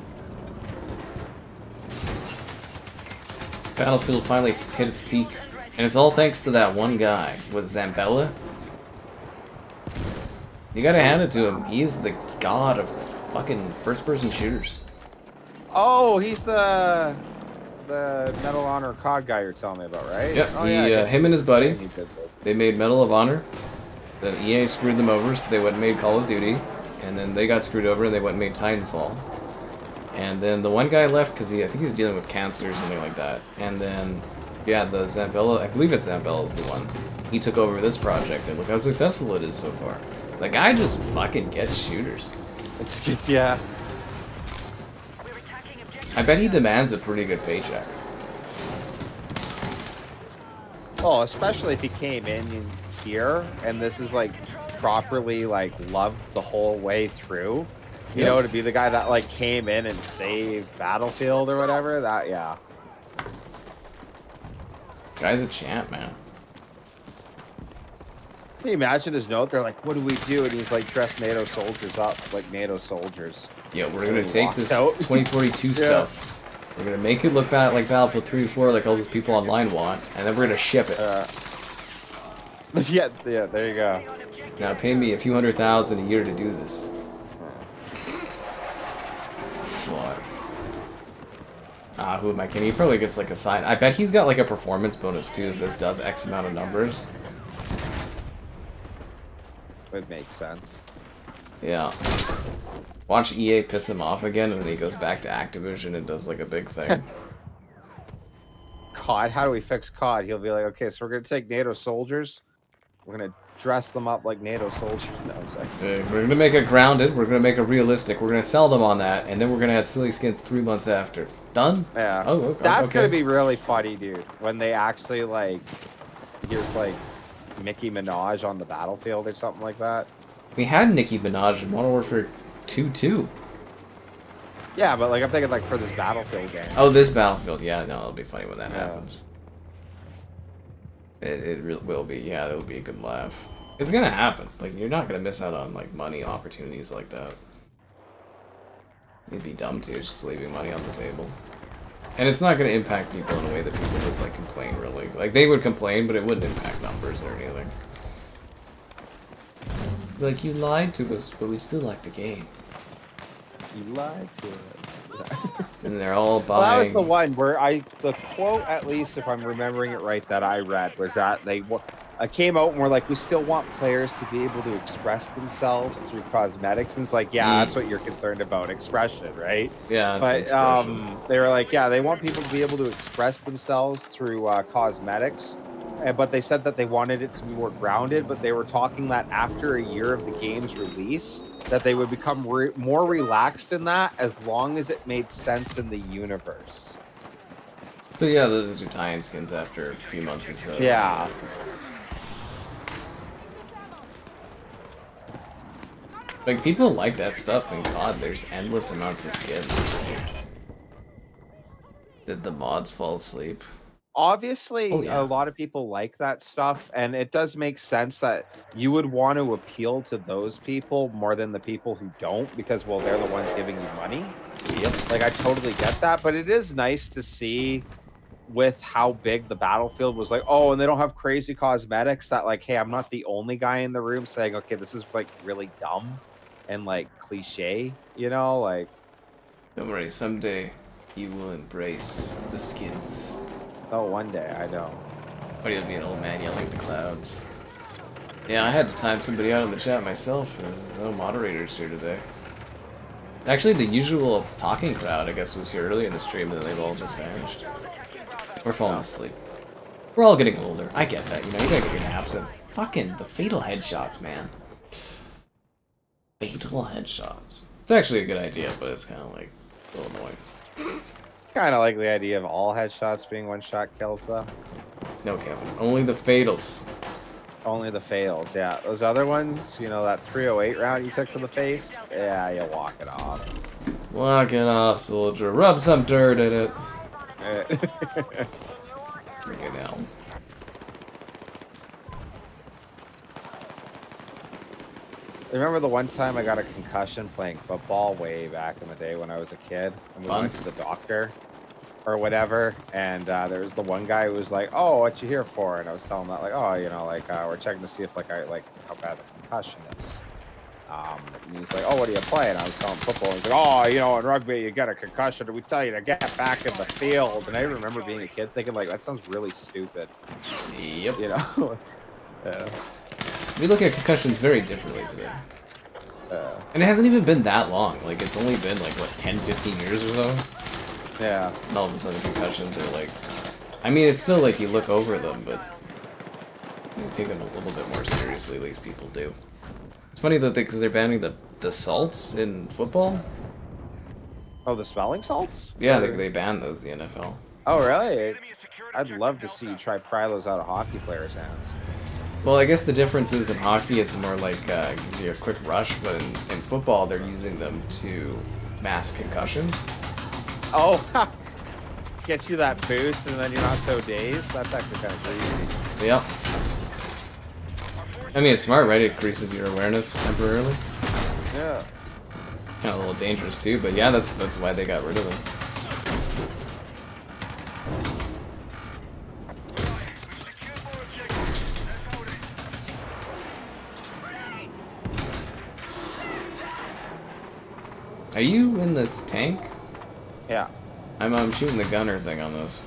Battlefield finally hit its peak. And it's all thanks to that one guy with Zambella. You gotta hand it to him. He's the god of fucking first-person shooters. Oh, he's the Medal of Honor COD guy you're telling me about, right? Yep, Oh, yeah, him and his buddy, he did this. they made Medal of Honor. Then EA screwed them over, so they went and made Call of Duty. And then they got screwed over, and they went and made Titanfall. And then the one guy left because I think he was dealing with cancer or something like that. And then, yeah, the Zambella, I believe it's Zambella is the one. He took over this project, and look how successful it is so far. The guy just fucking gets shooters. It just gets, yeah. I bet he demands a pretty good paycheck. Oh, especially if he came in here and this is like properly like loved the whole way through. You Yep. know, to be the guy that like came in and saved Battlefield or whatever. That yeah. Guy's a champ, man. Can you imagine his note? They're like, "What do we do?" And he's like, "Dress NATO soldiers up like NATO soldiers." Yeah, we're And gonna he take walks this out. 2042 stuff. We're gonna make it look like Battlefield 3 and 4, like all those people online want, and then we're gonna ship it. Yeah, there you go. Now pay me a few $100,000 a year to do this. Fuck. Ah, who am I kidding? He probably gets like a sign. I bet he's got like a performance bonus too if this does X amount of numbers. It makes sense. Yeah. Watch EA piss him off again, and then he goes back to Activision and does like a big thing. COD, how do we fix COD? He'll be like, okay, so we're gonna take NATO soldiers, we're gonna dress them up like NATO soldiers. No, I'm saying. We're gonna make it grounded, we're gonna make it realistic, we're gonna sell them on that, and then we're gonna add silly skins 3 months after. Done? Yeah. Oh, okay. That's okay. gonna be really funny, dude. When they actually like, here's like Nicki Minaj on the battlefield or something like that. We had Nicki Minaj in Modern Warfare 2 too. Yeah, but like I'm thinking like for this Battlefield game. Oh, this Battlefield. Yeah, no, it'll be funny when that Yeah. happens. Will be. Yeah, it'll be a good laugh. It's gonna happen. Like, you're not gonna miss out on like money opportunities like that. It'd be dumb to. It's just leaving money on the table. And it's not gonna impact people in a way that people would like complain really. Like, they would complain, but it wouldn't impact numbers or anything. Like, you lied to us, but we still like the game. You lied to us. And they're all Well, that was buying. the one where the quote, at least if I'm remembering it right, that I read was that they came out and were like, we still want players to be able to express themselves through cosmetics. And it's like, yeah, that's what you're concerned about, expression, right? Yeah, But it's expression. they were like, yeah, they want people to be able to express themselves through cosmetics. But they said that they wanted it to be more grounded, but they were talking that after a year of the game's release, that they would become more relaxed in that as long as it made sense in the universe. So yeah, those are tie-in skins after a few months or so. Yeah. Like, people like that stuff in COD. There's endless amounts of skins. Did the mods fall asleep? Obviously, Oh, yeah. a lot of people like that stuff, and it does make sense that you would want to appeal to those people more than the people who don't, because, well, they're the ones giving you money. Yep. Like, I totally get that, but it is nice to see with how big the Battlefield was like, oh, and they don't have crazy cosmetics, that like, hey, I'm not the only guy in the room saying, okay, this is like really dumb and like cliche, you know, like. Don't worry, someday you will embrace the skins. Oh, one day, I know. But he'll be an old man yelling at the clouds. Yeah, I had to time somebody out in the chat myself. There's no moderators here today. Actually, the usual talking crowd, I guess, was here early in the stream, and then they've all just vanished. We're falling asleep. We're all getting older. I get that, you know, you gotta get your naps in. Fucking the fatal headshots, man. Fatal headshots. It's actually a good idea, but it's kind of like a little annoying. Kind of like the idea of all headshots being one-shot kills, though. No, Kevin. Only the fatals. Only the fails, yeah. Those other ones, you know, that 308 round you took to the face, yeah, you walk it off. Walk it off, soldier. Rub some dirt in it. Freaking hell. Remember the one time I got a concussion playing football way back in the day when I was a kid, and we Fun. went to the doctor or whatever, and there was the one guy who was like, "Oh, what you here for?" And I was telling him that, like, "Oh, you know, like we're checking to see if like how bad the concussion is." And he's like, "Oh, what do you play?" And I was telling him football. He's like, "Oh, you know, in rugby you get a concussion, and we tell you to get back in the field." And I remember being a kid thinking, like, that sounds really stupid. Yep. You know? Yeah. We look at concussions very differently today. And it hasn't even been that long. Like, it's only been, like, what, 10, 15 years or so? Yeah. And all of a sudden concussions are, like... I mean, it's still, like, you look over them, but... You take them a little bit more seriously, at least people do. It's funny, that because they're banning the salts in football. Oh, the smelling salts? Yeah, they banned those in the NFL. Oh, really? I'd love to see you try pry those out of hockey players' hands. Well, I guess the difference is in hockey, it's more like gives you a quick rush, but in football, they're using them to mask concussions. Oh, get you that boost, and then you're not so dazed. That's actually kind of crazy. Yep. I mean, it's smart, right? It increases your awareness temporarily. Yeah. Kind of a little dangerous too, but yeah, that's why they got rid of them. Are you in this tank? Yeah. I'm shooting the gunner thing on this.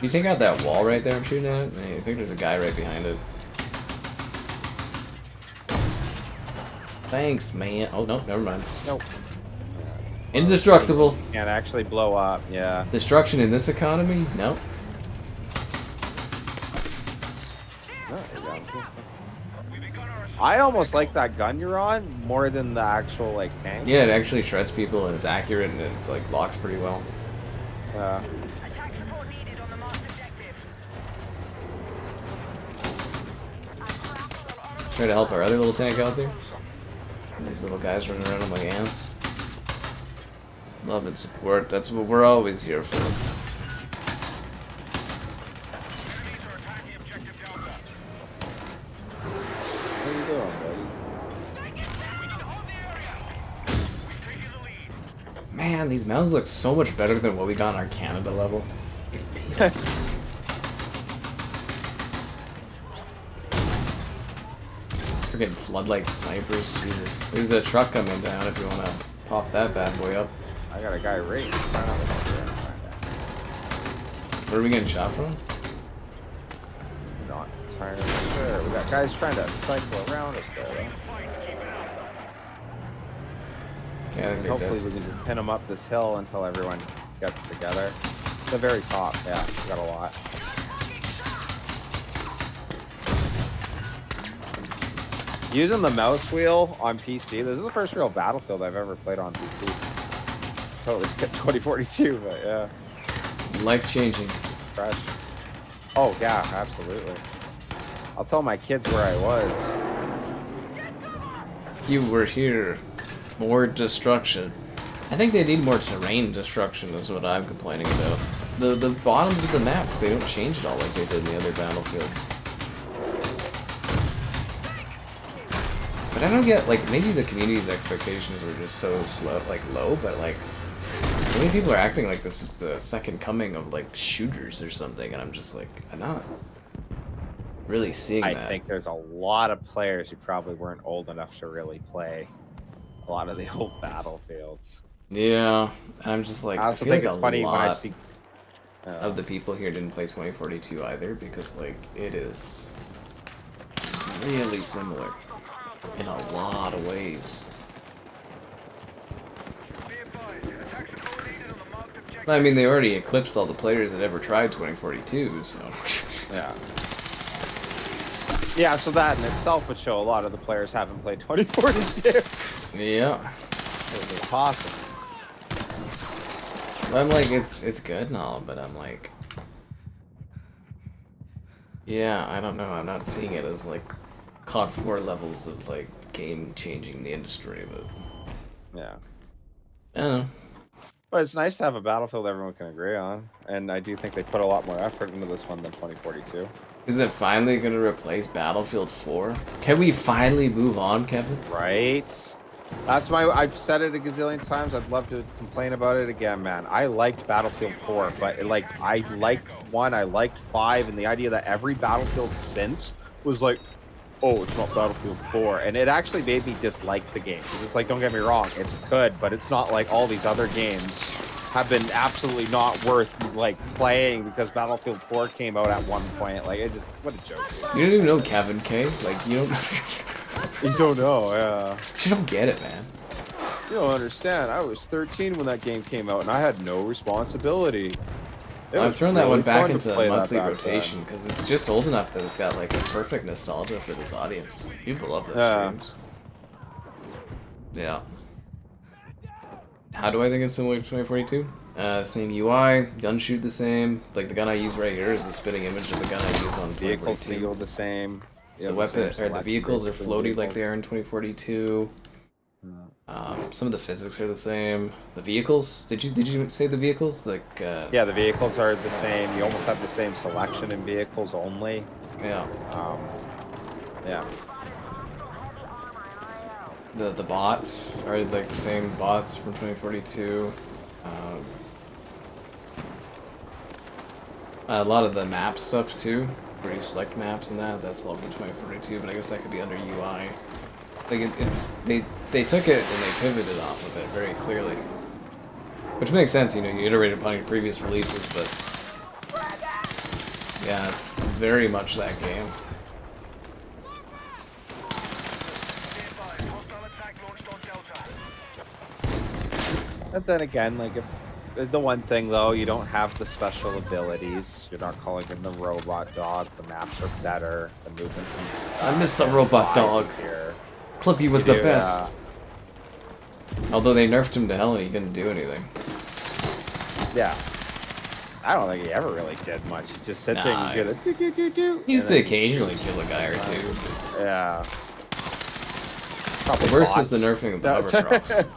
You take out that wall right there I'm shooting at? I think there's a guy right behind it. Thanks, man. Oh, no, never mind. Nope. Indestructible. Can't actually blow up, yeah. Destruction in this economy? No. I almost like that gun you're on more than the actual, like, tank. Yeah, it actually shreds people and it's accurate and it, like, blocks pretty well. Attack support needed on the marked objective. Try to help our other little tank out there. And these little guys running around like ants. Love and support. That's what we're always here for. What are you doing, buddy? Man, these mountains look so much better than what we got on our Canada level. Freaking floodlight snipers, Jesus. There's a truck coming down if you want to pop that bad boy up. I got a guy right in front of us. Where are we getting shot from? Not entirely sure. We got guys trying to cycle around us there, though. Okay, I think they're Hopefully dead. we can just pin them up this hill until everyone gets together. The very top, yeah, we got a lot. Using the mouse wheel on PC, this is the first real Battlefield I've ever played on PC. Totally skipped 2042, but yeah. Life-changing. Fresh. Oh yeah, absolutely. I'll tell my kids where I was. You were here. More destruction. I think they need more terrain destruction is what I'm complaining about. The bottoms of the maps, they don't change at all like they did in the other Battlefields. But I don't get, like, maybe the community's expectations were just so slow, like, low, but, like, so many people are acting like this is the second coming of, like, shooters or something, and I'm just like, I'm not really seeing that. I think there's a lot of players who probably weren't old enough to really play a lot of the old Battlefields. Yeah, I'm just like, I I also feel think like it's a funny when I lot. see. of the people here didn't play 2042 either, because like it is really similar in a lot of ways. I mean, they already eclipsed all the players that ever tried 2042, so... Yeah. Yeah, so that in itself would show a lot of the players haven't played 2042. Yeah. It would be possible. I'm like, it's good and all, but I'm like... Yeah, I don't know, I'm not seeing it as like COD 4 levels of like game changing the industry, but... Yeah. I don't know. But it's nice to have a Battlefield everyone can agree on, and I do think they put a lot more effort into this one than 2042. Is it finally going to replace Battlefield 4? Can we finally move on, Kevin? Right? That's my... I've said it a gazillion times. I'd love to complain about it again, man. I liked Battlefield 4, but like I liked 1, I liked 5, and the idea that every Battlefield since was like, oh, it's not Battlefield 4, and it actually made me dislike the game. Because it's like, don't get me wrong, it's good, but it's not like all these other games have been absolutely not worth like playing because Battlefield 4 came out at one point. Like, it just, what a joke. You don't even know Kevin K? Like, you don't... You don't know, yeah. You don't get it, man. You don't understand. I was 13 when that game came out, and I had no responsibility. I've thrown that one back into play that monthly back rotation because it's just old enough that it's got like a perfect nostalgia for this audience. People love those Yeah. streams. Yeah. How do I think it's similar to 2042? Same UI, gun shoot the same. Like the gun I use right here is the spitting image of the gun I use on Vehicles 2042. feel the same. The weapon or the vehicles are floaty like they are in 2042. Some of the physics are the same. The vehicles? Did you say the vehicles? Like Yeah, the vehicles are the same. You almost have the same selection in vehicles only. yeah. Yeah. The bots are like the same bots from 2042. A lot of the map stuff too, where you select maps and that's all from 2042. But I guess that could be under UI. Like they took it and they pivoted off of it very clearly, which makes sense. You know, you iterated upon your previous releases, but yeah, it's very much that game. But then again, like, if the one thing though, you don't have the special abilities. You're not calling in the robot dog. The maps are better. The movement. I missed the robot dog. Here. Clippy was the best. Although they nerfed him to hell and he couldn't do anything. Yeah. I don't think he ever really did much. He just sit there and get a do. He used to occasionally kill a guy or two. Yeah. The worst was the nerfing of the hovercrafts.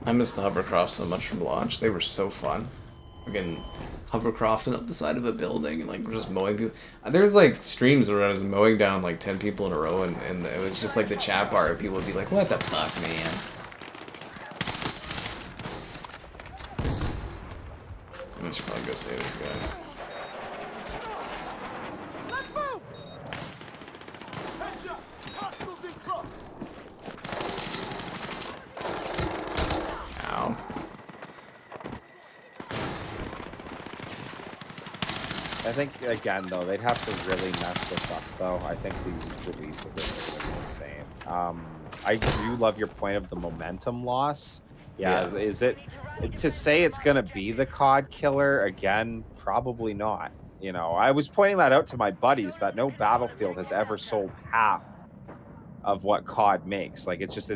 I missed the hovercraft so much from launch. They were so fun. Again, hovercrafting up the side of a building and like just mowing people. There's like streams where I was mowing down like 10 people in a row and it was just like the chat bar. People would be like, "What the fuck, man?" I should probably go save this guy. Ow. I think, again, though, they'd have to really mess this up, though. I think the release of this is insane. I do love your point of the momentum loss. Yeah, is it... To say it's going to be the COD killer, again, probably not. You know, I was pointing that out to my buddies, that no Battlefield has ever sold half of what COD makes. Like, it's just,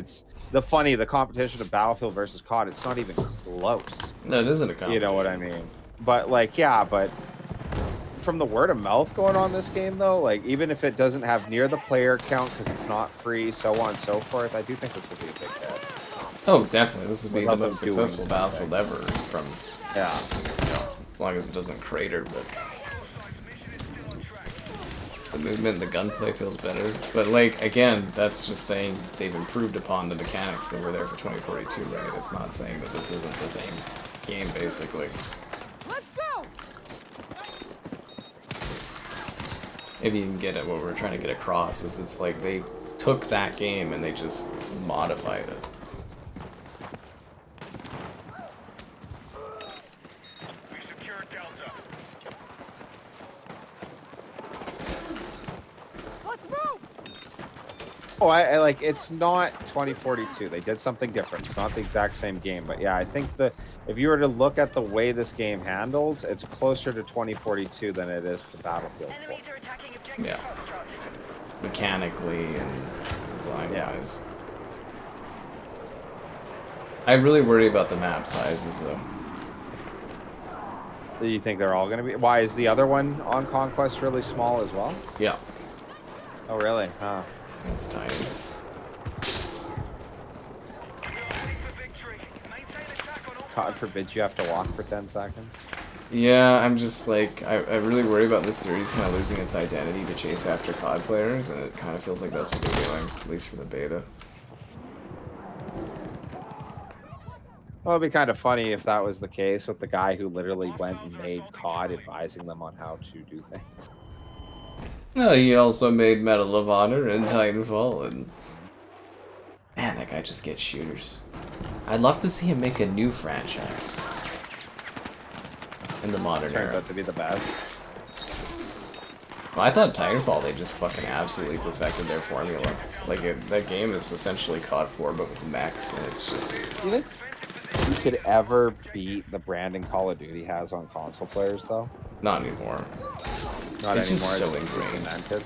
the competition of Battlefield versus COD, it's not even close. No, it isn't a competition. You know what I mean? But, like, yeah, but... From the word of mouth going on this game, though, like, even if it doesn't have near the player count because it's not free, so on and so forth, I do think this will be a big hit. Oh, definitely. This will be the Without most them doing successful Battlefield ever from, Yeah. you know, as long as it doesn't crater, but the movement and the gunplay feels better. But, like, again, that's just saying they've improved upon the mechanics that were there for 2042, right? It's not saying that this isn't the same game, basically. If you can get at what we're trying to get across, is it's like they took that game and they just modified it. Oh, I like it's not 2042. They did something different. It's not the exact same game, but yeah, I think if you were to look at the way this game handles, it's closer to 2042 than it is to Battlefield 4. Enemies are attacking objective Yeah. Foxtrot. Mechanically and design Yeah. wise. I really worry about the map sizes though. Do you think they're all going to be? Why is the other one on Conquest really small as well? Yeah. Oh, really? Huh. It's tiny. God forbid you have to walk for 10 seconds. Yeah, I'm just like, I really worry about this series kind of losing its identity to chase after COD players, and it kind of feels like that's what they're doing, at least for the beta. Well, it'd be kind of funny if that was the case with the guy who literally went and made COD advising them on how to do things. No, he also made Medal of Honor and Titanfall, and man, that guy just gets shooters. I'd love to see him make a new franchise in the modern Turns era. out to be the best. Well, I thought Titanfall, they just fucking absolutely perfected their formula. Like, that game is essentially COD 4, but with mechs, and it's just... You think you could ever beat the branding Call of Duty has on console players, though? Not anymore. Not It's anymore. just so it's ingrained. implemented.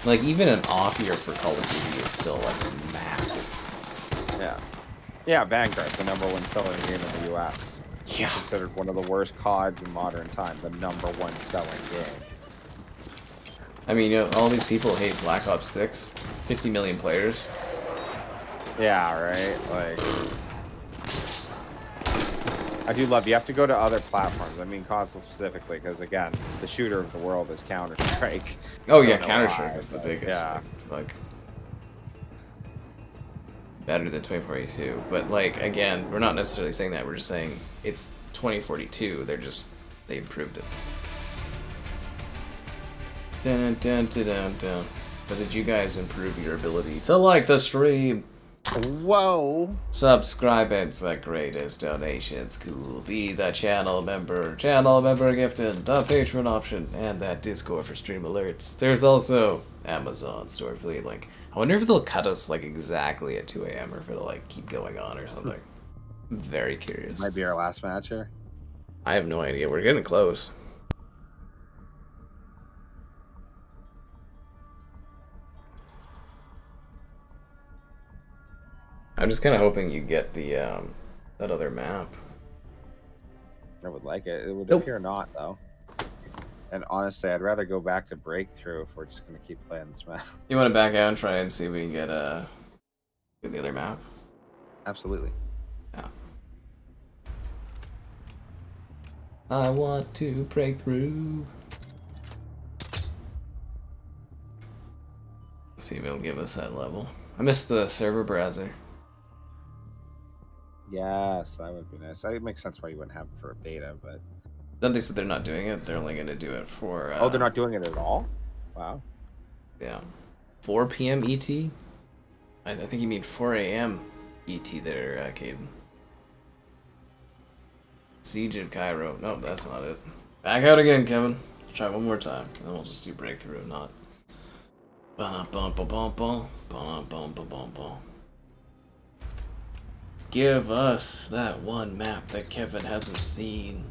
Like, even an off year for Call of Duty is still, like, massive. Yeah. Yeah, Vanguard, the #1 selling game in the US. Yeah. Considered one of the worst CODs in modern time, the #1 selling game. I mean, you know, all these people hate Black Ops 6. 50 million players. Yeah, right? Like... I do love you have to go to other platforms. I mean console specifically, because again, the shooter of the world is Counter-Strike. Oh I yeah, don't know Counter-Strike why, is the but biggest. yeah. Like better than 2042. But like again, we're not necessarily saying that. We're just saying it's 2042. They improved it. Dun, dun, dun, dun, dun. But did you guys improve your ability to like the stream? Whoa! Subscribe, it's the greatest donations. Cool. Be the channel member gifted, the Patreon option, and that Discord for stream alerts. There's also Amazon store affiliate link. I wonder if they'll cut us like exactly at 2 a.m. or if it'll like keep going on or something. I'm very curious. Might be our last match here. I have no idea. We're getting close. I'm just kind of hoping you get the that other map. I would like it. It would Nope. appear not, though. And honestly, I'd rather go back to Breakthrough if we're just going to keep playing this map. You want to back out and try and see if we can get the other map? Absolutely. Yeah. I want to break through. See if it'll give us that level. I missed the server browser. Yes, that would be nice. It makes sense why you wouldn't have it for a beta, but... Then they said they're not doing it. They're only going to do it for... oh, they're not doing it at all? Wow. Yeah. 4 p.m. ET? I think you mean 4 a.m. ET there, Caden. Siege of Cairo. Nope, that's not it. Back out again, Kevin. Let's try one more time, and then we'll just do breakthrough and not. Give us that one map that Kevin hasn't seen.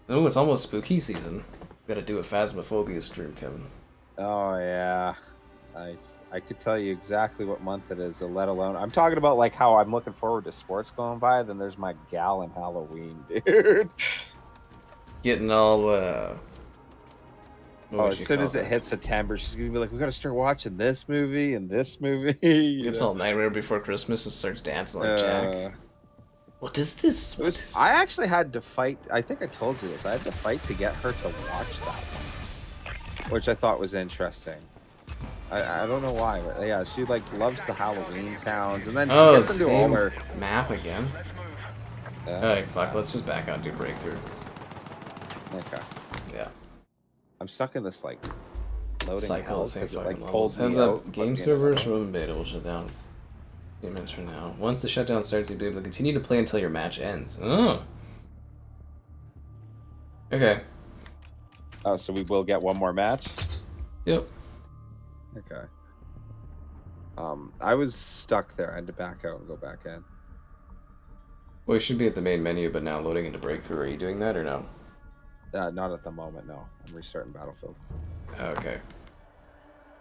Oh, it's almost spooky season. Gotta do a Phasmophobia stream, Kevin. Oh, yeah. I could tell you exactly what month it is, let alone... I'm talking about, like, how I'm looking forward to sports going by, then there's my gal in Halloween, dude. Getting all, Oh, as soon as it hits September, she's gonna be like, we gotta start watching this movie and this movie. It's all Nightmare Before Christmas and starts dancing like Jack. What is this? I actually had to fight. I think I told you this. I had to fight to get her to watch that one, which I thought was interesting. I don't know why, but yeah, she like loves the Halloween towns, and then she gets into all same her map again. Alright, fuck. Let's just back out and do breakthrough. Okay. Yeah. I'm stuck in this like loading Cycle hell the same 'cause it, fucking like levels. pulled me Heads out up, and game put me in servers another. from beta will shut down. 8 minutes from now. Once the shutdown starts, you'll be able to continue to play until your match ends. Oh. Okay. Oh, so we will get one more match? Yep. Okay. I was stuck there. I had to back out and go back in. Well, you should be at the main menu, but now loading into Breakthrough. Are you doing that or no? Not at the moment, no. I'm restarting Battlefield. Okay.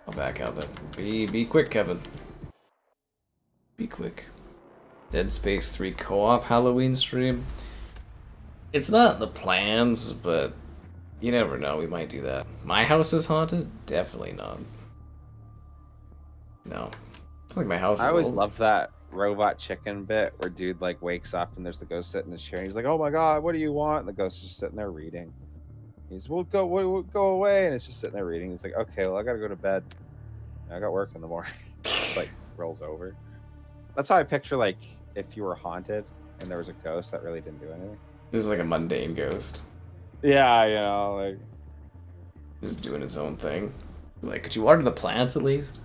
I'll back out then. Be quick, Kevin. Be quick. Dead Space 3 co-op Halloween stream. It's not in the plans, but you never know. We might do that. My house is haunted? Definitely not. No. I feel like my house is I always old. love that robot chicken bit where dude like wakes up and there's the ghost sitting in his chair. And he's like, "Oh my god, what do you want?" And the ghost is just sitting there reading. He's, we'll go away," and it's just sitting there reading. He's like, "Okay, well I gotta go to bed. I got work in the morning." Just, like rolls over. That's how I picture like if you were haunted and there was a ghost that really didn't do anything. This is like a mundane ghost. Yeah, you know, like Just doing its own thing. Like, could you water the plants at least?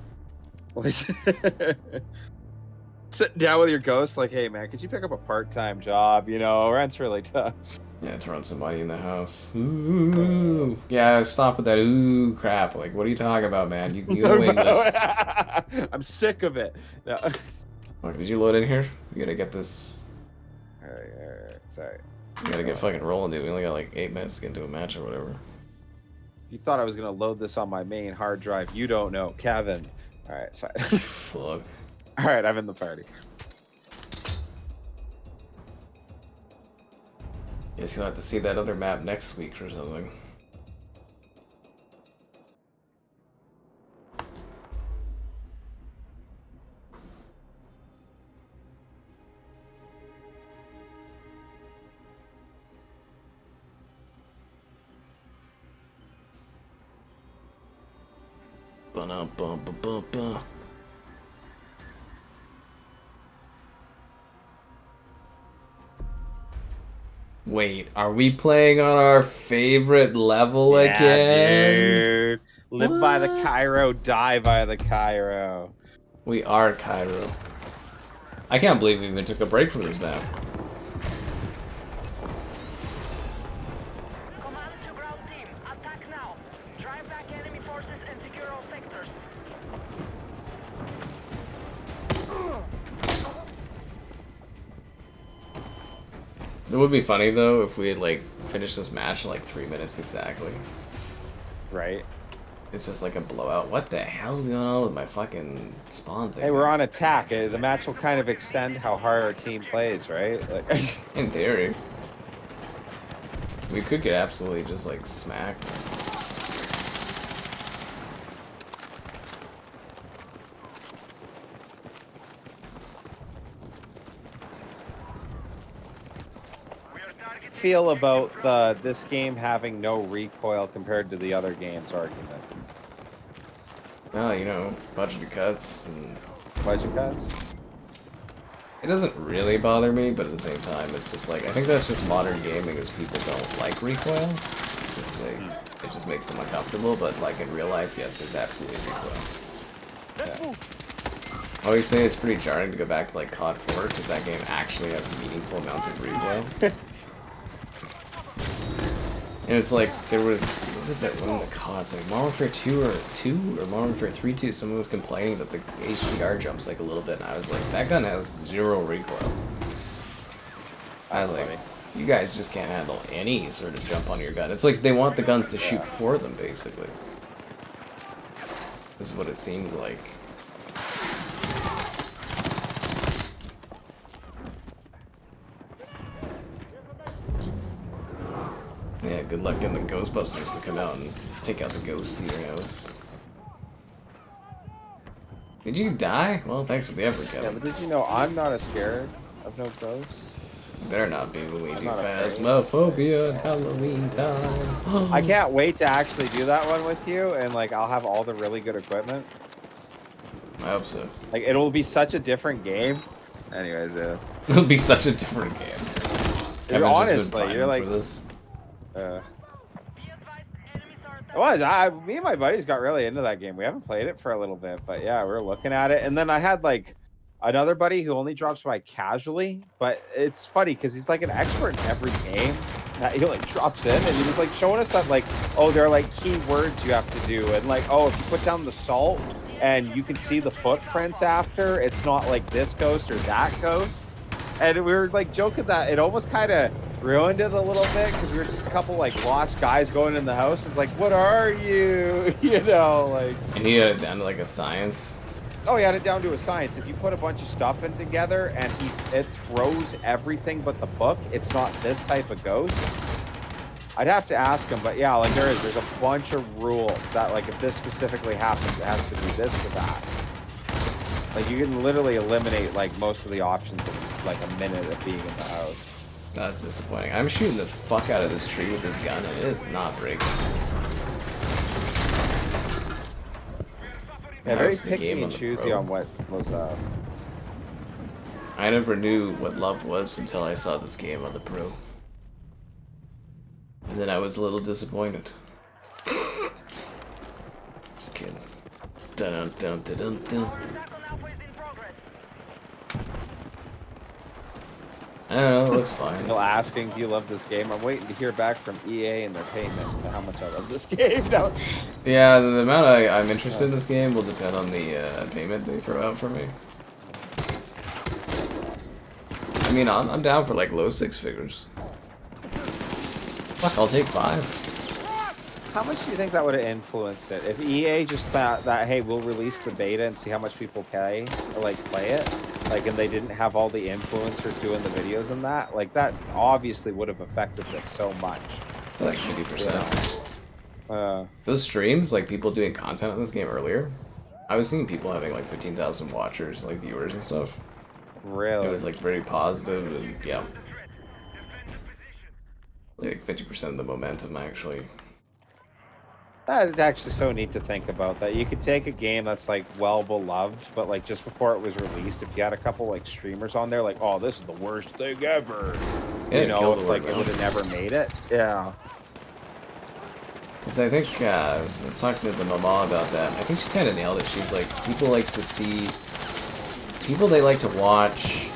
sitting down with your ghost, like, "Hey man, could you pick up a part-time job? You know, rent's really tough." Yeah, to run some money in the house. Ooh. Yeah, stop with that ooh crap. Like, what are you talking about, man? You know English. I'm sick of it. No. Look, did you load in here? We gotta get this. Alright, sorry. We gotta get fucking rolling, dude. We only got like 8 minutes to get into a match or whatever. You thought I was gonna load this on my main hard drive. You don't know, Kevin. Alright, sorry. Fuck. Alright, I'm in the party. Guess you'll have to see that other map next week or something. Ba-dum-bum-ba-bum-bum. Wait, are we playing on our favorite level again? Dude. Live by the What? Cairo, die by the Cairo. We are Cairo. I can't believe we even took a break from this map. Command to ground team, attack now. Drive back enemy forces and secure all sectors. It would be funny though if we had like finished this match in like 3 minutes exactly. Right? It's just like a blowout. What the hell is going on with my fucking spawn thing? Hey, we're on attack. The match will kind of extend how hard our team plays, right? Like, In theory. We could get absolutely just like smacked. feel about this game having no recoil compared to the other games argument? Oh, you know, budget cuts and Budget cuts? it doesn't really bother me, but at the same time, it's just like I think that's just modern gaming, is people don't like recoil. It's like it just makes them uncomfortable. But like in real life, yes, it's absolutely recoil. Yeah. I always say it's pretty jarring to go back to like COD 4 because that game actually has meaningful amounts of recoil. And it's like there was, what was that one of the CODs, like Modern Warfare 2 or Modern Warfare 3 2, someone was complaining that the HCR jumps like a little bit, and I was like, that gun has 0 recoil. I was like, you guys just can't handle any sort of jump on your gun. It's like they want the guns to shoot for them, basically. This is what it seems like. Yeah, good luck getting the Ghostbusters to come out and take out the ghosts in your house. Did you die? Well, thanks for the effort, Yeah, Kevin. but did you know I'm not as scared of no ghosts? Better not be when we do not afraid. Phasmophobia at Halloween time. I can't wait to actually do that one with you, and like I'll have all the really good equipment. I hope so. Like it'll be such a different game. Anyways, It'll be such a different game. Kevin's just been honestly, priming you're like, for this. Be advised, enemies are attacking It was. Me and my buddies got really into that game. We haven't played it for a little bit, but yeah, we were looking at it. And then I had like another buddy who only drops by casually, but it's funny because he's like an expert in every game that he like drops in, and he was like showing us that like, oh, there are like key words you have to do, and like, oh, if you put down the salt and you can see the footprints after, it's not like this ghost or that ghost. And we were like joking that it almost kind of ruined it a little bit because we were just a couple like lost guys going in the house. It's like, what are you? You know, like. And he had it down to like a science. Oh, he had it down to a science. If you put a bunch of stuff in together and it throws everything but the book, it's not this type of ghost. I'd have to ask him, but yeah, like there's a bunch of rules that like if this specifically happens, it has to do this or that. Like you can literally eliminate like most of the options in like a minute of being in the house. That's disappointing. I'm shooting the fuck out of this tree with this gun, and it is not breaking. Yeah, very How's the picky game and on the choosy Pro? on what was up. I never knew what love was until I saw this game on the Pro. And then I was a little disappointed. Just kidding. Dun dun dun dun dun. Tackle Alpha is in progress. I don't know, it looks fine. Still asking, do you love this game? I'm waiting to hear back from EA and their payment to how much I love this game. No. Yeah, the amount I'm interested in this game will depend on the payment they throw out for me. I mean, I'm down for like low six figures. Fuck, I'll take 5. How much do you think that would have influenced it? If EA just thought that, hey, we'll release the beta and see how much people pay, or like play it, like, and they didn't have all the influencers doing the videos and that, like, that obviously would have affected this so much. Like 50%. Yeah. Those streams, like people doing content on this game earlier, I was seeing people having like 15,000 watchers, like viewers and stuff. Really? It was like very positive, and yeah. Like 50% of the momentum actually. That's actually so neat to think about, that you could take a game that's like well beloved, but like just before it was released, if you had a couple like streamers on there, like, oh, this is the worst thing ever, Yeah, you know, killed if the like word it now. would have never made it. Yeah. Because I think, I was talking to the mama about that. I think she kind of nailed it. She's like, people like to see, people they like to watch,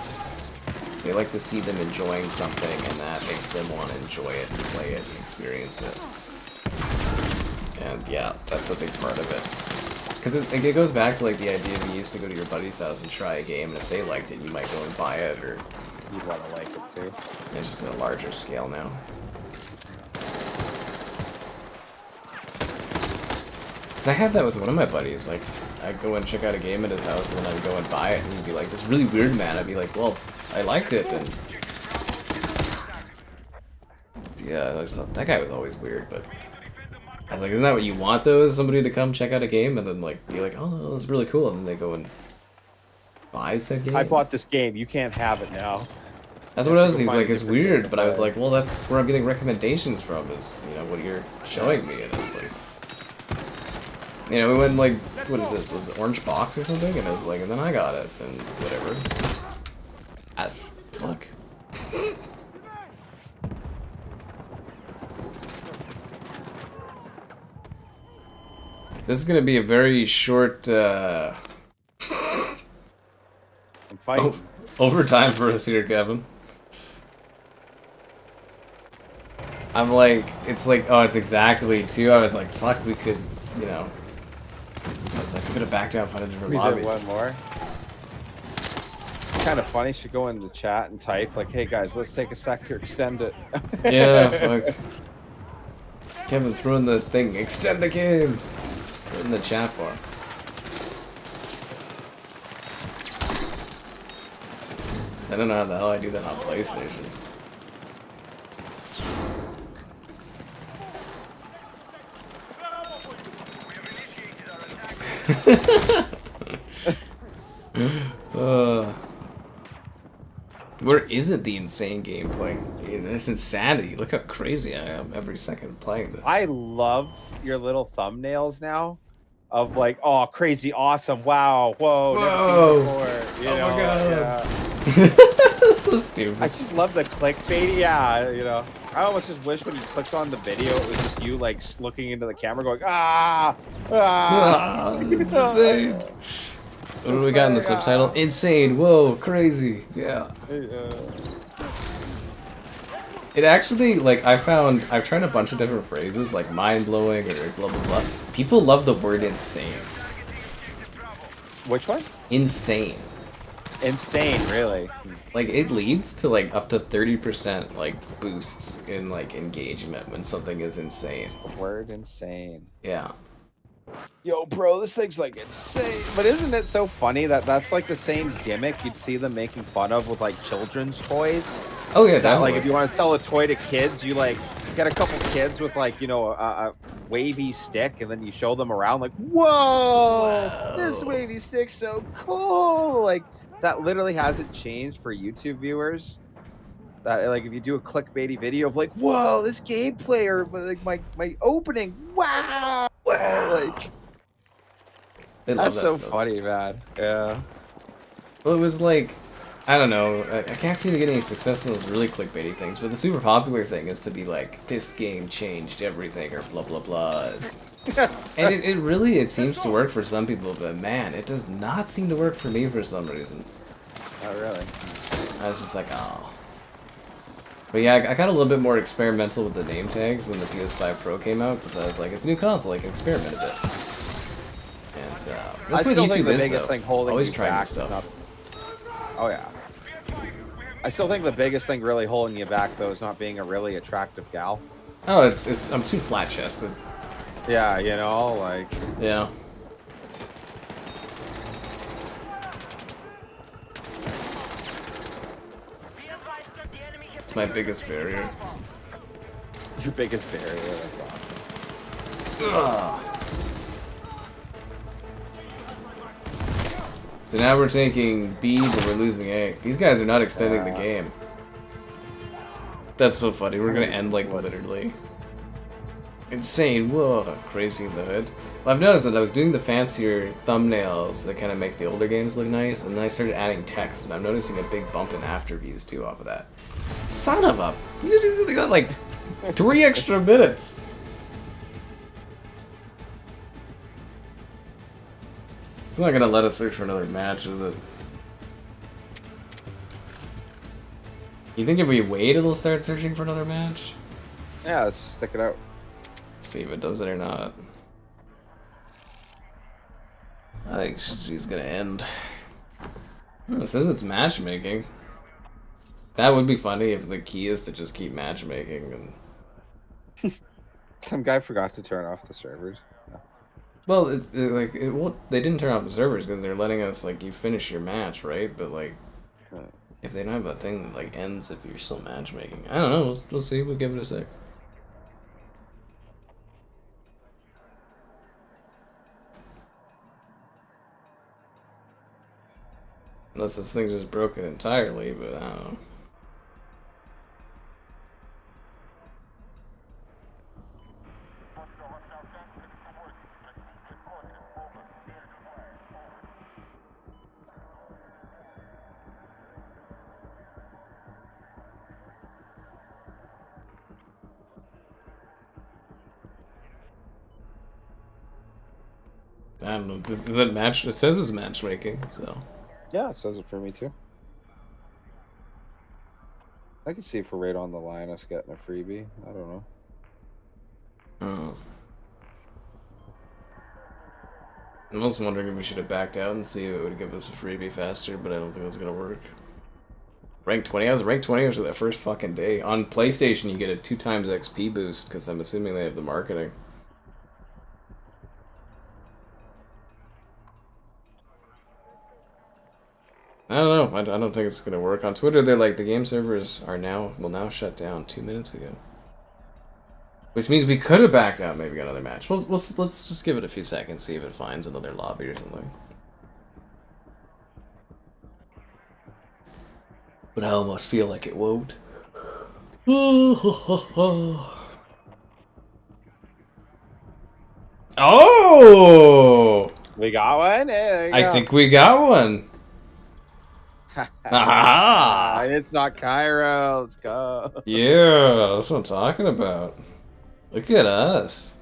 they like to see them enjoying something, and that makes them want to enjoy it and play it and experience it. And yeah, that's a big part of it. Because it goes back to like the idea of you used to go to your buddy's house and try a game, and if they liked it, you might go and buy it, or You'd want to like it too. it's just at a larger scale now. Because I had that with one of my buddies. Like, I'd go and check out a game at his house, and then I'd go and buy it, and he'd be like, "This really weird, man." I'd be like, "Well, I liked it." And yeah, I just thought that guy was always weird, but I was like, "Isn't that what you want, though? Is somebody to come check out a game and then like be like, oh, that's really cool," and then they go and buy said game? I bought this game. You can't have it now. That's what I was. Go He's find like, a it's different game weird, to but I was play. like, well, that's where I'm getting recommendations from. Is, you know, what you're showing me, and it's like, you know, we went like, what is this? Was it Orange Box or something? And I was like, and then I got it, and whatever. Ah, fuck. This is gonna be a very short I'm fighting. overtime for us here, Kevin. I'm like, it's like, oh, it's exactly 2. I was like, fuck, we could, you know. I was like, we could have backed out and found a different We lobby. did one more. Kind of funny. Should go in the chat and type like, "Hey guys, let's take a sec to extend it." Yeah, fuck. Kevin, throw in the thing. Extend the game. Put it in the chat bar. Cause I don't know how the hell I do that on PlayStation. Where isn't the insane gameplay? It's insanity. Look how crazy I am every second playing this. I love your little thumbnails now, of like, oh, crazy, awesome, wow, whoa, Whoa. never seen before. You Oh know, my god. yeah. That's so stupid. I just love the clickbait. Yeah, you know. I almost just wish when you clicked on the video, it was just you like looking into the camera, going ah, ah. Insane. What do we got in the subtitle? Insane. Whoa, crazy. Yeah. It actually, like, I've tried a bunch of different phrases, like mind-blowing or blah blah blah. People love the word insane. Which one? Insane. Insane, really. Like, it leads to, like, up to 30%, like, boosts in, like, engagement when something is insane. The word insane. Yeah. Yo, bro, this thing's like insane. But isn't it so funny that that's like the same gimmick you'd see them making fun of with like children's toys? Oh yeah, That, like definitely. if you want to sell a toy to kids, you like get a couple kids with like, you know, a wavy stick, and then you show them around like, whoa, this wavy stick's so cool. Like that literally hasn't changed for YouTube viewers. That like if you do a clickbaity video of like, whoa, this gameplay or like my opening, wow, like They love that's that so stuff. funny, man. Yeah. Well, it was like, I don't know, I can't seem to get any success in those really clickbaity things, but the super popular thing is to be like, this game changed everything, or blah blah blah. And it really, it seems to work for some people, but man, it does not seem to work for me for some reason. Oh, really? I was just like, oh. But yeah, I got a little bit more experimental with the name tags when the PS5 Pro came out, because I was like, it's a new console, I can experiment a bit. And I that's what still think YouTube the is, biggest though. thing holding Always you trying new back is stuff. not. Oh yeah. I still think the biggest thing really holding you back though is not being a really attractive gal. Oh, it's I'm too flat-chested. Yeah, you know, like. Yeah. It's my biggest barrier. Your biggest barrier. That's awesome. Ugh. So now we're taking B, but we're losing A. These guys are not extending the game. That's so funny. We're gonna end like literally. Insane. Whoa, crazy in the hood. Well, I've noticed that I was doing the fancier thumbnails that kind of make the older games look nice, and then I started adding text, and I'm noticing a big bump in after views too off of that. Son of a! You got like 3 extra minutes. It's not gonna let us search for another match, is it? You think if we wait, it'll start searching for another match? Yeah, let's just stick it out. Let's see if it does it or not. I think she's gonna end. Oh, it says it's matchmaking. That would be funny if the key is to just keep matchmaking. And Some guy forgot to turn off the servers. Yeah. well, well, they didn't turn off the servers because they're letting us like you finish your match, right? But like, if they don't have a thing that like ends if you're still matchmaking, I don't know. We'll see. We'll give it a sec. Unless this thing's just broken entirely, but I don't know. I don't know. Does it match? It says it's matchmaking, so. Yeah, it says it for me too. I can see if we're right on the line us getting a freebie. I don't know. Oh. I'm also wondering if we should have backed out and see if it would give us a freebie faster, but I don't think that's gonna work. Rank 20? I was rank 20 after that first fucking day. On PlayStation, you get a 2x XP boost, because I'm assuming they have the marketing. I don't know. I don't think it's gonna work. On Twitter, they're like, the game servers will now shut down 2 minutes ago. Which means we could have backed out, maybe got another match. Let's just give it a few seconds, see if it finds another lobby or something. But I almost feel like it won't. Oh! We got one. Hey, there you I go. think we got one. Aha! It's not Cairo. Let's go. Yeah, that's what I'm talking about. Look at us.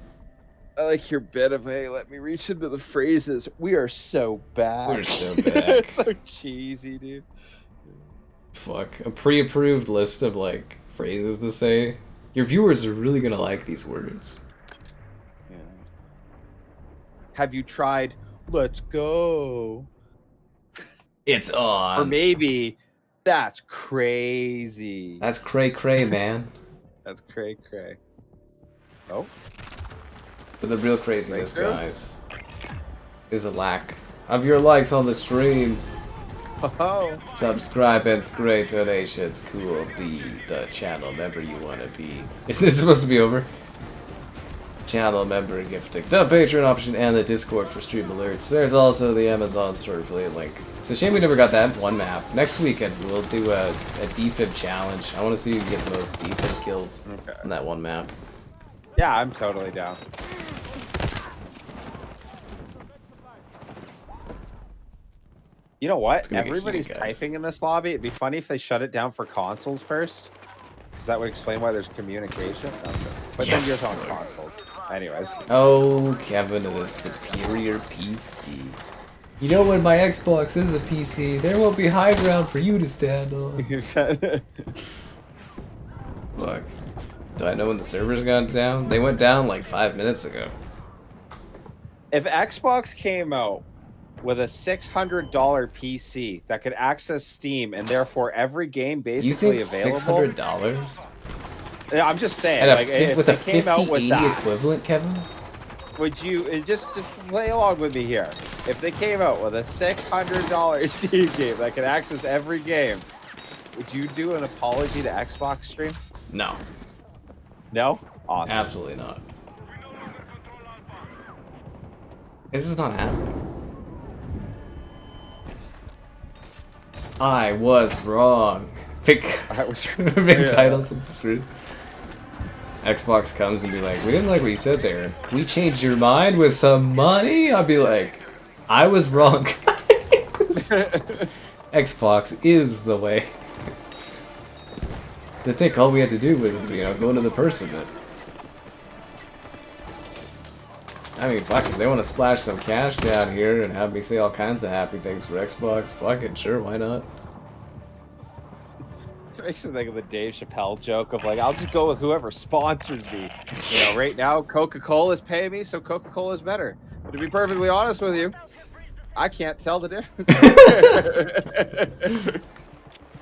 I like your bit of, hey, let me reach into the phrases. We are so back. We're so back. It's so cheesy, dude. Fuck. A pre-approved list of, like, phrases to say. Your viewers are really gonna like these words. Yeah. Have you tried, let's go? It's on. Or maybe, that's crazy. That's cray-cray, man. That's cray-cray. Oh? But the real craziness, Breakthrough? guys, is a lack of your likes on the stream. Oh. Subscribe and great donations. Cool. Be the channel member you want to be. Is this supposed to be over? Channel member gifting, the Patreon option, and the Discord for stream alerts. There's also the Amazon store affiliate link. It's a shame we never got that one map. Next weekend we'll do a defib challenge. I want to see who can get the most defib kills on that one map. Yeah, I'm totally down. You know what? gonna get Everybody's heated, guys. typing in this lobby. It'd be funny if they shut it down for consoles first. Because that would explain why there's communication. Okay. But then you're on consoles. Anyways. Oh, Kevin and his superior PC. You know when my Xbox is a PC, there won't be high ground for you to stand on. Look, do I know when the servers got down? They went down like 5 minutes ago. If Xbox came out with a $600 PC that could access Steam and therefore every game basically You think available. $600? Yeah, I'm just saying, And like, if with a they came out with 5080 that, equivalent, Kevin? would you just play along with me here? If they came out with a $600 Steam game that could access every game, would you do an apology to Xbox stream? No, No? Awesome. absolutely not. This is not happening. I was wrong. Pick I was big titles on the screen. Xbox comes and be like, we didn't like what you said there. Can we change your mind with some money? I'll be like, I was wrong. Xbox is the way. To think all we had to do was, you know, go into the purse of it. I mean, fuck, if they want to splash some cash down here and have me say all kinds of happy things for Xbox, fuck it, sure, why not? It makes me think of the Dave Chappelle joke of like, I'll just go with whoever sponsors me. You know, right now Coca-Cola's paying me, so Coca-Cola's better. But to be perfectly honest with you, I can't tell the difference.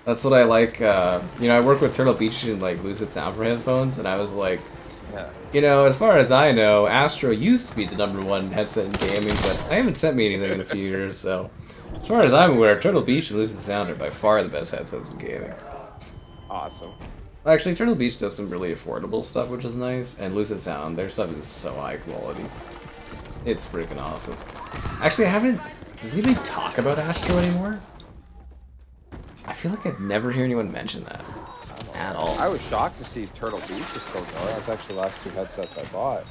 That's what I like. You know, I work with Turtle Beach and like Lucid Sound for headphones, and I was like, you know, as far as I know, Astro used to be the #1 headset in gaming, but I haven't sent me anything in a few years, so as far as I'm aware, Turtle Beach and Lucid Sound are by far the best headsets in gaming. Awesome. Actually, Turtle Beach does some really affordable stuff, which is nice, and Lucid Sound, their stuff is so high quality. It's freaking awesome. Actually, I haven't... Does anybody talk about Astro anymore? I feel like I'd never hear anyone mention that. At all. I was shocked to see Turtle Beach is still going. That's actually the last 2 headsets I bought.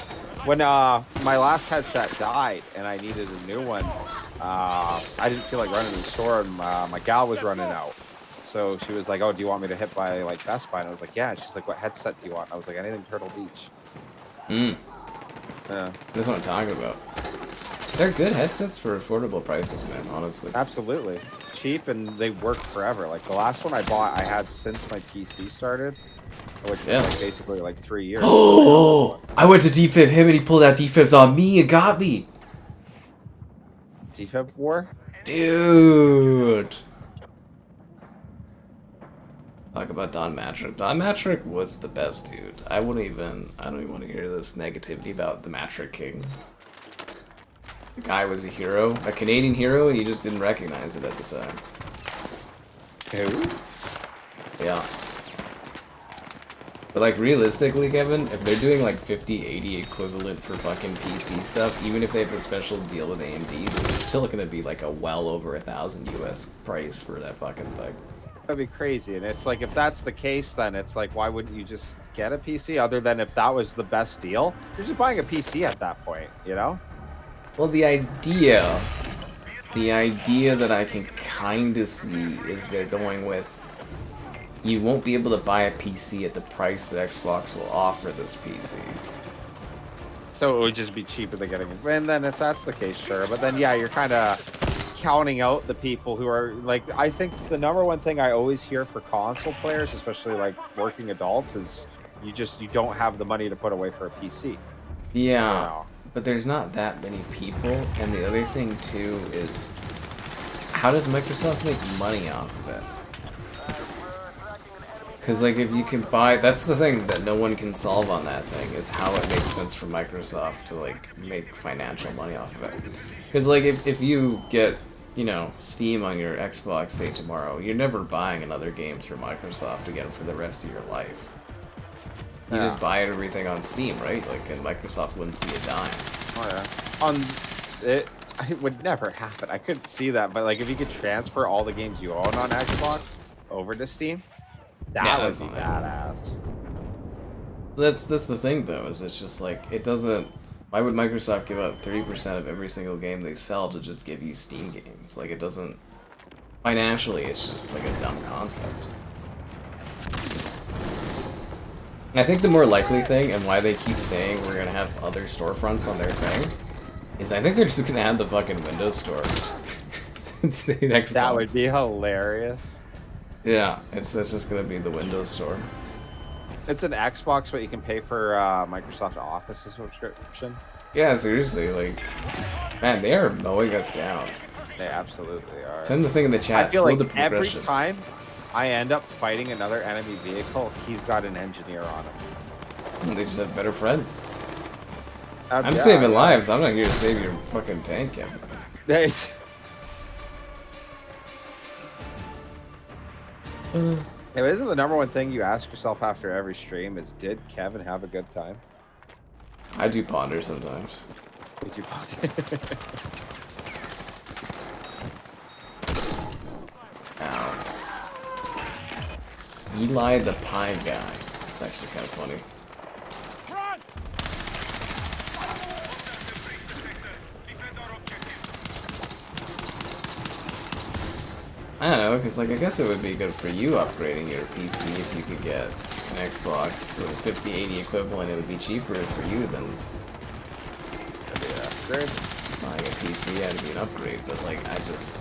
When my last headset died and I needed a new one, I didn't feel like running to the store, and my gal was running out. So she was like, oh, do you want me to hit by like Best Buy? And I was like, yeah. And she's like, what headset do you want? And I was like, anything Turtle Beach. Yeah. That's what I'm talking about. They're good headsets for affordable prices, man, honestly. Absolutely. Cheap, and they work forever. Like the last one I bought, I had since my PC started, which was like basically like 3 years. Oh! I went to defib him and he pulled out defibs on me and got me! Defib war? Dude! Talk about Don Matrick. Don Matrick was the best dude. I don't even want to hear this negativity about the Matrick King. The guy was a hero, a Canadian hero, and you just didn't recognize it at the time. Who? Yeah. But like realistically, Kevin, if they're doing like 50-80 equivalent for fucking PC stuff, even if they have a special deal with AMD, it's still gonna be like a well over $1,000 US price for that fucking thing. That'd be crazy. And it's like, if that's the case, then it's like, why wouldn't you just get a PC? Other than if that was the best deal, you're just buying a PC at that point, you know? Well, the idea the idea that I can kind of see is they're going with, you won't be able to buy a PC at the price that Xbox will offer this PC. So it would just be cheaper than getting it. And then if that's the case, sure. But then, yeah, you're kind of counting out the people who are like, I think the number one thing I always hear for console players, especially like working adults, is you don't have the money to put away for a PC. Yeah, You know? but there's not that many people. And the other thing, too, is how does Microsoft make money off of it? Because, like, if you can buy... That's the thing that no one can solve on that thing, is how it makes sense for Microsoft to, like, make financial money off of it. Because, like, if you get, you know, Steam on your Xbox, say, tomorrow, you're never buying another game through Microsoft again for the rest of your life. You just buy everything on Steam, right? Like, and Microsoft wouldn't see a dime. Oh, yeah. It would never happen. I couldn't see that, but, like, if you could transfer all the games you own on Xbox over to Steam... That would be badass. That's the thing though, is it's just like it doesn't. Why would Microsoft give up 30% of every single game they sell to just give you Steam games? Like it doesn't. Financially, it's just like a dumb concept. I think the more likely thing, and why they keep saying we're gonna have other storefronts on their thing, is I think they're just gonna add the fucking Windows Store. That would be hilarious. Yeah, it's just gonna be the Windows Store. It's an Xbox, but you can pay for Microsoft Office subscription. Yeah, seriously, like, man, they are mowing us down. They absolutely are. Send the thing in the chat. I feel Slow like the progression. every time I end up fighting another enemy vehicle, he's got an engineer on him. They just have better friends. I'm Yeah, saving lives. I'm not here to save your fucking tank, Kevin. Hey, isn't the number one thing you ask yourself after every stream is, did Kevin have a good time? I do ponder sometimes. Did you ponder? Ow. Eli the Pie Guy. It's actually kind of funny. I don't know, because like I guess it would be good for you upgrading your PC if you could get an Xbox with a 5080 equivalent. It would be cheaper for you than buying a PC. Had to be an upgrade, but like I just,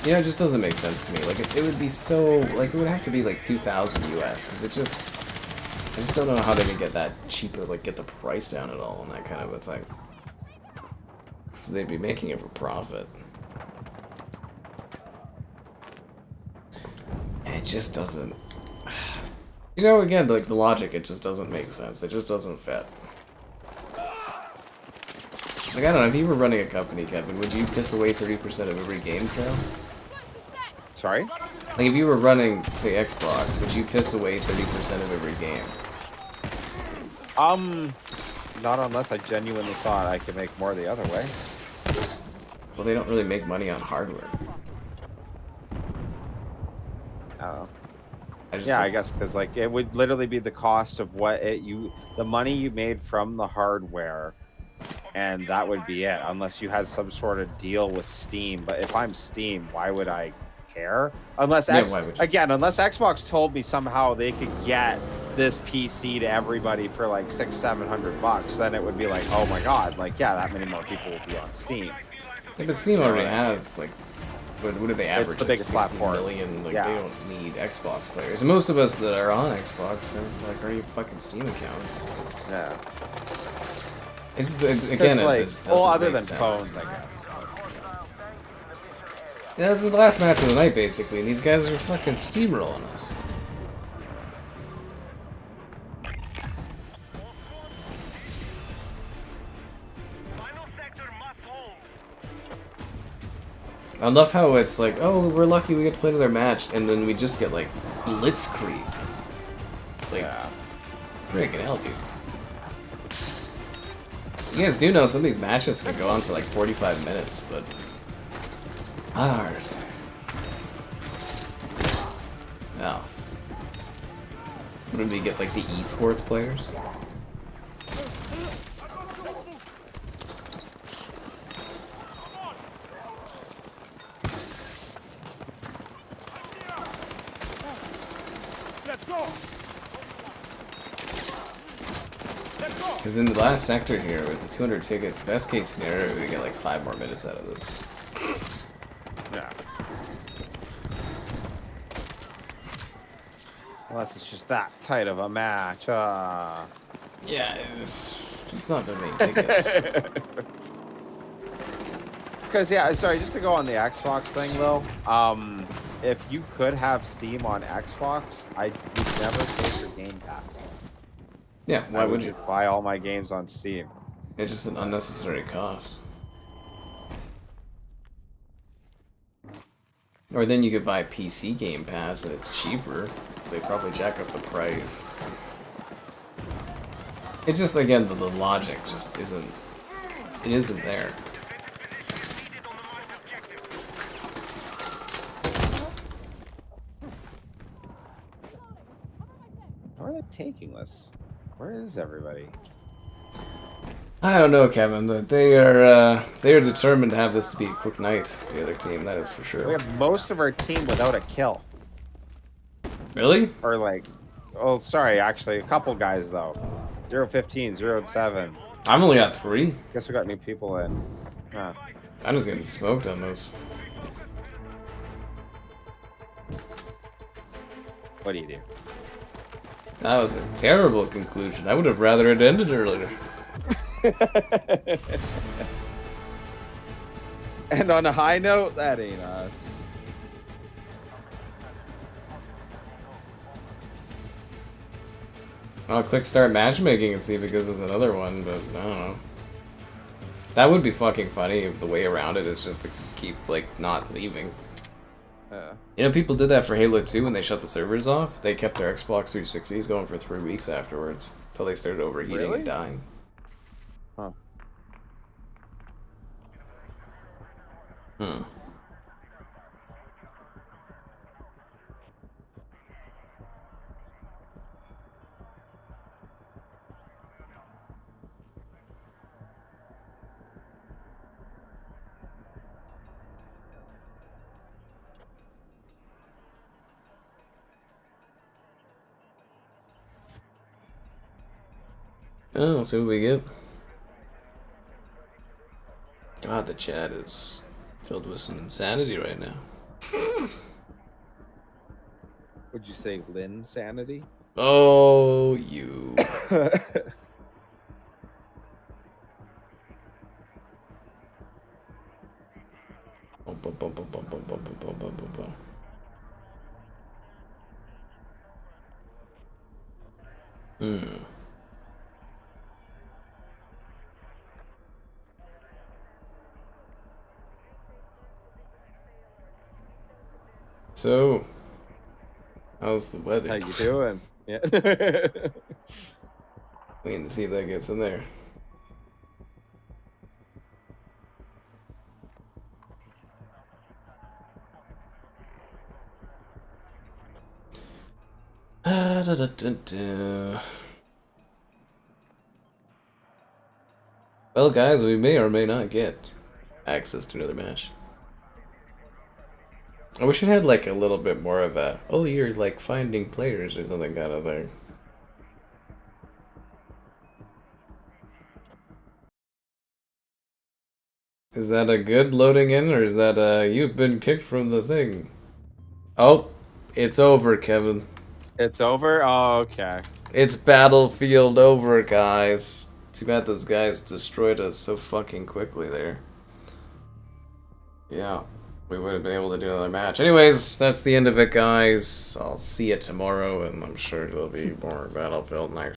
you know, it just doesn't make sense to me. Like it would be so like it would have to be like 2,000 US because I just don't know how they could get that cheaper, like get the price down at all and that kind of a thing. Because they'd be making it for profit. It just doesn't, you know, again, like the logic, it just doesn't make sense. It just doesn't fit. Like, I don't know, if you were running a company, Kevin, would you piss away 30% of every game sale? Sorry? Like, if you were running, say, Xbox, would you piss away 30% of every game? Not unless I genuinely thought I could make more the other way. Well, they don't really make money on hardware. Yeah, I guess because like it would literally be the cost of what the money you made from the hardware, and that would be it, unless you had some sort of deal with Steam. But if I'm Steam, why would I care? Unless unless Xbox told me somehow they could get this PC to everybody for like $600-700, then it would be like, oh my god, like yeah, that many more people will be on Steam. Yeah, but Steam already has like. What do they average? It's the biggest like 60 platform. million? Like, they don't need Xbox players. And most of us that are on Xbox have, like, already fucking Steam accounts. It's again, like, it just doesn't other make than sense. phones, I guess. Yeah, this is the last match of the night, basically, and these guys are fucking steamrolling us. I love how it's like, oh, we're lucky we get to play another match, and then we just get, like, blitzkrieg. Like, friggin' hell, dude. You guys do know some of these matches can go on for, like, 45 minutes, but... ours. Oh. What did we get, like, the esports players? go. Let's go. Because in the last sector here, with the 200 tickets, best case scenario, we get like 5 more minutes out of this. Yeah. Unless it's just that tight of a match. Yeah, it's not that many tickets. Because yeah, sorry, just to go on the Xbox thing though. If you could have Steam on Xbox, I would never pay for Game Pass. Yeah, why I would you? just buy all my games on Steam? It's just an unnecessary cost. Or then you could buy PC Game Pass and it's cheaper. They probably jack up the price. It's just, again, the logic just isn't... It isn't there. How are they taking this? Where is everybody? I don't know, Kevin, but they are determined to have this to be a quick night, the other team, that is for We sure. have most of our team without a kill. Really? Or like, oh, sorry, actually, a couple guys though. 0-15, 0-7. I've only got 3. Guess we got new people in. Huh. I'm just getting smoked on those. What do you do? That was a terrible conclusion. I would have rather it ended earlier. And on a high note, that ain't us. I'll click start matchmaking and see because there's another one, but I don't know. That would be fucking funny if the way around it is just to keep, like, not leaving. You know, people did that for Halo 2 when they shut the servers off. They kept their Xbox 360s going for 3 weeks afterwards, until they started overheating Really? and dying. Huh. Hmm. Oh, let's see what we get. God, the chat is filled with some insanity right now. Would you say Lynn sanity? Oh, you. Hmm. So, how's the weather? How you doing? Yeah. Waiting to see if that gets in there. Well, guys, we may or may not get access to another match. I wish it had like a little bit more of a, oh, you're like finding players or something kind of thing. Is that a good loading in, or is that you've been kicked from the thing? Oh, it's over, Kevin. It's over? Oh, okay. It's battlefield over, guys. Too bad those guys destroyed us so fucking quickly there. Yeah, we would have been able to do another match. Anyways, that's the end of it, guys. I'll see you tomorrow, and I'm sure there'll be more Battlefield next.